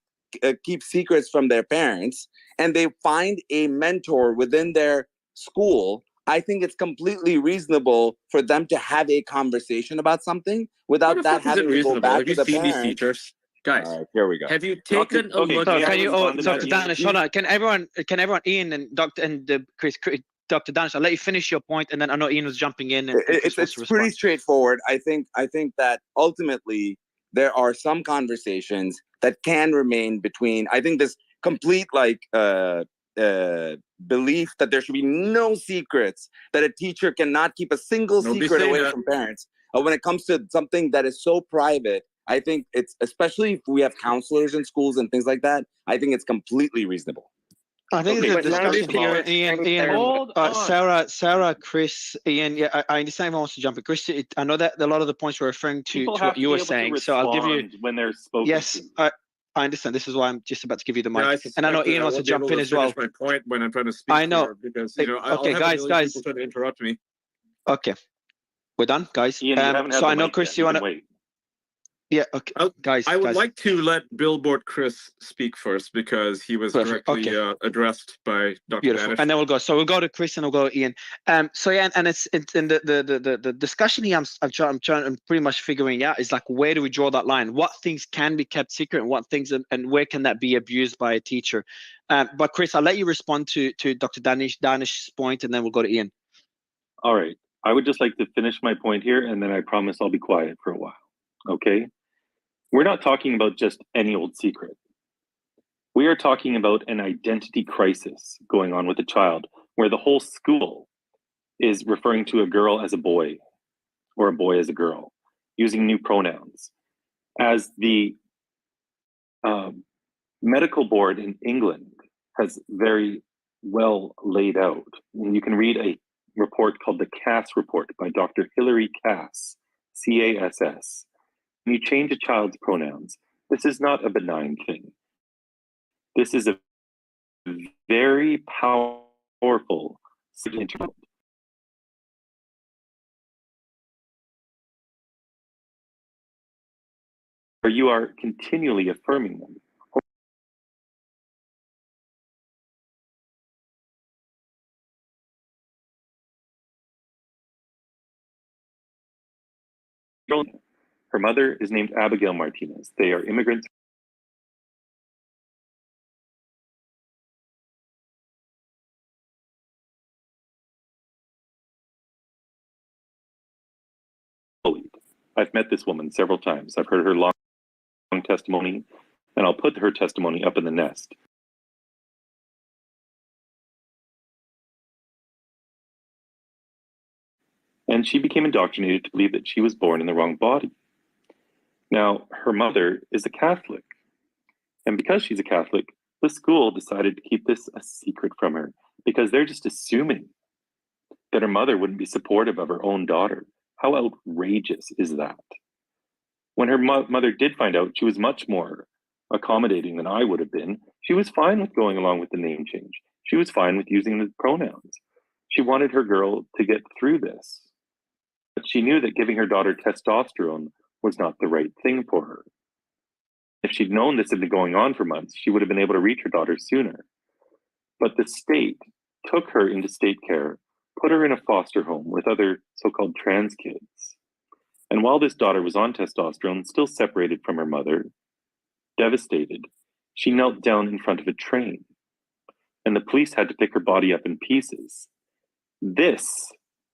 secrets from their parents and they find a mentor within their school, I think it's completely reasonable for them to have a conversation about something without that having to go back Have to you the seen these parents. teachers? Guys, All right, here we go. have you Dr. taken a okay, look So can can I you, respond to that, Dr. Ian? Danish, hold on. Can everyone, Ian and Chris, Dr. Danish, I'll let you finish your point, and then I know Ian was jumping in, and Chris wants to It's pretty respond. straightforward. I think that ultimately there are some conversations that can remain between. I think this complete belief that there should be no secrets, that a teacher cannot keep a single Nobody secret say away that. from parents. When it comes to something that is so private, I think it's, especially if we have counselors in schools and things like that, I think it's completely reasonable. I think Okay, there's a so first discussion of all, here, Ian, Hold on. Sarah, Chris, Ian. Yeah, I understand everyone wants to jump in. Chris, I know that a lot of the points were referring to people what have to you be were able to saying, so I'll give you. respond when they're spoken Yes, to. I understand. This is why I'm just about to give you the mic, Yeah, I and I know suspect that Ian I wants to won't be jump able in to as well. finish my point when I'm trying to speak I know. here because I'll Okay, have a million guys. people trying to interrupt me. Okay, we're done, guys. Ian, you haven't had So the I know mic Chris, yet. you You wanna? can wait. Yeah. Okay, I would guys. like to let Billboard Chris speak first because he was Perfect. directly Okay. Addressed by Dr. Beautiful. Danish. And then we'll go. So we'll go to Chris and we'll go to Ian. So yeah, and it's in the discussion here. I'm pretty much figuring out is like, where do we draw that line? What things can be kept secret and what things and where can that be abused by a teacher? But Chris, I'll let you respond to Dr. Danish's point, and then we'll go to Ian. All right. I would just like to finish my point here, and then I promise I'll be quiet for a while. Okay? We're not talking about just any old secret. We are talking about an identity crisis going on with a child where the whole school is referring to a girl as a boy or a boy as a girl, using new pronouns. As the medical board in England has very well laid out, and you can read a report called the Cass Report by Dr. Hilary Cass, CASS. When you change a child's pronouns, this is not a benign thing. This is a very powerful signal. Where you are continually affirming them. Her mother is named Abigail Martinez. They are immigrants. I've met this woman several times. I've heard her long testimony, and I'll put her testimony up in the nest. And she became indoctrinated to believe that she was born in the wrong body. Now, her mother is a Catholic. And because she's a Catholic, the school decided to keep this a secret from her because they're just assuming that her mother wouldn't be supportive of her own daughter. How outrageous is that? When her mother did find out, she was much more accommodating than I would have been. She was fine with going along with the name change. She was fine with using the pronouns. She wanted her girl to get through this. But she knew that giving her daughter testosterone was not the right thing for her. If she'd known this had been going on for months, she would have been able to reach her daughter sooner. But the state took her into state care, put her in a foster home with other so-called trans kids. And while this daughter was on testosterone, still separated from her mother, devastated, she knelt down in front of a train. And the police had to pick her body up in pieces. This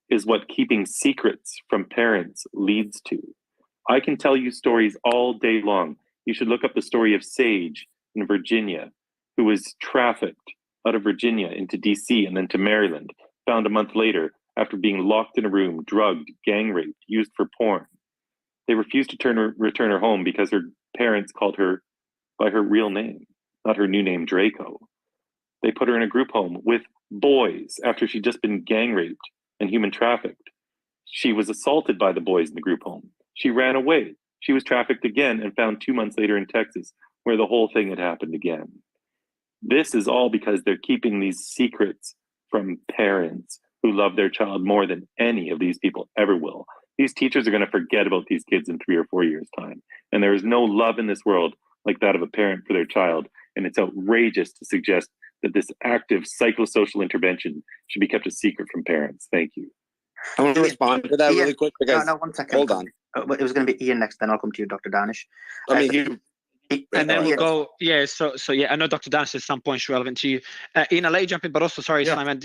is what keeping secrets from parents leads to. I can tell you stories all day long. You should look up the story of Sage in Virginia, who was trafficked out of Virginia into DC and then to Maryland, found a month later after being locked in a room, drugged, gang raped, used for porn. They refused to return her home because her parents called her by her real name, not her new name, Draco. They put her in a group home with boys after she'd just been gang raped and human trafficked. She was assaulted by the boys in the group home. She ran away. She was trafficked again and found 2 months later in Texas, where the whole thing had happened again. This is all because they're keeping these secrets from parents who love their child more than any of these people ever will. these teachers are going to forget about these kids in 3 or 4 years' time. And there is no love in this world like that of a parent for their child. And it's outrageous to suggest that this active psychosocial intervention should be kept a secret from parents. Thank you. I want to respond to that really quick because no, 1 second. hold on. It was going to be Ian next, then I'll come to you, Dr. Danish. I mean, and then we'll go. Yeah. So yeah, I know Dr. Danish at some point is relevant to you. Ian, I'll let you jump in, but also sorry, Simon.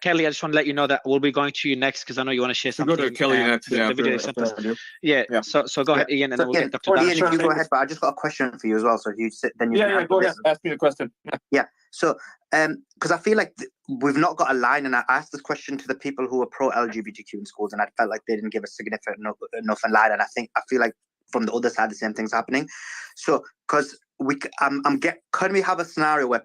Kelly, I just want to let you know that we'll be going to you next because I know you want to share something. Go to Kelly next. The video they sent us. Yeah. So go ahead, Ian, and then we'll get Dr. Ian, Danish. if you go ahead, but I just got a question for you as well. So if you sit, then you can go ahead. Ask me a question. Yeah. So because I feel like we've not got a line, and I asked this question to the people who are pro LGBTQ in schools, and I felt like they didn't give a significant enough line, and I feel like from the other side the same thing's happening. So because can we have a scenario where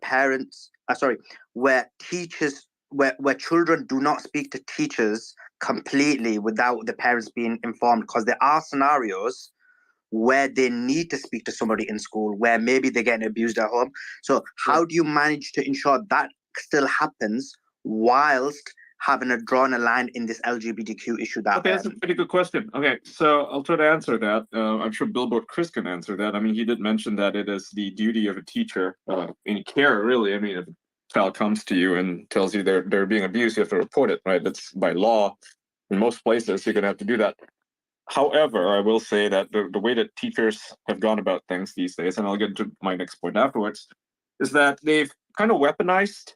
where teachers, where children do not speak to teachers completely without the parents being informed? Because there are scenarios where they need to speak to somebody in school, where maybe they're getting abused at home. So how do you manage to ensure that still happens whilst having drawn a line in this LGBTQ issue? Okay, that's a pretty good question. Okay, so I'll try to answer that. I'm sure Billboard Chris can answer that. I mean, he did mention that it is the duty of a teacher in care, really. I mean, if a child comes to you and tells you they're being abused, you have to report it, right? That's by law. In most places, you're going to have to do that. However, I will say that the way that teachers have gone about things these days, and I'll get to my next point afterwards, is that they've kind of weaponized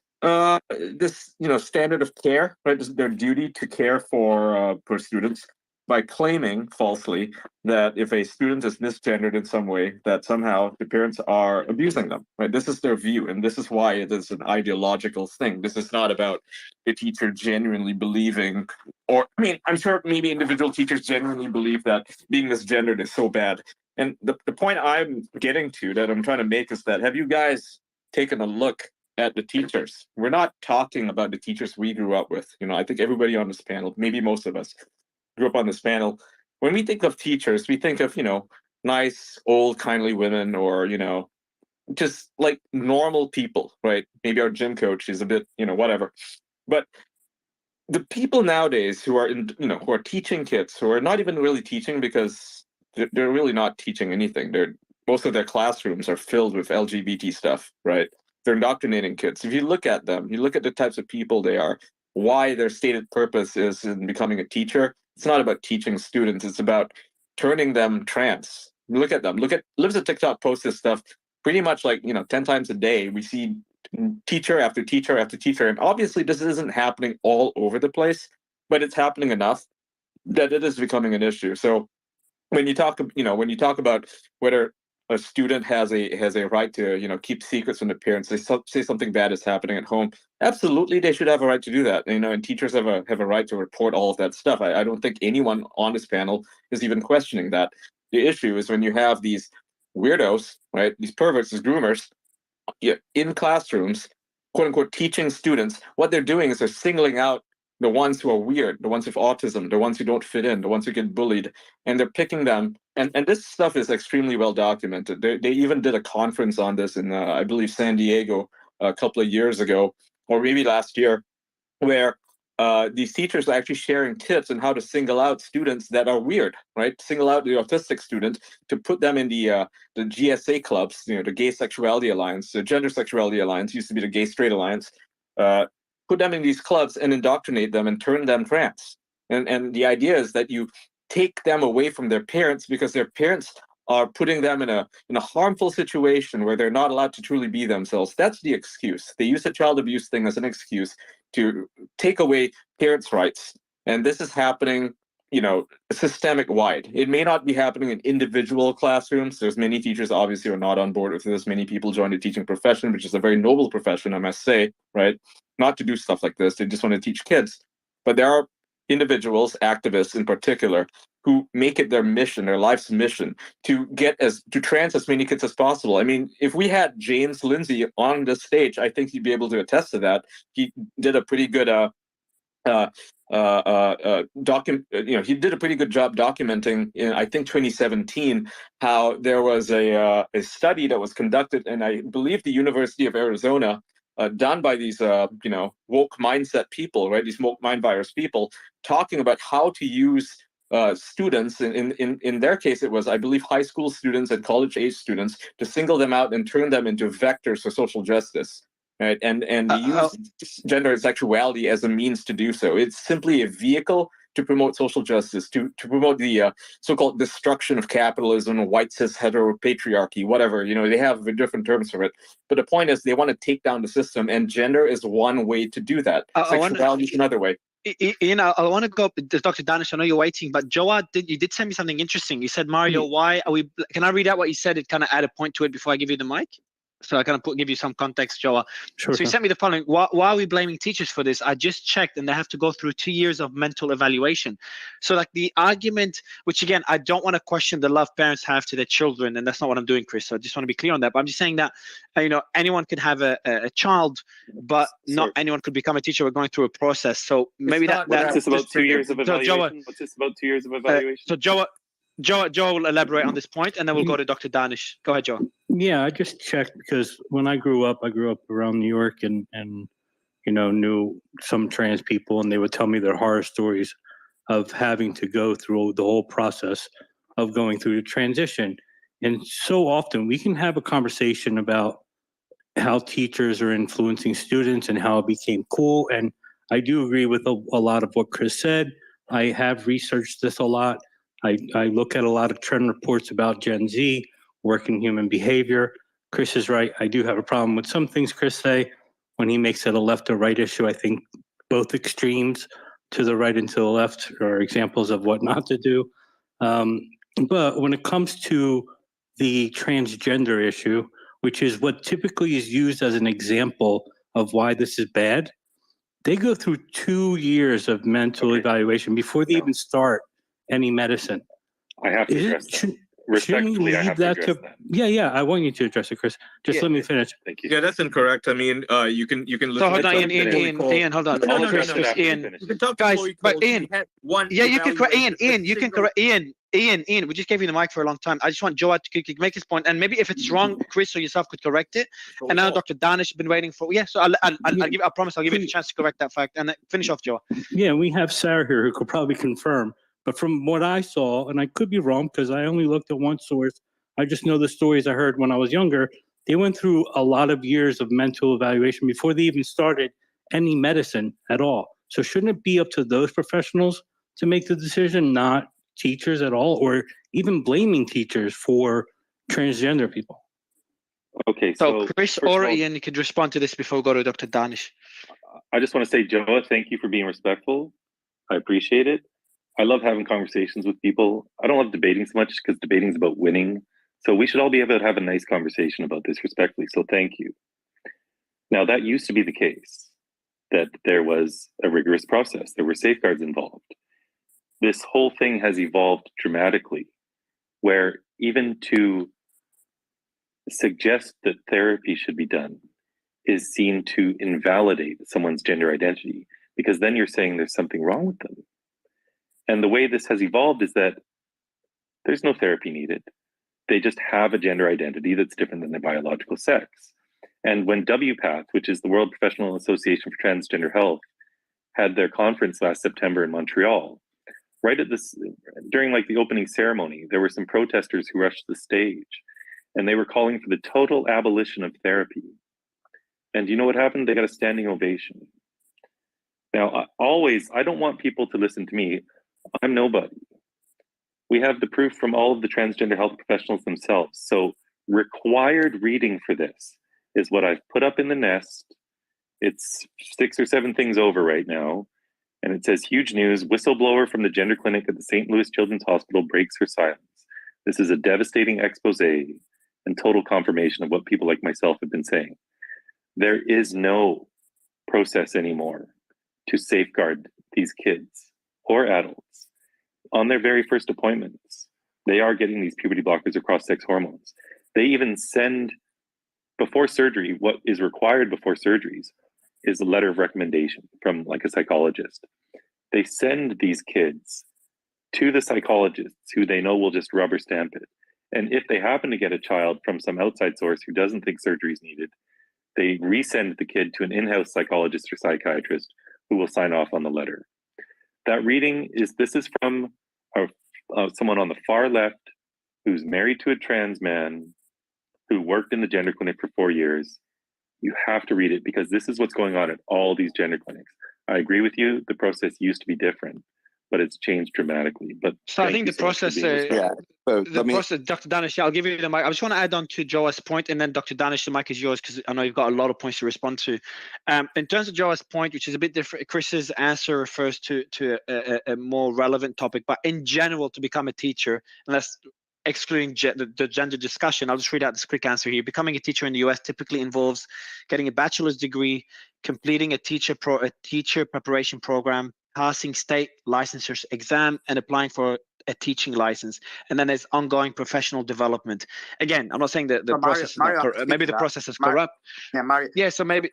this standard of care, right? This is their duty to care for students, by claiming falsely that if a student is misgendered in some way, that somehow the parents are abusing them, right? This is their view, and this is why it is an ideological thing. This is not about the teacher genuinely believing, or I mean, I'm sure maybe individual teachers genuinely believe that being misgendered is so bad. And the point I'm getting to, that I'm trying to make, is that have you guys taken a look at the teachers? We're not talking about the teachers we grew up with. I think everybody on this panel, maybe most of us, grew up on this panel. When we think of teachers, we think of, nice, old, kindly women, or, just like normal people, right? Maybe our gym coach is a bit, whatever. But the people nowadays who are who are teaching kids, who are not even really teaching, because they're really not teaching anything. Most of their classrooms are filled with LGBT stuff, right? They're indoctrinating kids. If you look at them, you look at the types of people they are, why their stated purpose is in becoming a teacher. It's not about teaching students. It's about turning them trans. Look at them. Lives at TikTok posts this stuff pretty much like 10 times a day. We see teacher after teacher after teacher, and obviously this isn't happening all over the place, but it's happening enough that it is becoming an issue. So when you talk about whether a student has a right to keep secrets from the parents, they say something bad is happening at home, absolutely they should have a right to do that. And teachers have a right to report all of that stuff. I don't think anyone on this panel is even questioning that. The issue is when you have these weirdos, right, these perverts, these groomers, in classrooms, quote unquote, teaching students. What they're doing is they're singling out the ones who are weird, the ones with autism, the ones who don't fit in, the ones who get bullied, and they're picking them. And this stuff is extremely well documented. They even did a conference on this in, I believe, San Diego a couple of years ago, or maybe last year, where these teachers are actually sharing tips on how to single out students that are weird, right? Single out the autistic student to put them in the GSA clubs, the Gay Sexuality Alliance, the Gender Sexuality Alliance, used to be the Gay Straight Alliance. Put them in these clubs and indoctrinate them and turn them trans. And the idea is that you take them away from their parents, because their parents are putting them in a harmful situation where they're not allowed to truly be themselves. That's the excuse. They use the child abuse thing as an excuse to take away parents' rights. And this is happening, systemic wide. It may not be happening in individual classrooms. There's many teachers obviously who are not on board with this. Many people join the teaching profession, which is a very noble profession, I must say, right? Not to do stuff like this. They just want to teach kids. But there are individuals, activists in particular, who make it their mission, their life's mission, to trans as many kids as possible. I mean, if we had James Lindsay on this stage, I think he'd be able to attest to that. He did a pretty good he did a pretty good job documenting in, I think, 2017, how there was a study that was conducted, and I believe the University of Arizona, done by these woke mindset people, right? These woke mind virus people, talking about how to use students, in their case, it was, I believe, high school students and college age students, to single them out and turn them into vectors for social justice. Right? And use gender and sexuality as a means to do so. It's simply a vehicle to promote social justice, to promote the so-called destruction of capitalism, white cis heteropatriarchy, whatever. They have different terms for it. But the point is, they want to take down the system, and gender is one way to do that. Sexuality is another way. Ian, I want to go up to Dr. Danish. I know you're waiting, but Joa, you did send me something interesting. You said, Mario, why are we? Can I read out what you said? It kind of add a point to it before I give you the mic. So I kind of give you some context, Joa. Sure, so you sent me the following. Why are we blaming teachers for this? I just checked, and they have to go through 2 years of mental evaluation. So like the argument, which again, I don't want to question the love parents have to their children, and that's not what I'm doing, Chris. So I just want to be clear on that. But I'm just saying that anyone could have a child, but not anyone could become a teacher. We're going through a process. So maybe what's this about 2 years of evaluation? What's this about 2 years of evaluation? So Joa will elaborate on this point, and then we'll go to Dr. Danish. Go ahead, Joa. Yeah, I just checked because when I grew up around New York and knew some trans people, and they would tell me their horror stories of having to go through the whole process of going through the transition. And so often we can have a conversation about how teachers are influencing students and how it became cool. And I do agree with a lot of what Chris said. I have researched this a lot. I look at a lot of trend reports about Gen Z, working human behavior. Chris is right. I do have a problem with some things Chris say when he makes it a left or right issue. I think both extremes, to the right and to the left, are examples of what not to do. But when it comes to the transgender issue, which is what typically is used as an example of why this is bad, they go through 2 years of mental evaluation before they even start any medicine. I have to address that. Respectfully, I have to address that. Yeah, I want you to address it, Chris. Just let me finish. Thank you. Yeah, that's incorrect. I mean, you can listen. So hold on, to Ian, hold on. No, Ian, you can talk guys, to but Ian, yeah, you can correct Ian. You can correct Ian. We just gave you the mic for a long time. I just want Joa to make his point, and maybe if it's wrong, Chris or yourself could correct it. And now Dr. Danish has been waiting for. Yeah, so I promise I'll give you the chance to correct that fact, and then finish off, Joa. Yeah, we have Sarah here who could probably confirm. But from what I saw, and I could be wrong because I only looked at one source, I just know the stories I heard when I was younger. They went through a lot of years of mental evaluation before they even started any medicine at all. So shouldn't it be up to those professionals to make the decision, not teachers at all, or even blaming teachers for transgender people? Okay, so Chris or Ian, you could respond to this before we go to Dr. Danish. I just want to say, Joa, thank you for being respectful. I appreciate it. I love having conversations with people. I don't love debating so much because debating is about winning. So we should all be able to have a nice conversation about this respectfully. So thank you. Now, that used to be the case, that there was a rigorous process. There were safeguards involved. This whole thing has evolved dramatically, where even to suggest that therapy should be done is seen to invalidate someone's gender identity, because then you're saying there's something wrong with them. And the way this has evolved is that there's no therapy needed. They just have a gender identity that's different than their biological sex. And when WPATH, which is the World Professional Association for Transgender Health, had their conference last September in Montreal, right at this, during like the opening ceremony, there were some protesters who rushed the stage, and they were calling for the total abolition of therapy. And you know what happened? They got a standing ovation. Now, I don't want people to listen to me. I'm nobody. We have the proof from all of the transgender health professionals themselves. So required reading for this is what I've put up in the nest. It's 6 or 7 things over right now. And it says, huge news, whistleblower from the gender clinic at the St. Louis Children's Hospital breaks her silence. This is a devastating expose and total confirmation of what people like myself have been saying. There is no process anymore to safeguard these kids or adults on their very first appointments. They are getting these puberty blockers or cross-sex hormones. They even send, before surgery, what is required before surgeries is a letter of recommendation from like a psychologist. They send these kids to the psychologists who they know will just rubber stamp it. And if they happen to get a child from some outside source who doesn't think surgery is needed, they resend the kid to an in-house psychologist or psychiatrist who will sign off on the letter. That reading is, this is from someone on the far left who's married to a trans man who worked in the gender clinic for 4 years. You have to read it because this is what's going on at all these gender clinics. I agree with you. The process used to be different, but it's changed dramatically. But so I think the process, process, Dr. Danish, I'll give you the mic. I just want to add on to Joa's point, and then Dr. Danish, the mic is yours because I know you've got a lot of points to respond to. In terms of Joa's point, which is a bit different, Chris's answer refers to a more relevant topic, but in general, to become a teacher, unless excluding the gender discussion, I'll just read out this quick answer here. Becoming a teacher in the US typically involves getting a bachelor's degree, completing a teacher preparation program, passing state licensure exam, and applying for a teaching license. And then there's ongoing professional development. Again, I'm not saying that the process is not corrupt. Maybe the process is corrupt. Yeah, Mario. Yeah, so maybe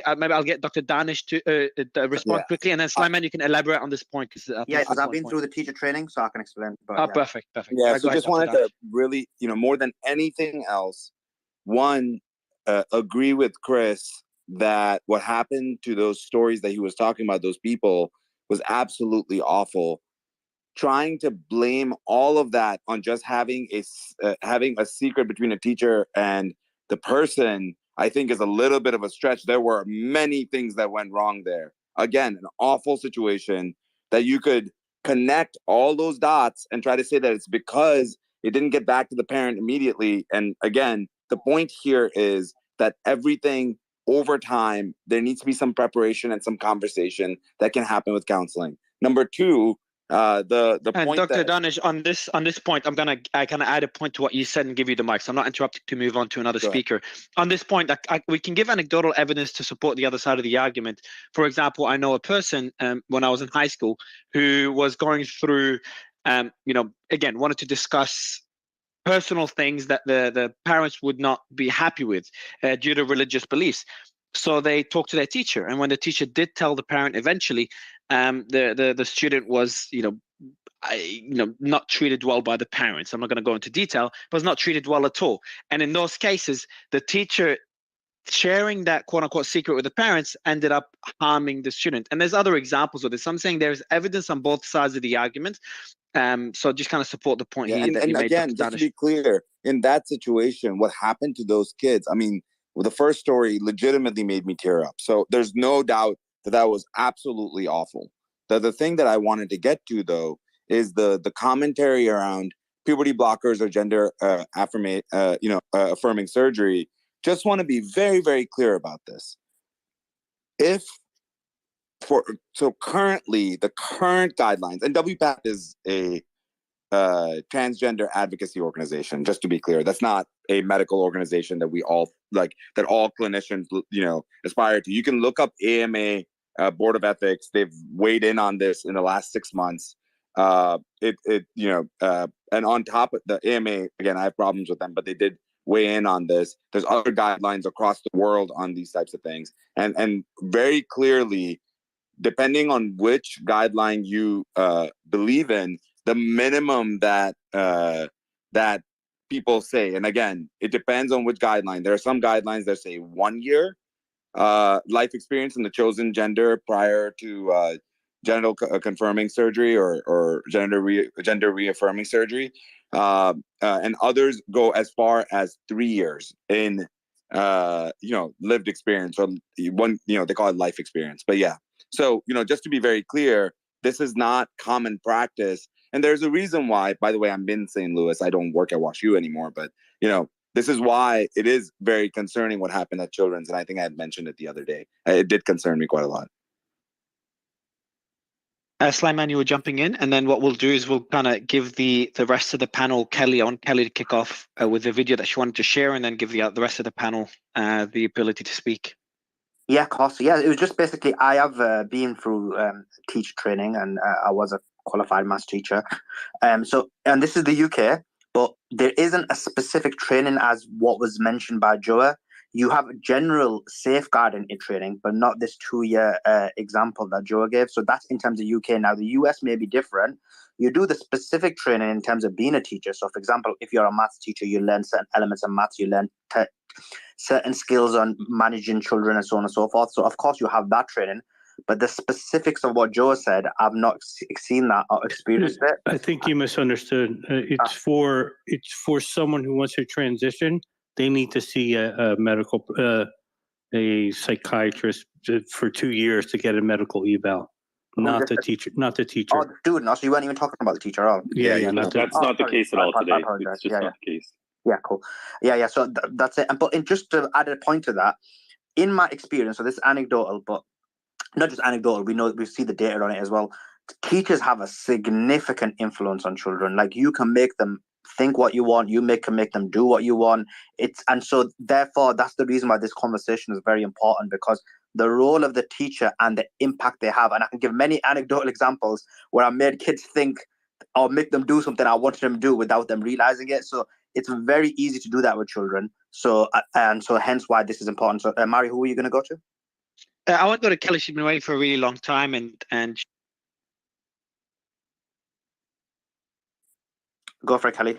I'll get Dr. Danish to respond quickly, and then Sliman, you can elaborate on this point because I've been through the teacher training, so I can explain. Perfect. Yeah, so just wanted to really, more than anything else, one, agree with Chris that what happened to those stories that he was talking about, those people, was absolutely awful. Trying to blame all of that on just having a secret between a teacher and the person, I think, is a little bit of a stretch. There were many things that went wrong there. Again, an awful situation that you could connect all those dots and try to say that it's because it didn't get back to the parent immediately. And again, the point here is that everything over time, there needs to be some preparation and some conversation that can happen with counseling. Number two, the and point Dr. that Danish, on this point, I kind of add a point to what you said and give you the mic. So I'm not interrupting to move on to another speaker. On this point, we can give anecdotal evidence to support the other side of the argument. For example, I know a person when I was in high school who was going through, again, wanted to discuss personal things that the parents would not be happy with due to religious beliefs. So they talked to their teacher, and when the teacher did tell the parent eventually, the student was not treated well by the parents. I'm not going to go into detail, but was not treated well at all. And in those cases, the teacher sharing that quote unquote secret with the parents ended up harming the student. And there's other examples of this. So I'm saying there's evidence on both sides of the argument. So just kind of support the point here that you made. Again, just to be clear, in that situation, what happened to those kids? I mean, the first story legitimately made me tear up. So there's no doubt that was absolutely awful. The thing that I wanted to get to, though, is the commentary around puberty blockers or gender affirming surgery. Just want to be very, very clear about this. Currently, the current guidelines, and WPATH is a transgender advocacy organization, just to be clear. That's not a medical organization that we all that all clinicians aspire to. You can look up AMA Board of Ethics. They've weighed in on this in the last 6 months. And on top of the AMA, again, I have problems with them, but they did weigh in on this. There's other guidelines across the world on these types of things, and very clearly, depending on which guideline you believe in, the minimum that people say, and again, it depends on which guideline. There are some guidelines that say 1 year life experience in the chosen gender prior to genital confirming surgery or gender reaffirming surgery, and others go as far as 3 years in lived experience, or they call it life experience. But yeah, so just to be very clear, this is not common practice. And there's a reason why, by the way, I'm in St. Louis. I don't work at WashU anymore, but this is why it is very concerning what happened at Children's. And I think I had mentioned it the other day. It did concern me quite a lot. Sliman, you were jumping in, and then what we'll do is we'll kind of give the rest of the panel Kelly to kick off with the video that she wanted to share, and then give the rest of the panel the ability to speak. Yeah, of course. Yeah, it was just basically, I have been through teacher training, and I was a qualified maths teacher. And this is the UK, but there isn't a specific training as what was mentioned by Joa. You have general safeguarding in training, but not this 2-year example that Joa gave. So that's in terms of UK. Now, the US may be different. You do the specific training in terms of being a teacher. So, for example, if you're a maths teacher, you learn certain elements of maths, you learn certain skills on managing children and so on and so forth. So, of course, you have that training. But the specifics of what Joe said, I've not seen that or experienced it. I think you misunderstood. It's for someone who wants to transition. They need to see a medical, a psychiatrist for 2 years to get a medical eval. Not the teacher. Not the teacher. Oh, dude, no, so you weren't even talking about the teacher at all. Yeah, not that's not the case at all today. It's just not the case. Yeah, cool. Yeah. So that's it. But just to add a point to that, in my experience, so this is anecdotal, but not just anecdotal. We see the data on it as well. Teachers have a significant influence on children. Like, you can make them think what you want. You can make them do what you want. And so therefore that's the reason why this conversation is very important, because the role of the teacher and the impact they have. And I can give many anecdotal examples where I made kids think or make them do something I wanted them to do without them realizing it. So it's very easy to do that with children. So hence why this is important. So Mari, who are you going to go to? I want to go to Kelly. She's been waiting for a really long time, and go for it, Kelly.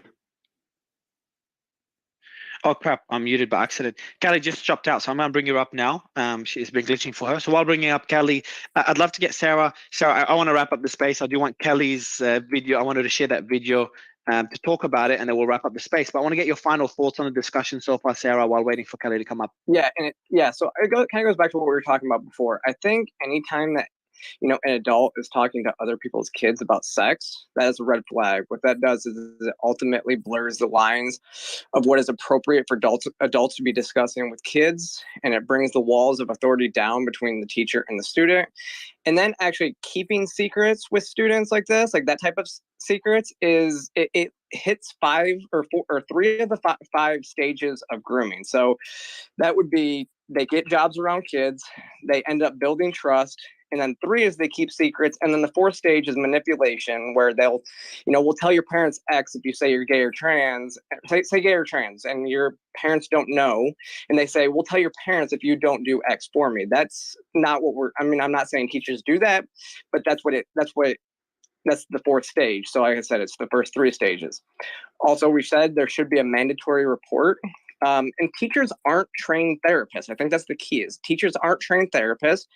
Oh crap, I'm muted by accident. Kelly just dropped out, so I'm gonna bring her up now. She's been glitching for her. So while bringing up Kelly, I'd love to get Sarah. Sarah, I want to wrap up the space. I do want Kelly's video. I wanted to share that video to talk about it, and then we'll wrap up the space. But I want to get your final thoughts on the discussion so far, Sarah, while waiting for Kelly to come up. Yeah, so it kind of goes back to what we were talking about before. I think anytime that an adult is talking to other people's kids about sex, that is a red flag. What that does is it ultimately blurs the lines of what is appropriate for adults to be discussing with kids, and it brings the walls of authority down between the teacher and the student. And then actually keeping secrets with students like this, like that type of secrets, is it hits 3 of the 5 stages of grooming. So that would be, they get jobs around kids, they end up building trust. And then 3 is they keep secrets. And then the 4th stage is manipulation, where they'll, will tell your parents X if you say you're gay or trans, say gay or trans, and your parents don't know. And they say, we'll tell your parents if you don't do X for me. That's not what I'm not saying teachers do that, but that's the 4th stage. So like I said, it's the first 3 stages. Also, we said there should be a mandatory report. And teachers aren't trained therapists. I think that's the key, is teachers aren't trained therapists.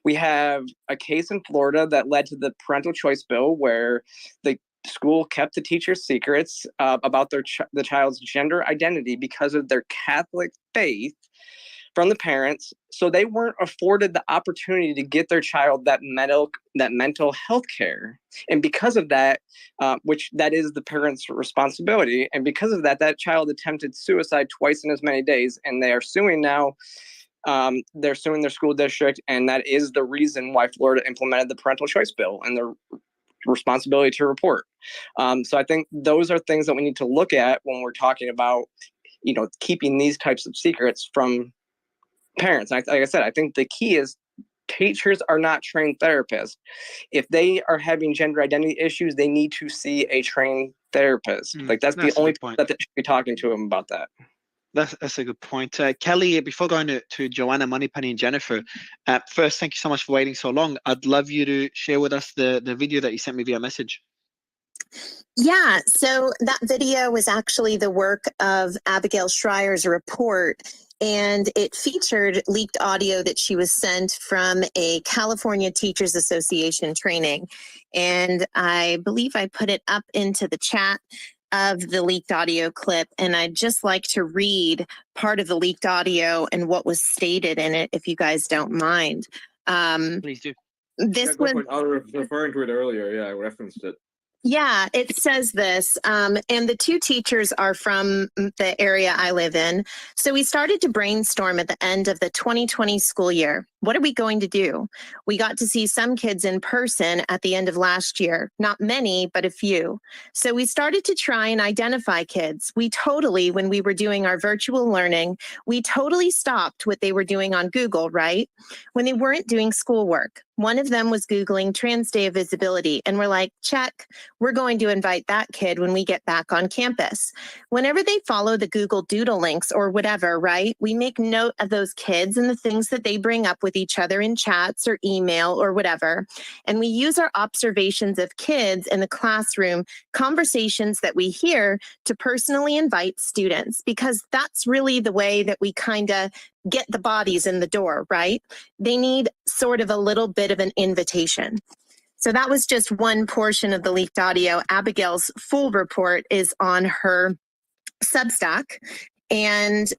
We have a case in Florida that led to the parental choice bill, where the school kept the teachers' secrets about the child's gender identity because of their Catholic faith from the parents. So they weren't afforded the opportunity to get their child that mental health care. And because of that, which that is the parents' responsibility, and because of that, that child attempted suicide twice in as many days, and they are suing now. They're suing their school district, and that is the reason why Florida implemented the parental choice bill and their responsibility to report. So I think those are things that we need to look at when we're talking about, keeping these types of secrets from parents. Like I said, I think the key is teachers are not trained therapists. If they are having gender identity issues, they need to see a trained therapist. That's the only point that they should be talking to them about that. That's a good point. Kelly, before going to Joanna, Moneypenny, and Jennifer, first, thank you so much for waiting so long. I'd love you to share with us the video that you sent me via message. Yeah, so that video was actually the work of Abigail Schreier's report, and it featured leaked audio that she was sent from a California Teachers Association training. And I believe I put it up into the chat of the leaked audio clip, and I'd just like to read part of the leaked audio and what was stated in it, if you guys don't mind. Please do. I was referring to it earlier. Yeah, I referenced it. Yeah, it says this, and the 2 teachers are from the area I live in. So we started to brainstorm at the end of the 2020 school year. What are we going to do? We got to see some kids in person at the end of last year. Not many, but a few. So we started to try and identify kids. When we were doing our virtual learning, we totally stopped what they were doing on Google, right? When they weren't doing schoolwork. One of them was Googling Trans Day of Visibility, and we're like, check, we're going to invite that kid when we get back on campus. Whenever they follow the Google Doodle links or whatever, right, we make note of those kids and the things that they bring up with each other in chats or email or whatever. And we use our observations of kids in the classroom, conversations that we hear, to personally invite students, because that's really the way that we kind of get the bodies in the door, right? They need sort of a little bit of an invitation. So that was just one portion of the leaked audio. Abigail's full report is on her Substack. And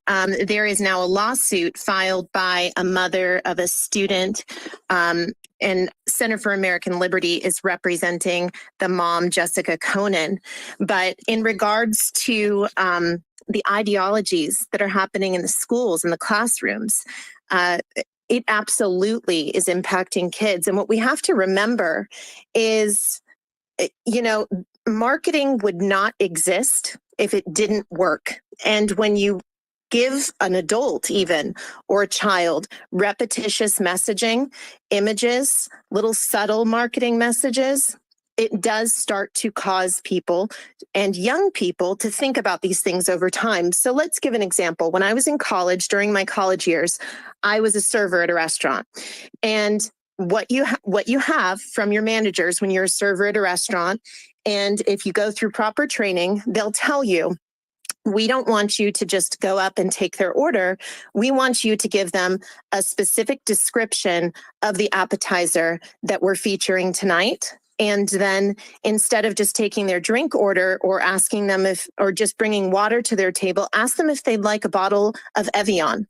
there is now a lawsuit filed by a mother of a student, and Center for American Liberty is representing the mom, Jessica Conan. But in regards to the ideologies that are happening in the schools and the classrooms, it absolutely is impacting kids. And what we have to remember is, marketing would not exist if it didn't work. And when you give an adult even or a child repetitious messaging, images, little subtle marketing messages, it does start to cause people and young people to think about these things over time. So let's give an example. When I was in college, during my college years, I was a server at a restaurant. And what you have from your managers when you're a server at a restaurant, and if you go through proper training, they'll tell you, we don't want you to just go up and take their order. We want you to give them a specific description of the appetizer that we're featuring tonight. And then instead of just taking their drink order or asking them or just bringing water to their table, ask them if they'd like a bottle of Evian,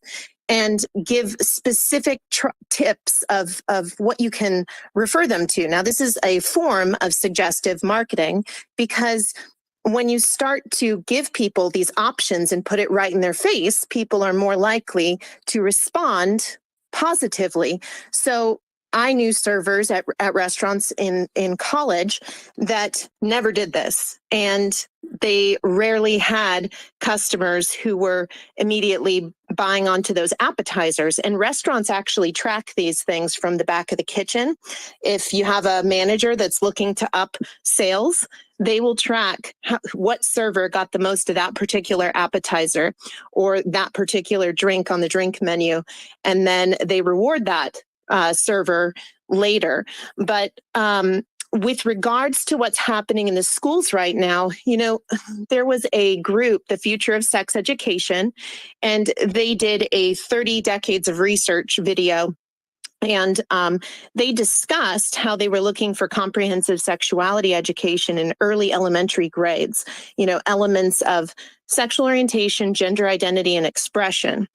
and give specific tips of what you can refer them to. Now, this is a form of suggestive marketing, because when you start to give people these options and put it right in their face, people are more likely to respond positively. So I knew servers at restaurants in college that never did this. And they rarely had customers who were immediately buying onto those appetizers. And restaurants actually track these things from the back of the kitchen. If you have a manager that's looking to up sales, they will track what server got the most of that particular appetizer or that particular drink on the drink menu. And then they reward that server later. But with regards to what's happening in the schools right now, there was a group, the Future of Sex Education, and they did a 30 decades of research video. And they discussed how they were looking for comprehensive sexuality education in early elementary grades, elements of sexual orientation, gender identity, and expression.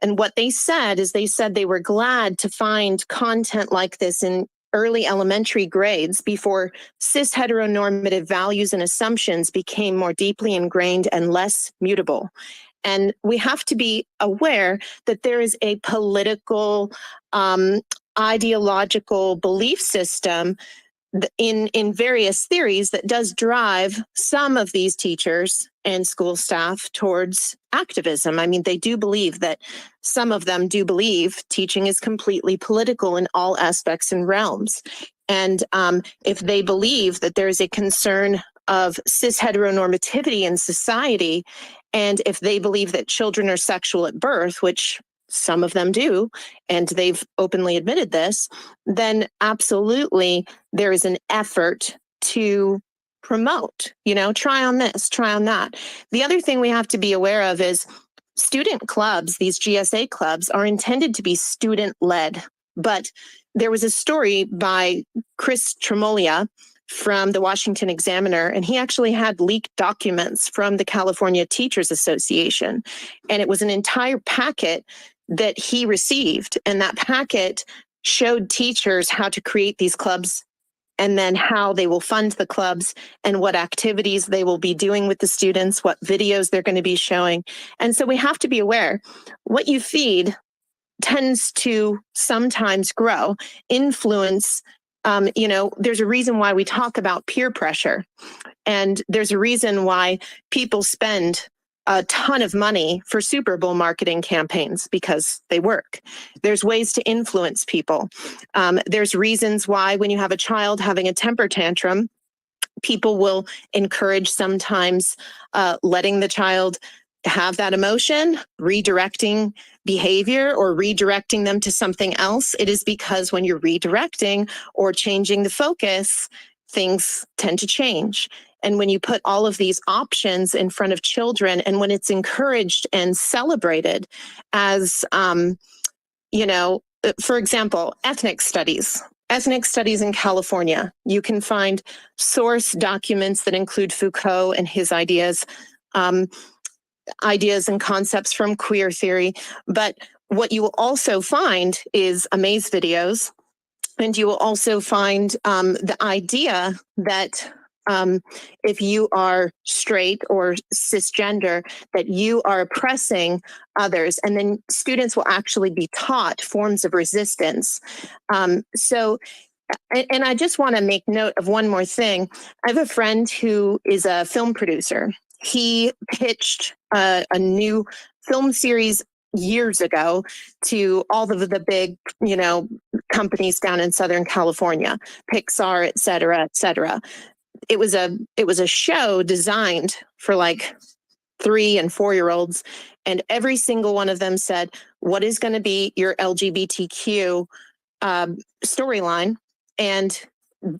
And what they said is they were glad to find content like this in early elementary grades before cis heteronormative values and assumptions became more deeply ingrained and less mutable. And we have to be aware that there is a political, ideological belief system in various theories that does drive some of these teachers and school staff towards activism. I mean, they do believe that some of them do believe teaching is completely political in all aspects and realms. And if they believe that there's a concern of cis heteronormativity in society, and if they believe that children are sexual at birth, which some of them do, and they've openly admitted this, then absolutely there is an effort to promote, try on this, try on that. The other thing we have to be aware of is student clubs, these GSA clubs, are intended to be student-led. But there was a story by Chris Tremolia from the Washington Examiner, and he actually had leaked documents from the California Teachers Association. And it was an entire packet that he received. And that packet showed teachers how to create these clubs and then how they will fund the clubs and what activities they will be doing with the students, what videos they're going to be showing. And so we have to be aware, what you feed tends to sometimes grow, influence. There's a reason why we talk about peer pressure. And there's a reason why people spend a ton of money for Super Bowl marketing campaigns, because they work. There's ways to influence people. There's reasons why when you have a child having a temper tantrum, people will encourage sometimes letting the child have that emotion, redirecting behavior or redirecting them to something else. It is because when you're redirecting or changing the focus, things tend to change. And when you put all of these options in front of children, and when it's encouraged and celebrated as, for example, ethnic studies in California, you can find source documents that include Foucault and his ideas and concepts from queer theory. But what you will also find is amaze videos. And you will also find the idea that if you are straight or cisgender, that you are oppressing others. And then students will actually be taught forms of resistance. And I just want to make note of one more thing. I have a friend who is a film producer. He pitched a new film series years ago to all of the big, companies down in Southern California, Pixar, et cetera, et cetera. It was a show designed for like 3 and 4-year-olds. And every single one of them said, what is going to be your LGBTQ storyline? And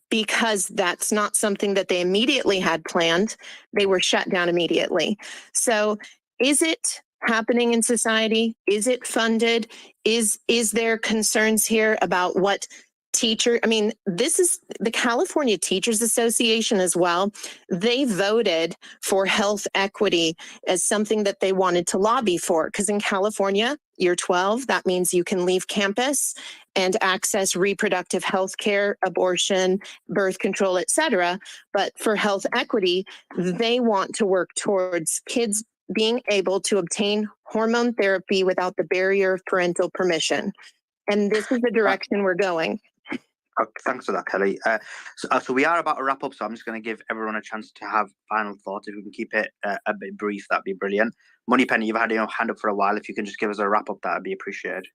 because that's not something that they immediately had planned, they were shut down immediately. So is it happening in society? Is it funded? Is there concerns here about what this is the California Teachers Association as well. They voted for health equity as something that they wanted to lobby for, because in California, you're 12, that means you can leave campus and access reproductive health care, abortion, birth control, etc. But for health equity, they want to work towards kids being able to obtain hormone therapy without the barrier of parental permission. And this is the direction we're going. Thanks for that, Kelly. So we are about to wrap up, so I'm just going to give everyone a chance to have final thoughts. If we can keep it a bit brief, that'd be brilliant. Moneypenny, you've had your hand up for a while. If you can just give us a wrap up, that'd be appreciated.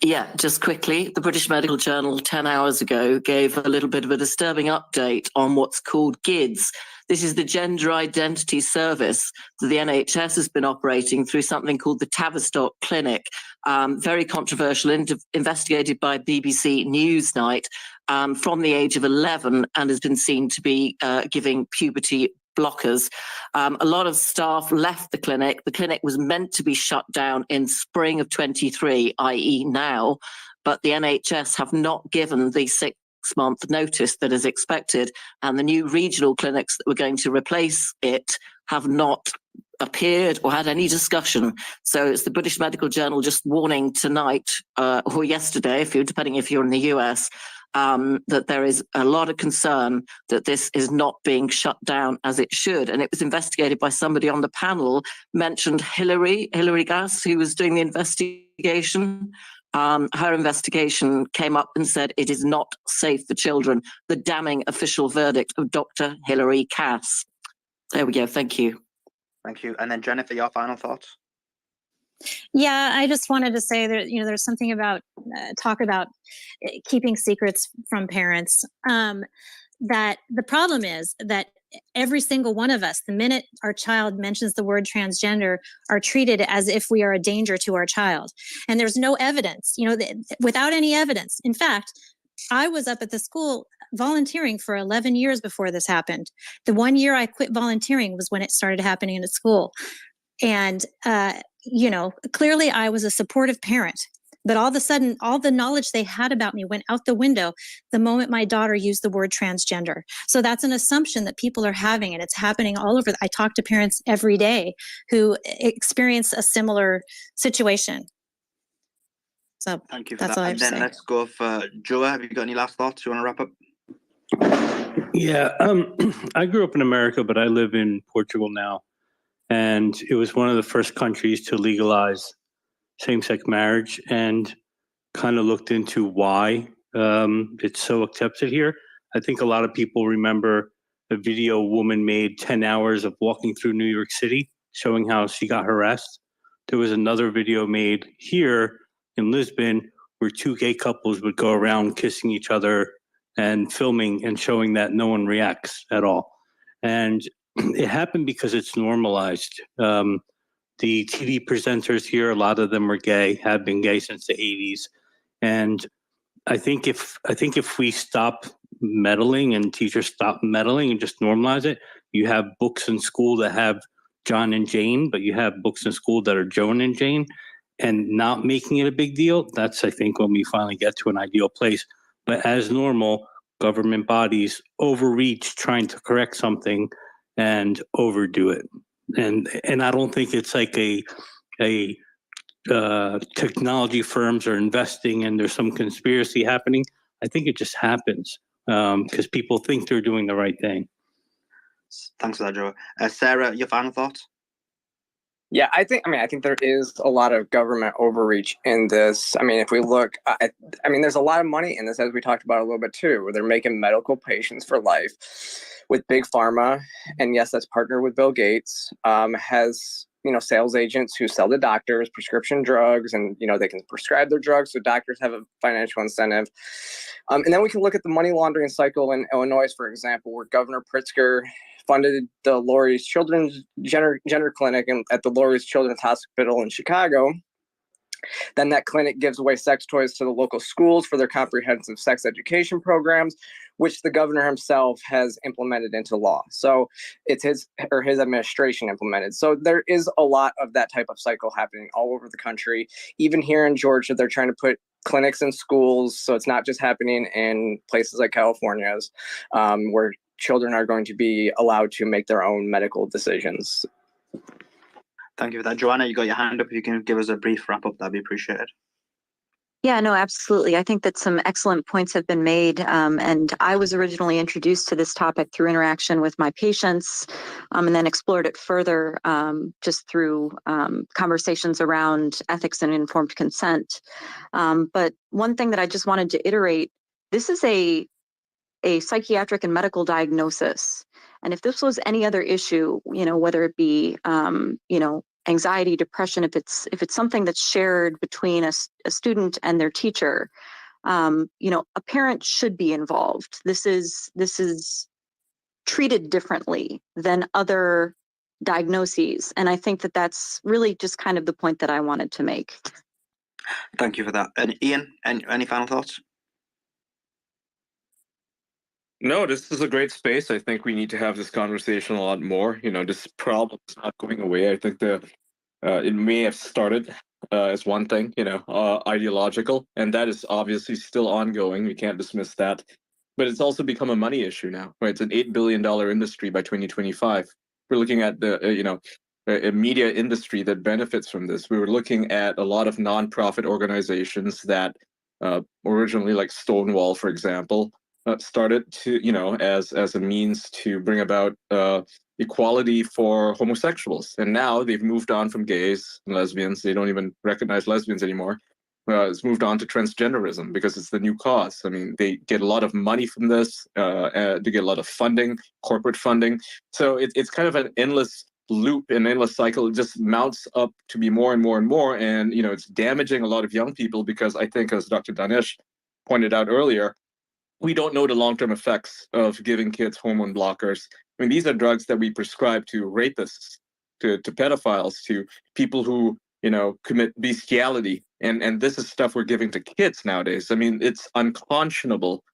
Yeah, just quickly, the British Medical Journal 10 hours ago gave a little bit of a disturbing update on what's called GIDS. This is the Gender Identity Service that the NHS has been operating through something called the Tavistock Clinic, very controversial, investigated by BBC Newsnight, from the age of 11, and has been seen to be giving puberty blockers. A lot of staff left the clinic. The clinic was meant to be shut down in spring of 23, i.e. now, but the NHS have not given the 6-month notice that is expected, and the new regional clinics that were going to replace it have not appeared or had any discussion. So it's the British Medical Journal just warning tonight or yesterday, depending if you're in the US, that there is a lot of concern that this is not being shut down as it should. And it was investigated by somebody on the panel, mentioned Hilary Gass, who was doing the investigation. Her investigation came up and said it is not safe for children. The damning official verdict of Dr. Hilary Cass. There we go. Thank you. Thank you. And then Jennifer, your final thoughts? Yeah, I just wanted to say that, there's something about talk about keeping secrets from parents. That the problem is that every single one of us, the minute our child mentions the word transgender, are treated as if we are a danger to our child. And there's no evidence, without any evidence. In fact, I was up at the school volunteering for 11 years before this happened. The 1 year I quit volunteering was when it started happening at school. And, clearly I was a supportive parent, but all of a sudden, all the knowledge they had about me went out the window the moment my daughter used the word transgender. So that's an assumption that people are having, and it's happening all over. I talk to parents every day who experience a similar situation. So thank you for that's that. all I And have to then say. let's go for Joa. Have you got any last thoughts? You want to wrap up? Yeah, I grew up in America, but I live in Portugal now. And it was one of the first countries to legalize same-sex marriage, and kind of looked into why it's so accepted here. I think a lot of people remember a video a woman made 10 hours of walking through New York City, showing how she got harassed. There was another video made here in Lisbon where 2 gay couples would go around kissing each other and filming and showing that no one reacts at all. And it happened because it's normalized. The TV presenters here, a lot of them were gay, have been gay since the 80s. And if we stop meddling and teachers stop meddling and just normalize it, you have books in school that have John and Jane, but you have books in school that are Joan and Jane, and not making it a big deal. That's, I think, when we finally get to an ideal place. But as normal, government bodies overreach trying to correct something and overdo it. And I don't think it's like a technology firms are investing and there's some conspiracy happening. I think it just happens because people think they're doing the right thing. Thanks for that, Joe. Sarah, your final thoughts? Yeah, I think there is a lot of government overreach in this. I mean, if we look, there's a lot of money in this, as we talked about a little bit too, where they're making medical patients for life with big pharma. And yes, that's partnered with Bill Gates, has, sales agents who sell to doctors prescription drugs, and, they can prescribe their drugs. So doctors have a financial incentive. And then we can look at the money laundering cycle in Illinois, for example, where Governor Pritzker funded the Lurie's Children's Gender Clinic at the Lurie's Children's Hospital in Chicago. Then that clinic gives away sex toys to the local schools for their comprehensive sex education programs, which the governor himself has implemented into law. So it's his administration implemented. So there is a lot of that type of cycle happening all over the country. Even here in Georgia, they're trying to put clinics in schools. So it's not just happening in places like California's, where children are going to be allowed to make their own medical decisions. Thank you for that. Joanna, you got your hand up. If you can give us a brief wrap up, that'd be appreciated. Yeah, no, absolutely. I think that some excellent points have been made. And I was originally introduced to this topic through interaction with my patients, and then explored it further just through conversations around ethics and informed consent. But one thing that I just wanted to iterate, this is a psychiatric and medical diagnosis. And if this was any other issue, whether it be, anxiety, depression, if it's something that's shared between a student and their teacher, a parent should be involved. This is treated differently than other diagnoses. And I think that that's really just kind of the point that I wanted to make. Thank you for that. And Ian, any final thoughts? No, this is a great space. I think we need to have this conversation a lot more. This problem is not going away. I think it may have started as one thing, ideological, and that is obviously still ongoing. We can't dismiss that. But it's also become a money issue now, right? It's an $8 billion industry by 2025. We're looking at a media industry that benefits from this. We were looking at a lot of nonprofit organizations that originally, like Stonewall, for example, started to, as a means to bring about equality for homosexuals. And now they've moved on from gays and lesbians. They don't even recognize lesbians anymore. It's moved on to transgenderism because it's the new cause. I mean, they get a lot of money from this. They get a lot of funding, corporate funding. So it's kind of an endless loop, an endless cycle. It just mounts up to be more and more and more. And, it's damaging a lot of young people because I think, as Dr. Danish pointed out earlier, we don't know the long-term effects of giving kids hormone blockers. I mean, these are drugs that we prescribe to rapists, to pedophiles, to people who, commit bestiality. And this is stuff we're giving to kids nowadays. I mean, it's unconscionable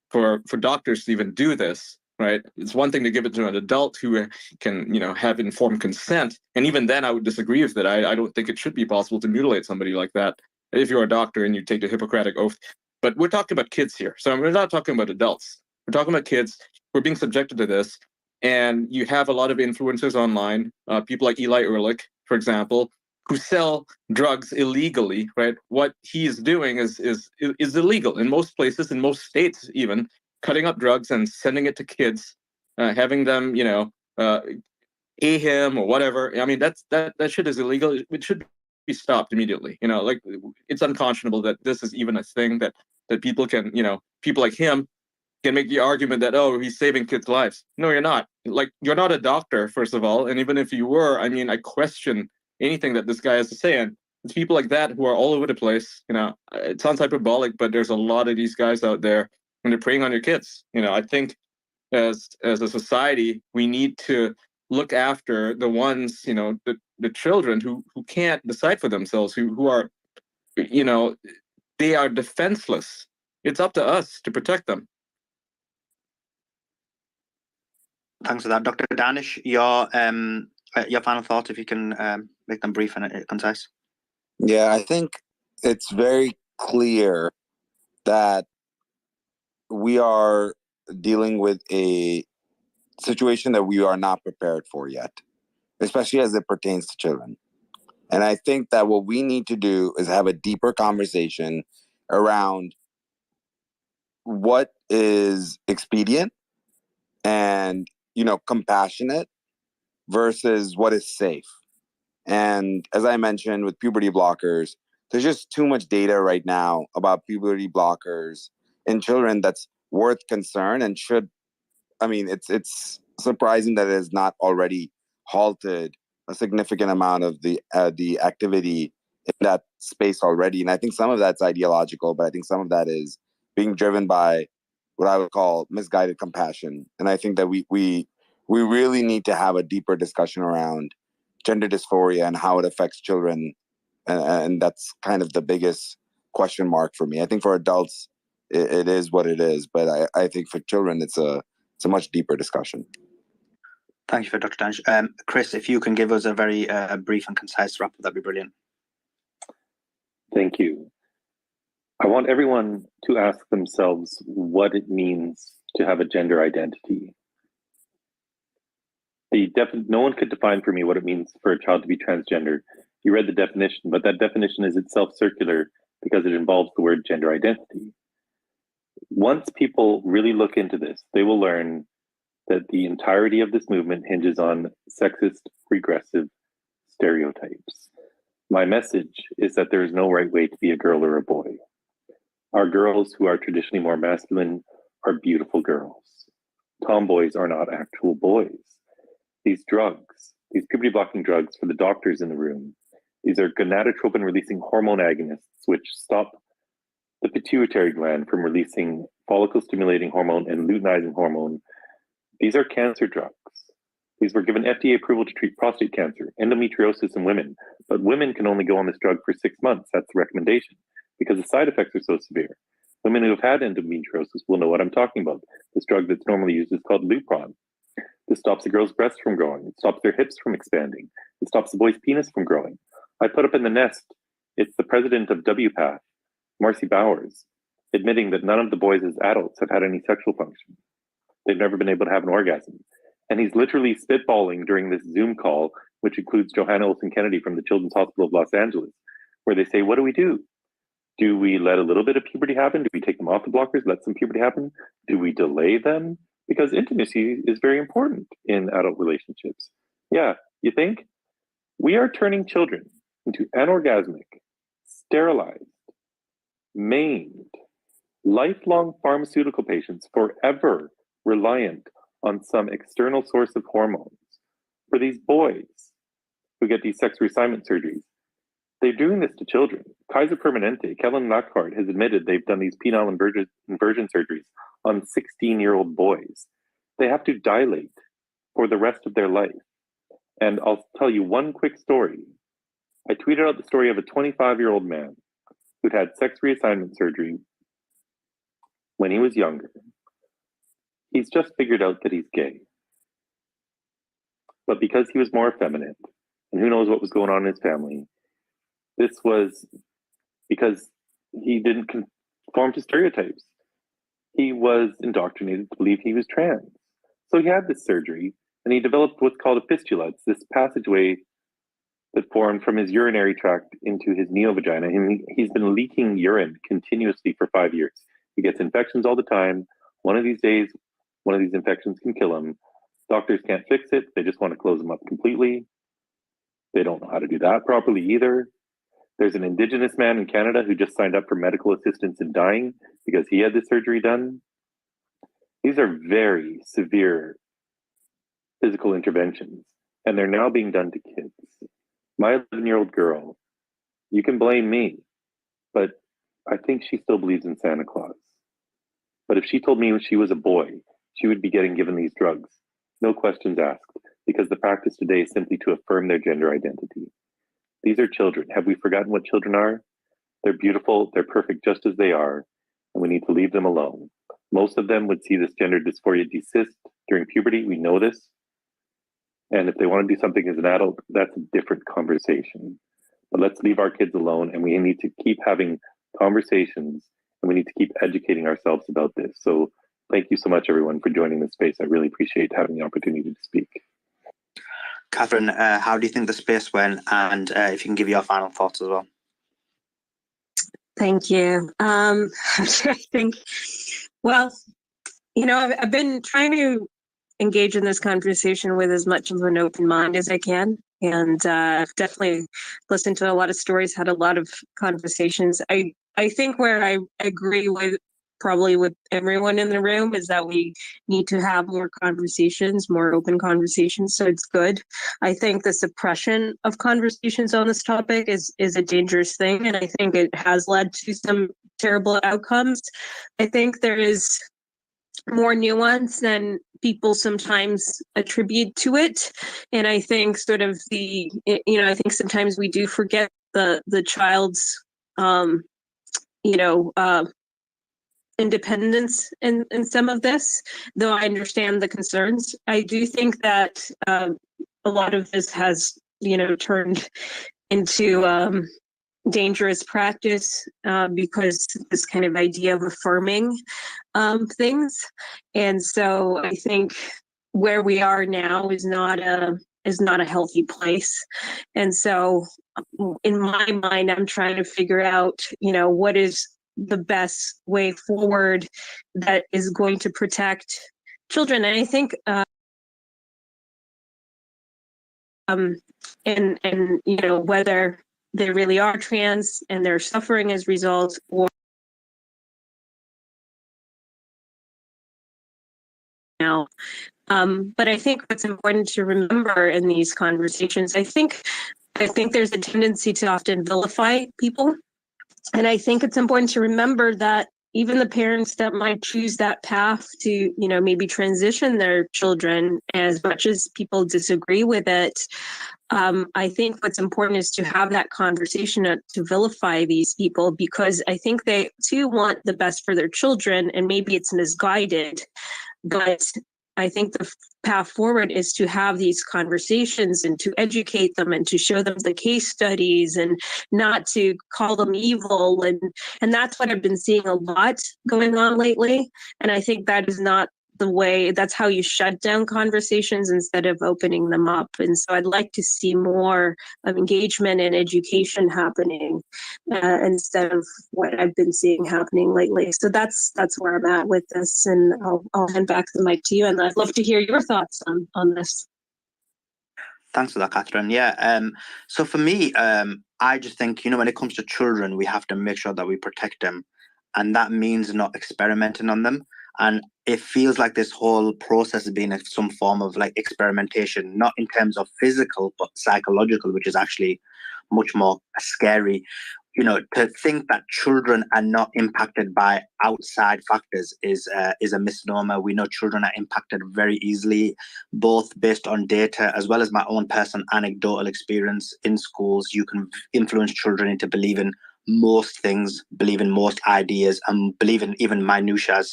for doctors to even do this, right? It's one thing to give it to an adult who can, have informed consent. And even then, I would disagree with it. I don't think it should be possible to mutilate somebody like that if you're a doctor and you take the Hippocratic Oath. But we're talking about kids here. So we're not talking about adults. We're talking about kids who are being subjected to this. And you have a lot of influencers online, people like Eli Ehrlich, for example, who sell drugs illegally, right? What he is doing is illegal in most places, in most states even, cutting up drugs and sending it to kids, having them, pay him or whatever. I mean, that shit is illegal. It should be stopped immediately. It's unconscionable that this is even a thing that people can, people like him can make the argument that, oh, he's saving kids' lives. No, you're not. Like, you're not a doctor, first of all. And even if you were, I mean, I question anything that this guy has to say. And it's people like that who are all over the place. It sounds hyperbolic, but there's a lot of these guys out there and they're preying on your kids. I think as a society, we need to look after the ones, the children who can't decide for themselves, who are, they are defenseless. it's up to us to protect them. Thanks for that, Dr. Danish. Your final thoughts, if you can make them brief and concise. Yeah, I think it's very clear that we are dealing with a situation that we are not prepared for yet, especially as it pertains to children. And I think that what we need to do is have a deeper conversation around what is expedient and, compassionate versus what is safe. And as I mentioned with puberty blockers, there's just too much data right now about puberty blockers in children that's worth concern and should, it's surprising that it has not already halted a significant amount of the activity in that space already. And I think some of that's ideological, but I think some of that is being driven by what I would call misguided compassion. And I think that we really need to have a deeper discussion around gender dysphoria and how it affects children. And that's kind of the biggest question mark for me. I think for adults, it is what it is. But I think for children, it's a much deeper discussion. Thank you for Dr. Danish. Chris, if you can give us a very brief and concise wrap, that'd be brilliant. Thank you. I want everyone to ask themselves what it means to have a gender identity. No one could define for me what it means for a child to be transgender. You read the definition, but that definition is itself circular because it involves the word gender identity. Once people really look into this, they will learn that the entirety of this movement hinges on sexist, regressive stereotypes. My message is that there is no right way to be a girl or a boy. Our girls who are traditionally more masculine are beautiful girls. Tomboys are not actual boys. These drugs, these puberty blocking drugs for the doctors in the room, these are gonadotropin releasing hormone agonists, which stop the pituitary gland from releasing follicle stimulating hormone and luteinizing hormone. These are cancer drugs. These were given FDA approval to treat prostate cancer, endometriosis in women, but women can only go on this drug for 6 months. That's the recommendation because the side effects are so severe. Women who have had endometriosis will know what I'm talking about. This drug that's normally used is called Lupron. This stops the girl's breasts from growing. It stops their hips from expanding. It stops the boy's penis from growing. I put up in the nest, it's the president of WPATH, Marcy Bowers, admitting that none of the boys as adults have had any sexual function. They've never been able to have an orgasm. And he's literally spitballing during this Zoom call, which includes Johanna Olsen-Kennedy from the Children's Hospital of Los Angeles, where they say, what do we do? Do we let a little bit of puberty happen? Do we take them off the blockers, let some puberty happen? Do we delay them? Because intimacy is very important in adult relationships. Yeah, you think? We are turning children into anorgasmic, sterilized, maimed, lifelong pharmaceutical patients forever reliant on some external source of hormones. For these boys who get these sex reassignment surgeries, they're doing this to children. Kaiser Permanente, Kellen Lockhart has admitted they've done these penile inversion surgeries on 16-year-old boys. They have to dilate for the rest of their life. And I'll tell you one quick story. I tweeted out the story of a 25-year-old man who'd had sex reassignment surgery when he was younger. He's just figured out that he's gay. But because he was more effeminate, and who knows what was going on in his family, this was because he didn't conform to stereotypes. He was indoctrinated to believe he was trans. So he had this surgery, and he developed what's called a fistula. It's this passageway that formed from his urinary tract into his neovagina. And he's been leaking urine continuously for 5 years. He gets infections all the time. One of these days, one of these infections can kill him. Doctors can't fix it. They just want to close him up completely. They don't know how to do that properly either. There's an Indigenous man in Canada who just signed up for medical assistance in dying because he had this surgery done. These are very severe physical interventions, and they're now being done to kids. My 11-year-old girl, you can blame me, but I think she still believes in Santa Claus. But if she told me she was a boy, she would be getting given these drugs. No questions asked, because the practice today is simply to affirm their gender identity. These are children. Have we forgotten what children are? They're beautiful, they're perfect just as they are, and we need to leave them alone. Most of them would see this gender dysphoria desist during puberty. We know this. And if they want to do something as an adult, that's a different conversation. But let's leave our kids alone, and we need to keep having conversations, and we need to keep educating ourselves about this. So thank you so much, everyone, for joining this space. I really appreciate having the opportunity to speak. Catherine, how do you think the space went? And if you can give your final thoughts as well. Thank you. I think, well, I've been trying to engage in this conversation with as much of an open mind as I can. And I've definitely listened to a lot of stories, had a lot of conversations. I think where I agree with probably with everyone in the room is that we need to have more conversations, more open conversations. So it's good. I think the suppression of conversations on this topic is a dangerous thing. And I think it has led to some terrible outcomes. I think there is more nuance than people sometimes attribute to it. And I think sort of I think sometimes we do forget the child's, independence in some of this, though I understand the concerns. I do think that a lot of this has, turned into dangerous practice because this kind of idea of affirming things. And so I think where we are now is not a healthy place. And so in my mind, I'm trying to figure out, what is the best way forward that is going to protect children. And I think whether they really are trans and they're suffering as a result, or now. But I think what's important to remember in these conversations, I think there's a tendency to often vilify people. And I think it's important to remember that even the parents that might choose that path to, maybe transition their children, as much as people disagree with it, I think what's important is to have that conversation to vilify these people, because I think they too want the best for their children, and maybe it's misguided, but I think the path forward is to have these conversations and to educate them and to show them the case studies and not to call them evil. And that's what I've been seeing a lot going on lately. And I think that is not the way, that's how you shut down conversations instead of opening them up. And so I'd like to see more of engagement and education happening instead of what I've been seeing happening lately. So that's where I'm at with this, and I'll hand back the mic to you, and I'd love to hear your thoughts on this. Thanks for that, Catherine. Yeah. So for me, I just think, when it comes to children, we have to make sure that we protect them. And that means not experimenting on them. And it feels like this whole process has been some form of like experimentation, not in terms of physical, but psychological, which is actually much more scary. To think that children are not impacted by outside factors is a misnomer. We know children are impacted very easily, both based on data as well as my own personal anecdotal experience in schools. You can influence children into believing most things, believing most ideas, and believing even minutiae.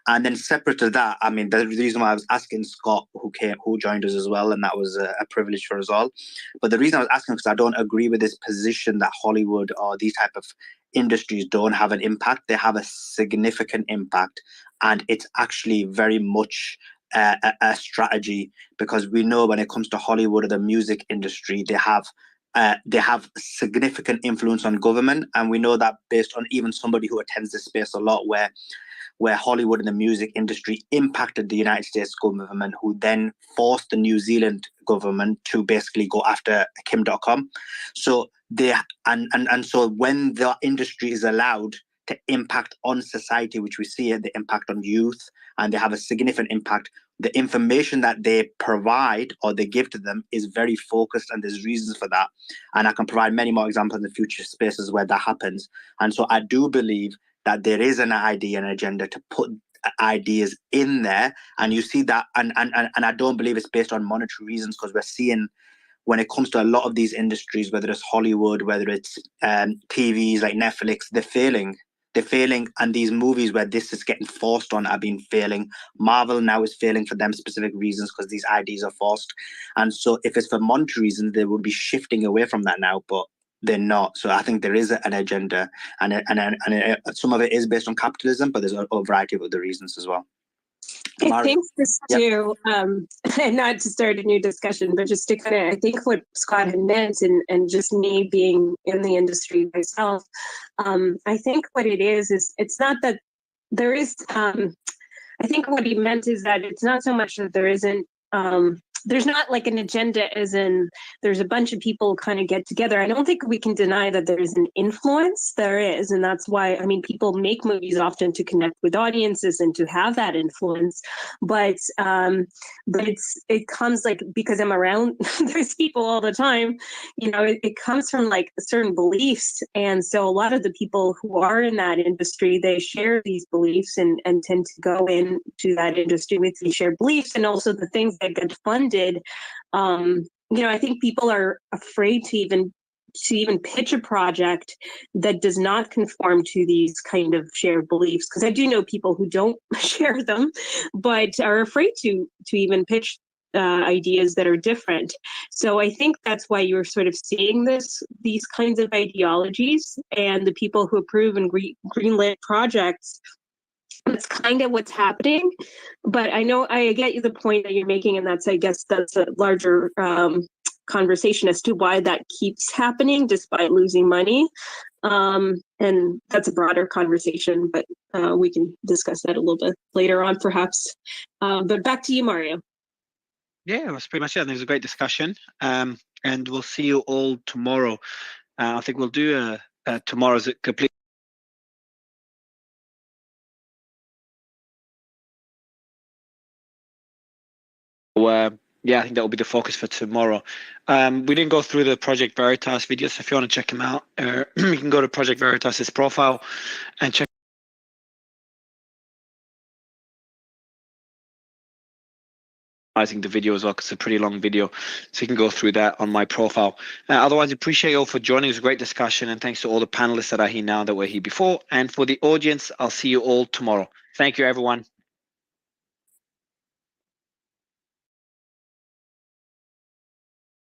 And then separate to that, I mean, the reason why I was asking Scott, who joined us as well, and that was a privilege for us all. But the reason I was asking, because I don't agree with this position that Hollywood or these type of industries don't have an impact. They have a significant impact, and it's actually very much a strategy, because we know when it comes to Hollywood or the music industry, they have significant influence on government, and we know that based on even somebody who attends this space a lot, where Hollywood and the music industry impacted the United States government, who then forced the New Zealand government to basically go after Kim.com. So so when the industry is allowed to impact on society, which we see the impact on youth, and they have a significant impact, the information that they provide or they give to them is very focused, and there's reasons for that. And I can provide many more examples in the future spaces where that happens. And so I do believe that there is an idea and agenda to put ideas in there, and you see that, and I don't believe it's based on monetary reasons, because we're seeing when it comes to a lot of these industries, whether it's Hollywood, whether it's TVs like Netflix, they're failing. they're failing, and these movies where this is getting forced on have been failing. Marvel now is failing for them specific reasons because these ideas are forced. And so if it's for monetary reasons, they would be shifting away from that now, but they're not. So I think there is an agenda, and some of it is based on capitalism, but there's a variety of other reasons as well. I think this too, and not to start a new discussion, but just to kind of, I think what Scott had meant, and just me being in the industry myself, I think what it is it's not that there is, I think what he meant is that it's not so much that there isn't, there's not like an agenda as in there's a bunch of people kind of get together. I don't think we can deny that there's an influence. There is, and that's why, I mean, people make movies often to connect with audiences and to have that influence. But it comes like, because I'm around those people all the time, you know, it comes from like certain beliefs. And so a lot of the people who are in that industry, they share these beliefs and tend to go into that industry with these shared beliefs, and also the things that get funded. You know, I think people are afraid to even pitch a project that does not conform to these kind of shared beliefs, because I do know people who don't share them, but are afraid to even pitch ideas that are different. So I think that's why you're sort of seeing these kinds of ideologies, and the people who approve and greenlit projects. That's kind of what's happening. But I know I get you the point that you're making, and I guess that's a larger conversation as to why that keeps happening despite losing money. And that's a broader conversation, but we can discuss that a little bit later on, perhaps. But back to you, Mario. Yeah, that's pretty much it. I think it was a great discussion. And we'll see you all tomorrow. I think we'll do tomorrow's a complete. Yeah, I think that will be the focus for tomorrow. We didn't go through the Project Veritas videos. So if you want to check them out, you can go to Project Veritas's profile and check the video as well, because it's a pretty long video, so you can go through that on my profile. Otherwise, appreciate you all for joining. It was a great discussion, and thanks to all the panelists that are here now that were here before, and for the audience, I'll see you all tomorrow. Thank you, everyone.